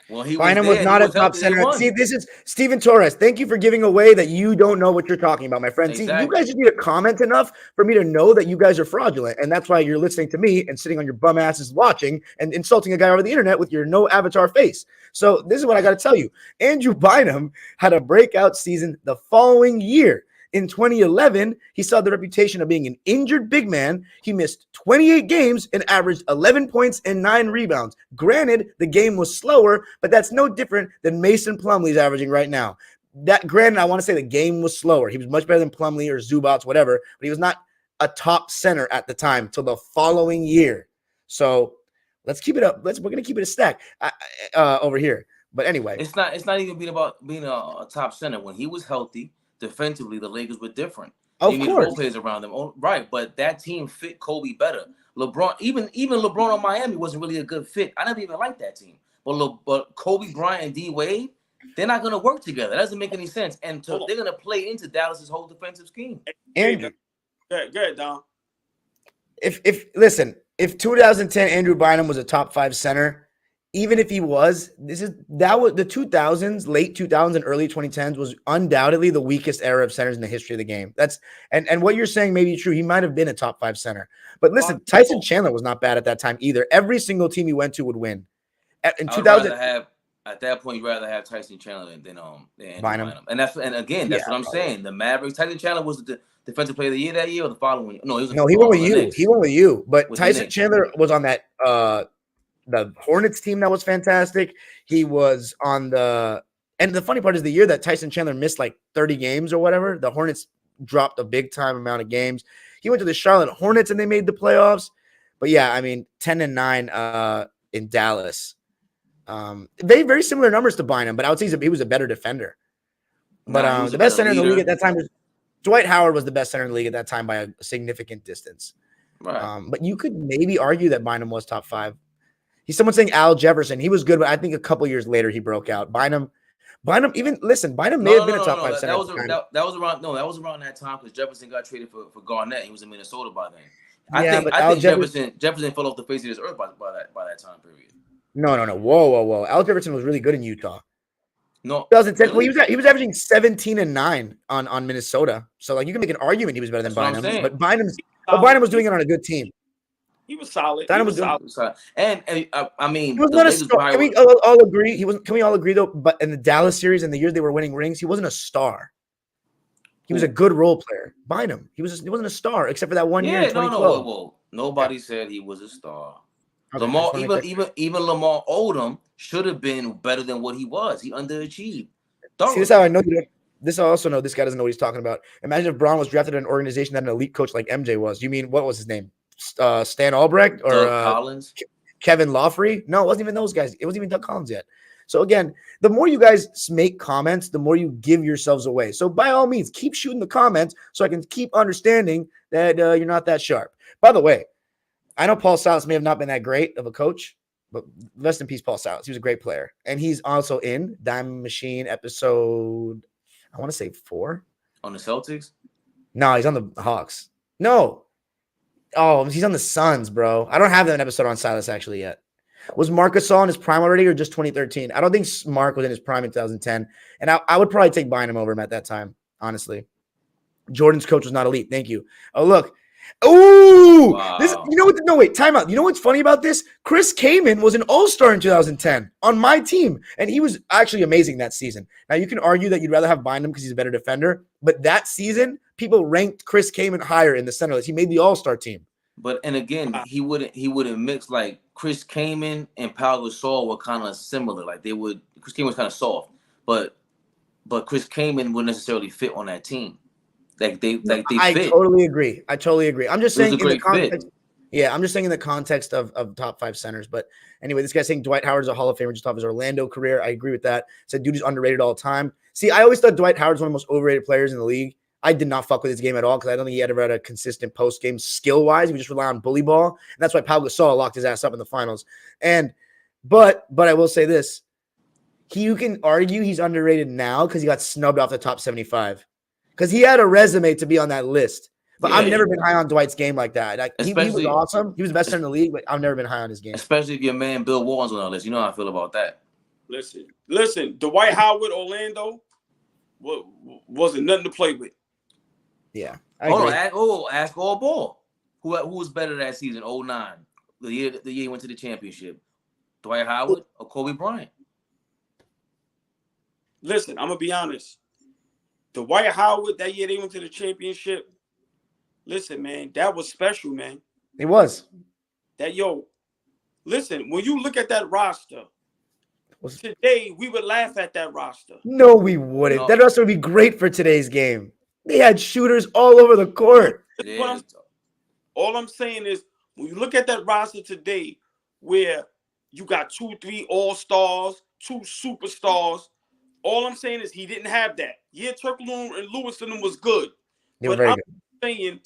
Well, Bynum was not a top center. See, this is Steven Torres. Thank you for giving away that you don't know what you're talking about, my friend. Exactly. See, you guys just need to comment enough for me to know that you guys are fraudulent. And that's why you're listening to me and sitting on your bum asses watching and insulting a guy over the internet with your no avatar face. So this is what I got to tell you. Andrew Bynum had a breakout season the following year. In 2011, he saw the reputation of being an injured big man. He missed 28 games and averaged 11 points and 9 rebounds. Granted, the game was slower, but that's no different than Mason Plumlee's averaging right now. Granted, I want to say the game was slower. He was much better than Plumlee or Zubats, whatever, but he was not a top center at the time till the following year. So let's keep it up. We're going to keep it a stack over here. But anyway. It's not even about being a top center. When he was healthy, defensively, the Lakers were different. Of you need course, role players around them, right? But that team fit Kobe better. LeBron, even LeBron on Miami wasn't really a good fit. I never even liked that team. But Kobe Bryant and D Wade, they're not going to work together. That doesn't make any sense. And they're going to play into Dallas's whole defensive scheme. Andrew, go ahead, Dom. If 2010 Andrew Bynum was a top 5 center, even if he was, that was the 2000s, late 2000s and early 2010s was undoubtedly the weakest era of centers in the history of the game. And what you're saying may be true. He might have been a top 5 center, but listen, Tyson Chandler was not bad at that time either. Every single team he went to would win. In 2000, at that point, you'd rather have Tyson Chandler than Bynum. And that's what I'm saying. The Mavericks, Tyson Chandler was the defensive player of the year that year or the following year? He went with you. Knicks. He went with you. But Tyson Chandler was on that the Hornets team that was fantastic. He was on and the funny part is the year that Tyson Chandler missed like 30 games or whatever, the Hornets dropped a big time amount of games. He went to the Charlotte Hornets and they made the playoffs. But yeah, I mean, 10-9 in Dallas. Very, very similar numbers to Bynum, but I would say he was a better defender. But the best center in the league at that time was Dwight Howard was the best center in the league at that time by a significant distance. Right. But you could maybe argue that Bynum was top 5. He's someone saying Al Jefferson. He was good, but I think a couple years later he broke out. Bynum may have been a top 5 center. That was around that time because Jefferson got traded for Garnett. He was in Minnesota by then. I think Jefferson fell off the face of this earth by that time period. No. Whoa. Al Jefferson was really good in Utah. No, 2010. Well, he was averaging 17 and 9 on Minnesota. So like you can make an argument he was better than Bynum, but Bynum was doing it on a good team. He was solid. Bynum was solid. And I mean, he was not a star. Can we all agree? Can we all agree though? But in the Dallas series and the years they were winning rings, he wasn't a star. He was a good role player. Bynum. He wasn't a star except for that one year in 2012. No. Nobody said he was a star. Okay, Lamar, even Lamar Odom should have been better than what he was. He underachieved. See, this is how I know you don't. This I also know this guy doesn't know what he's talking about. Imagine if Braun was drafted in an organization that an elite coach like MJ was. You mean what was his name? Stan Albrecht or Collins? Kevin Lawfrey? No, it wasn't even those guys. It wasn't even Doug Collins yet. So again, the more you guys make comments, the more you give yourselves away. So by all means, keep shooting the comments so I can keep understanding that you're not that sharp. By the way, I know Paul Silas may have not been that great of a coach, but rest in peace, Paul Silas. He was a great player. And he's also in Diamond Machine episode, I want to say 4. On the Celtics? No, he's on the Hawks. No. Oh, he's on the Suns, bro. I don't have that episode on Silas actually yet. Was Marc Gasol in his prime already or just 2013? I don't think Mark was in his prime in 2010. And I would probably take Bynum over him at that time, honestly. Jordan's coach was not elite. Thank you. Oh, look. Oh, wow. No, wait, time out. You know what's funny about this? Chris Kaman was an all-star in 2010 on my team, and he was actually amazing that season. Now, you can argue that you'd rather have Bynum because he's a better defender, but that season, people ranked Chris Kaman higher in the center list. He made the all-star team. But, and again, he wouldn't mix like Chris Kaman and Pau Gasol were kind of similar. Like Chris Kaman was kind of soft, but Chris Kaman wouldn't necessarily fit on that team. They fit. I totally agree. I'm just saying in the context. Fit. Yeah, I'm just saying in the context of top 5 centers. But anyway, this guy's saying Dwight Howard's a Hall of Famer just off his Orlando career. I agree with that. Said dude is underrated all the time. See, I always thought Dwight Howard's one of the most overrated players in the league. I did not fuck with his game at all because I don't think he ever had a consistent post game skill wise. He would just rely on bully ball, and that's why Pau Gasol locked his ass up in the finals. But I will say this: you can argue he's underrated now because he got snubbed off the top 75 because he had a resume to be on that list. But I've never been high on Dwight's game like that. Like, he was awesome. He was the best center in the league, but I've never been high on his game. Especially if your man Bill Walton's on that list. You know how I feel about that. Listen. Dwight Howard, Orlando, wasn't nothing to play with. Yeah. Ask All Ball. Who was better that season? 09, the year he went to the championship. Dwight Howard or Kobe Bryant? Listen, I'm gonna be honest. Dwight Howard, that year they went to the championship. Listen, man, that was special, man. It was. Listen, when you look at that roster, today we would laugh at that roster. No, we wouldn't. That roster would be great for today's game. They had shooters all over the court. All I'm saying is, when you look at that roster today, where you got 2, 3 all-stars, 2 superstars, all I'm saying is he didn't have that. Yeah, Turkoglu and Lewis and them was good. They were very good. Saying,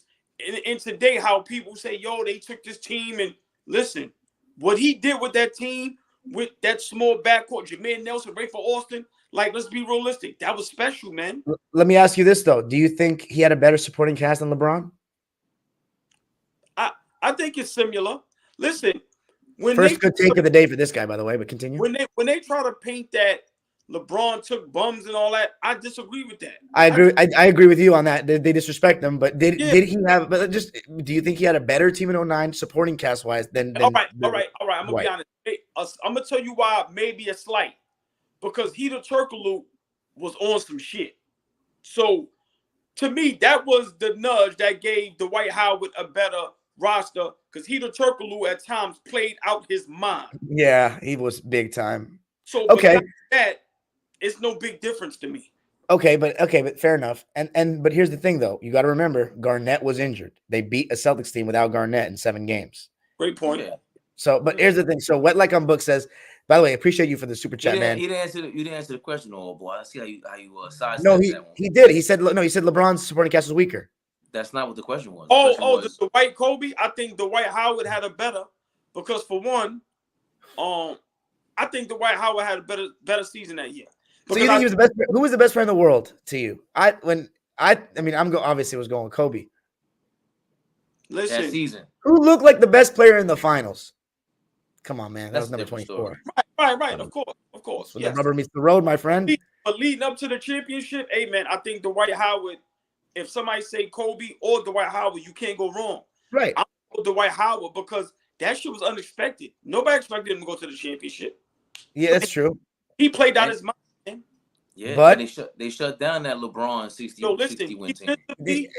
and today, how people say, they took this team, and listen, what he did with that team, with that small backcourt, Jameer Nelson, Rayford Austin, like, let's be realistic. That was special, man. Let me ask you this, though. Do you think he had a better supporting cast than LeBron? I think it's similar. Listen, first good take of the day for this guy, by the way, but continue. When they try to paint that LeBron took bums and all that, I disagree with that. I agree. I agree with you on that. They disrespect them, but did he have? But just do you think he had a better team in 09 supporting cast wise than? All right. I'm gonna be honest. I'm gonna tell you why. Maybe a slight, because Hedo Turkoglu was on some shit. So to me, that was the nudge that gave Dwight Howard a better roster, because Hedo Turkoglu at times played out his mind. Yeah, he was big time. So okay, that it's no big difference to me. Okay, but fair enough. But here's the thing, though. You got to remember, Garnett was injured. They beat a Celtics team without Garnett in 7 games. Great point. Yeah. So, but here's the thing. So, Wet Like on Book says, by the way, I appreciate you for the super chat, man. You didn't answer the question, old boy. I see how you sidestep no, that one. He did. He said LeBron's supporting cast was weaker. That's not what the question was. The Dwight Kobe. I think Dwight Howard had a better, because for one, I think Dwight Howard had a better season that year. So you think he was the best? Who was the best player in the world to you? Obviously was going with Kobe. Listen, that season. Who looked like the best player in the finals? Come on, man. That was number 24. Right. Of course. So the rubber meets the road, my friend. But leading up to the championship, hey, man, I think Dwight Howard, if somebody say Kobe or Dwight Howard, you can't go wrong. Right. I'm with Dwight Howard because that shit was unexpected. Nobody expected him to go to the championship. Yeah, that's true. He played out his mind, man. Yeah, but they shut down that LeBron 60 win team.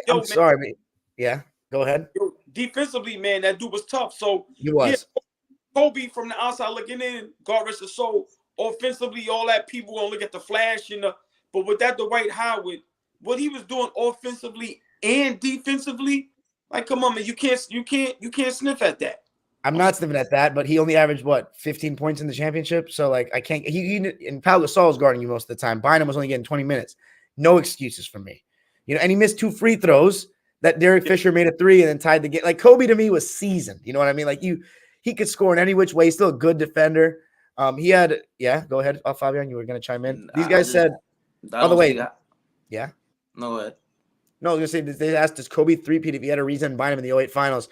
I'm sorry, man. Yeah, go ahead. Defensively, man, that dude was tough. So he was. Yeah, Kobe from the outside looking in, God rest his soul. Offensively, all that people gonna look at the flash but with that Dwight Howard, what he was doing offensively and defensively, like, come on, man, you can't sniff at that. I'm not sniffing at that, but he only averaged 15 points in the championship. So like, I can't. And Pau Gasol was guarding you most of the time. Bynum was only getting 20 minutes. No excuses for me, And he missed 2 free throws that Derek Fisher made a 3 and then tied the game. Like, Kobe to me was seasoned. You know what I mean? Like, he could score in any which way. He's still a good defender. He had go ahead, Fabian. You were gonna chime in. These guys said, by the way, yeah. No, go ahead. No, I was gonna say they asked, does Kobe three-peat if he had a reason Bynum in the 08 finals?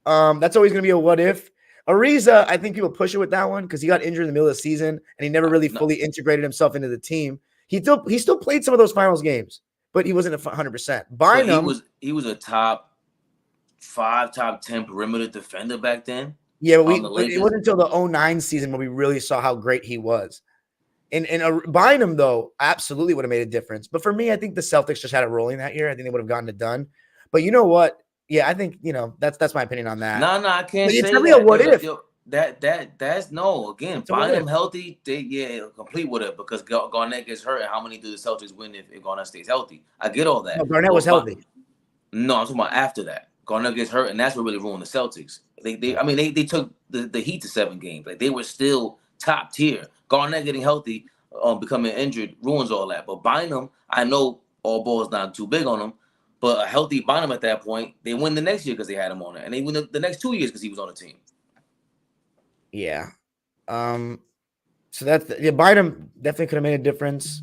That's always going to be a what if. Ariza, I think people push it with that one because he got injured in the middle of the season and he never really fully integrated himself into the team. He still played some of those finals games, but he wasn't 100%. Bynum, he was a top 5, top 10 perimeter defender back then. Yeah, but it wasn't until the 09 season when we really saw how great he was. And Bynum, though, absolutely would have made a difference. But for me, I think the Celtics just had it rolling that year. I think they would have gotten it done. But you know what? Yeah, I think, that's my opinion on that. No, I can't say it's really that. a what if. That's no. Again, It's a what find if. them healthy. Complete with it because Garnett gets hurt. And how many do the Celtics win if Garnett stays healthy? I get all that. No, Garnett was healthy. No, I'm talking about after that. Garnett gets hurt, and that's what really ruined the Celtics. They took the Heat to 7 games. Like they were still top tier. Garnett getting healthy, becoming injured ruins all that. But Bynum, I know all balls not too big on him, but a healthy Bynum at that point, they win the next year because they had him on it, and they win the next 2 years because he was on the team. Yeah. So Bynum definitely could have made a difference.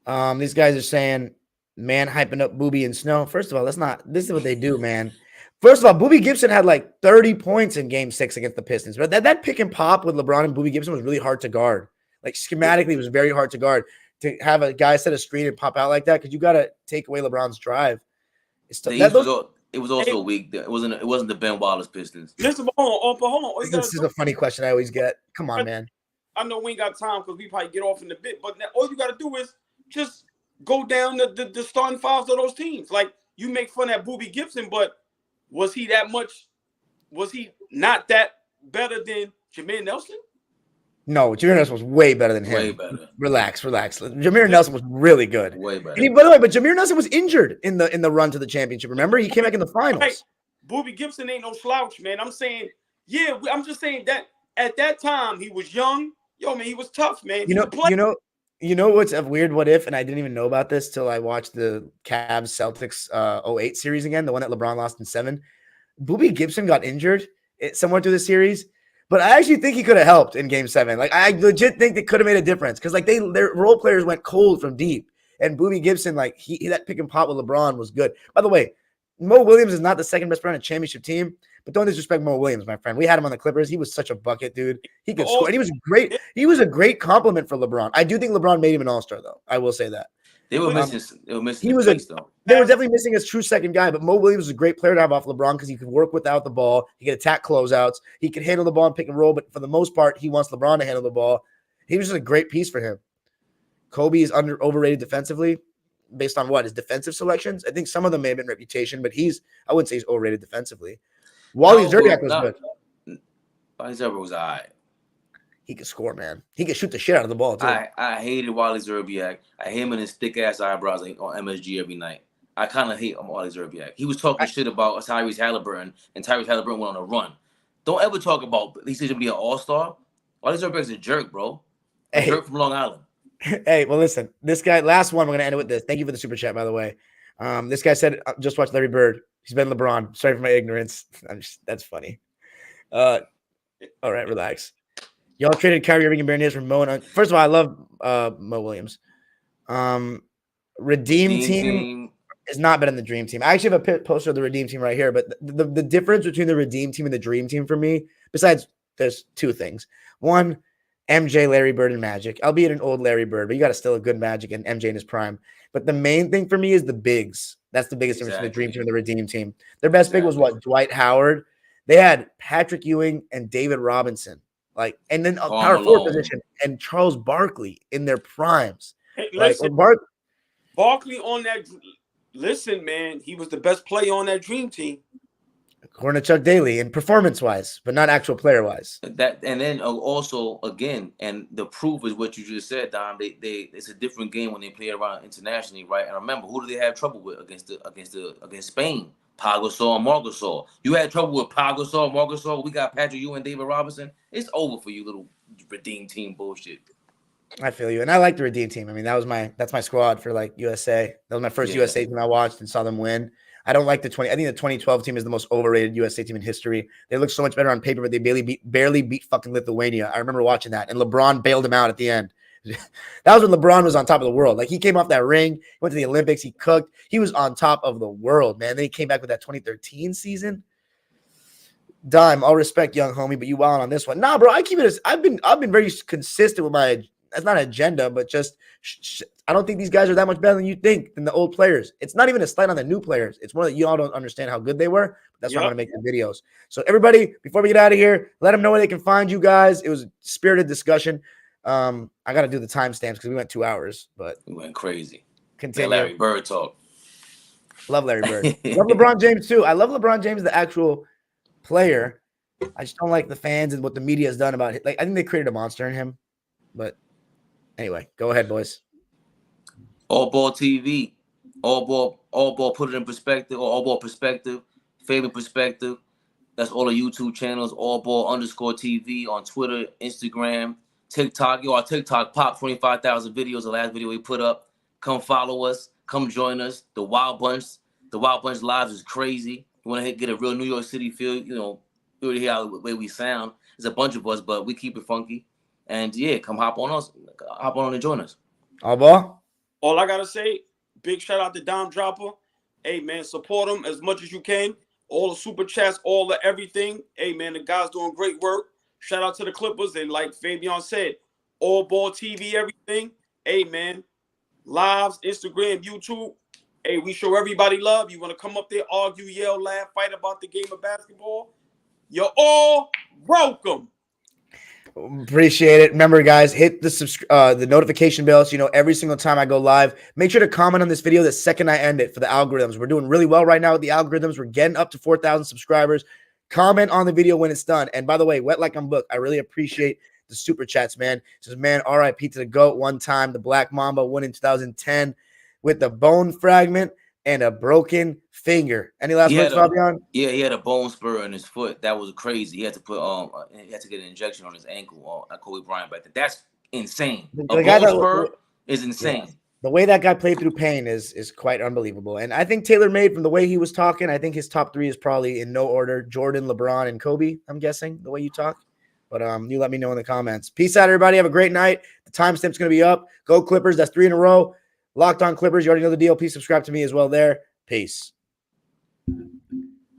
These guys are saying, man, hyping up Boobie and Snow. First of all, this is what they do, man. First of all, Boobie Gibson had like 30 points in game 6 against the Pistons. But that pick and pop with LeBron and Boobie Gibson was really hard to guard. Like schematically, it was very hard to guard. To have a guy set a screen and pop out like that, because you got to take away LeBron's drive. It was also weak. It wasn't the Ben Wallace Pistons. Listen, hold on. This is a funny question I always get. Come on, man. I know we ain't got time because we probably get off in a bit, but now all you got to do is just go down the starting fives of those teams. Like, you make fun of Boobie Gibson, but was he not that better than Jameer Nelson? No, Jameer Nelson was way better than him. Way better. Relax. Jameer Nelson was really good. Way better. By the way, but Jameer Nelson was injured in the run to the championship. Remember, he came back in the finals. Right. Boobie Gibson ain't no slouch, man. I'm saying, I'm just saying that at that time he was young. Yo, man, he was tough, man. You know what's a weird what if, and I didn't even know about this till I watched the Cavs Celtics 08 series again, the one that LeBron lost in 7. Boobie Gibson got injured somewhere through the series, but I actually think he could have helped in game 7. Like, I legit think they could have made a difference because like their role players went cold from deep, and Boobie Gibson, like that pick and pop with LeBron was good. By the way, Mo Williams is not the second best player on a championship team, but don't disrespect Mo Williams, my friend. We had him on the Clippers. He was such a bucket, dude. He could score. And he was great. He was a great compliment for LeBron. I do think LeBron made him an all-star, though. I will say that. They were missing. They were missing. Though. They were definitely missing his true second guy. But Mo Williams was a great player to have off LeBron because he could work without the ball. He could attack closeouts. He could handle the ball and pick and roll. But for the most part, he wants LeBron to handle the ball. He was just a great piece for him. Kobe is overrated defensively. Based on what? His defensive selections? I think some of them may have been reputation, but I wouldn't say he's overrated defensively. Wally Zerbiak was good. Wally Zerbiak was all right. He could score, man. He could shoot the shit out of the ball, too. I hated Wally Zerbiak. I hate him and his thick-ass eyebrows on MSG every night. I kind of hate Wally Zerbiak. He was talking shit about Tyrese Halliburton, and Tyrese Halliburton went on a run. Don't ever talk about he said he'll be an all-star. Wally Zerbiak's a jerk, bro. A jerk from Long Island. Hey, well, listen. This guy, last one, we're going to end it with this. Thank you for the super chat, by the way. This guy said, just watch Larry Bird. He's been LeBron. Sorry for my ignorance. That's funny. All right, relax. Y'all traded Kyrie Irving and Bernier for Mo. First of all, I love Mo Williams. Redeem team is not better than the Dream Team. I actually have a poster of the Redeem Team right here, but the difference between the Redeem Team and the Dream Team for me, besides there's 2 things. One, MJ, Larry Bird, and Magic. Albeit an old Larry Bird, but you got still a good Magic and MJ in his prime. But the main thing for me is the bigs. That's the biggest difference between the Dream Team and the Redeem Team. Their best big was what? Dwight Howard. They had Patrick Ewing and David Robinson. And then a power forward position and Charles Barkley in their primes. Hey, listen, Barkley on that. Listen, man, he was the best player on that Dream Team. According to Chuck Daly, and performance-wise, but not actual player-wise. That, and then also again, and the proof is what you just said, Dom. It's a different game when they play around internationally, right? And remember, who do they have trouble with against Spain? Pau Gasol and Marc Gasol. You had trouble with Pau Gasol, Marc Gasol. We got Patrick Ewing and David Robinson. It's over for you, little Redeem Team bullshit. I feel you, and I like the Redeem Team. I mean, that's my squad for USA. That was my first USA team I watched and saw them win. I don't like the 20. I think the 2012 team is the most overrated USA team in history. They look so much better on paper, but they barely beat fucking Lithuania. I remember watching that, and LeBron bailed him out at the end. That was when LeBron was on top of the world. Like, he came off that ring, went to the Olympics, he cooked. He was on top of the world, man. Then he came back with that 2013 season. Dime, all respect, young homie, but you wild on this one. Nah, bro, I keep it as I've been very consistent with my. That's not an agenda, but just I don't think these guys are that much better than you think than the old players. It's not even a slight on the new players. It's more that you all don't understand how good they were. That's why I want to make the videos. So everybody, before we get out of here, let them know where they can find you guys. It was a spirited discussion. I got to do the timestamps because we went 2 hours, but we went crazy. Continue. Larry Bird talk. Love Larry Bird. Love LeBron James too. I love LeBron James, the actual player. I just don't like the fans and what the media has done about it. Like, I think they created a monster in him. But anyway, go ahead, boys. All Ball TV, All Ball. Put it in perspective, or All Ball Perspective, Favorite Perspective. That's all the YouTube channels. All Ball _TV on Twitter, Instagram, TikTok. Yo, our TikTok popped 25,000 videos. The last video we put up. Come follow us. Come join us. The Wild Bunch Lives is crazy. You want to get a real New York City feel? You know, you already hear the way we sound. There's a bunch of us, but we keep it funky. And yeah, come hop on and join us. All Ball. All I gotta say, big shout out to Dime Dropper. Hey man, support him as much as you can. All the super chats, all the everything. Hey man, the guys doing great work. Shout out to the Clippers. And like Fabian said, All Ball TV, everything. Hey man, lives, Instagram, YouTube. Hey, we show everybody love. You want to come up there, argue, yell, laugh, fight about the game of basketball? You're all welcome. Appreciate it. Remember, guys, hit the notification bell so you know every single time I go live. Make sure to comment on this video the second I end it for the algorithms. We're doing really well right now with the algorithms. We're getting up to 4,000 subscribers. Comment on the video when it's done. And by the way, Wet Like I'm Booked, I really appreciate the super chats, man. It says, man, RIP to the GOAT one time. The Black Mamba won in 2010 with a bone fragment and a broken finger. Any last words, Fabian? Yeah, he had a bone spur in his foot. That was crazy. He had to get an injection on his ankle. Kobe Bryant back then. That's insane. A bone spur is insane. Yeah. The way that guy played through pain is quite unbelievable. And I think tailor-made from the way he was talking. I think his top three is probably in no order: Jordan, LeBron, and Kobe. I'm guessing the way you talk. But you let me know in the comments. Peace out, everybody. Have a great night. The timestamp's going to be up. Go Clippers. That's 3 in a row. Locked On Clippers. You already know the deal. Please subscribe to me as well there. Peace.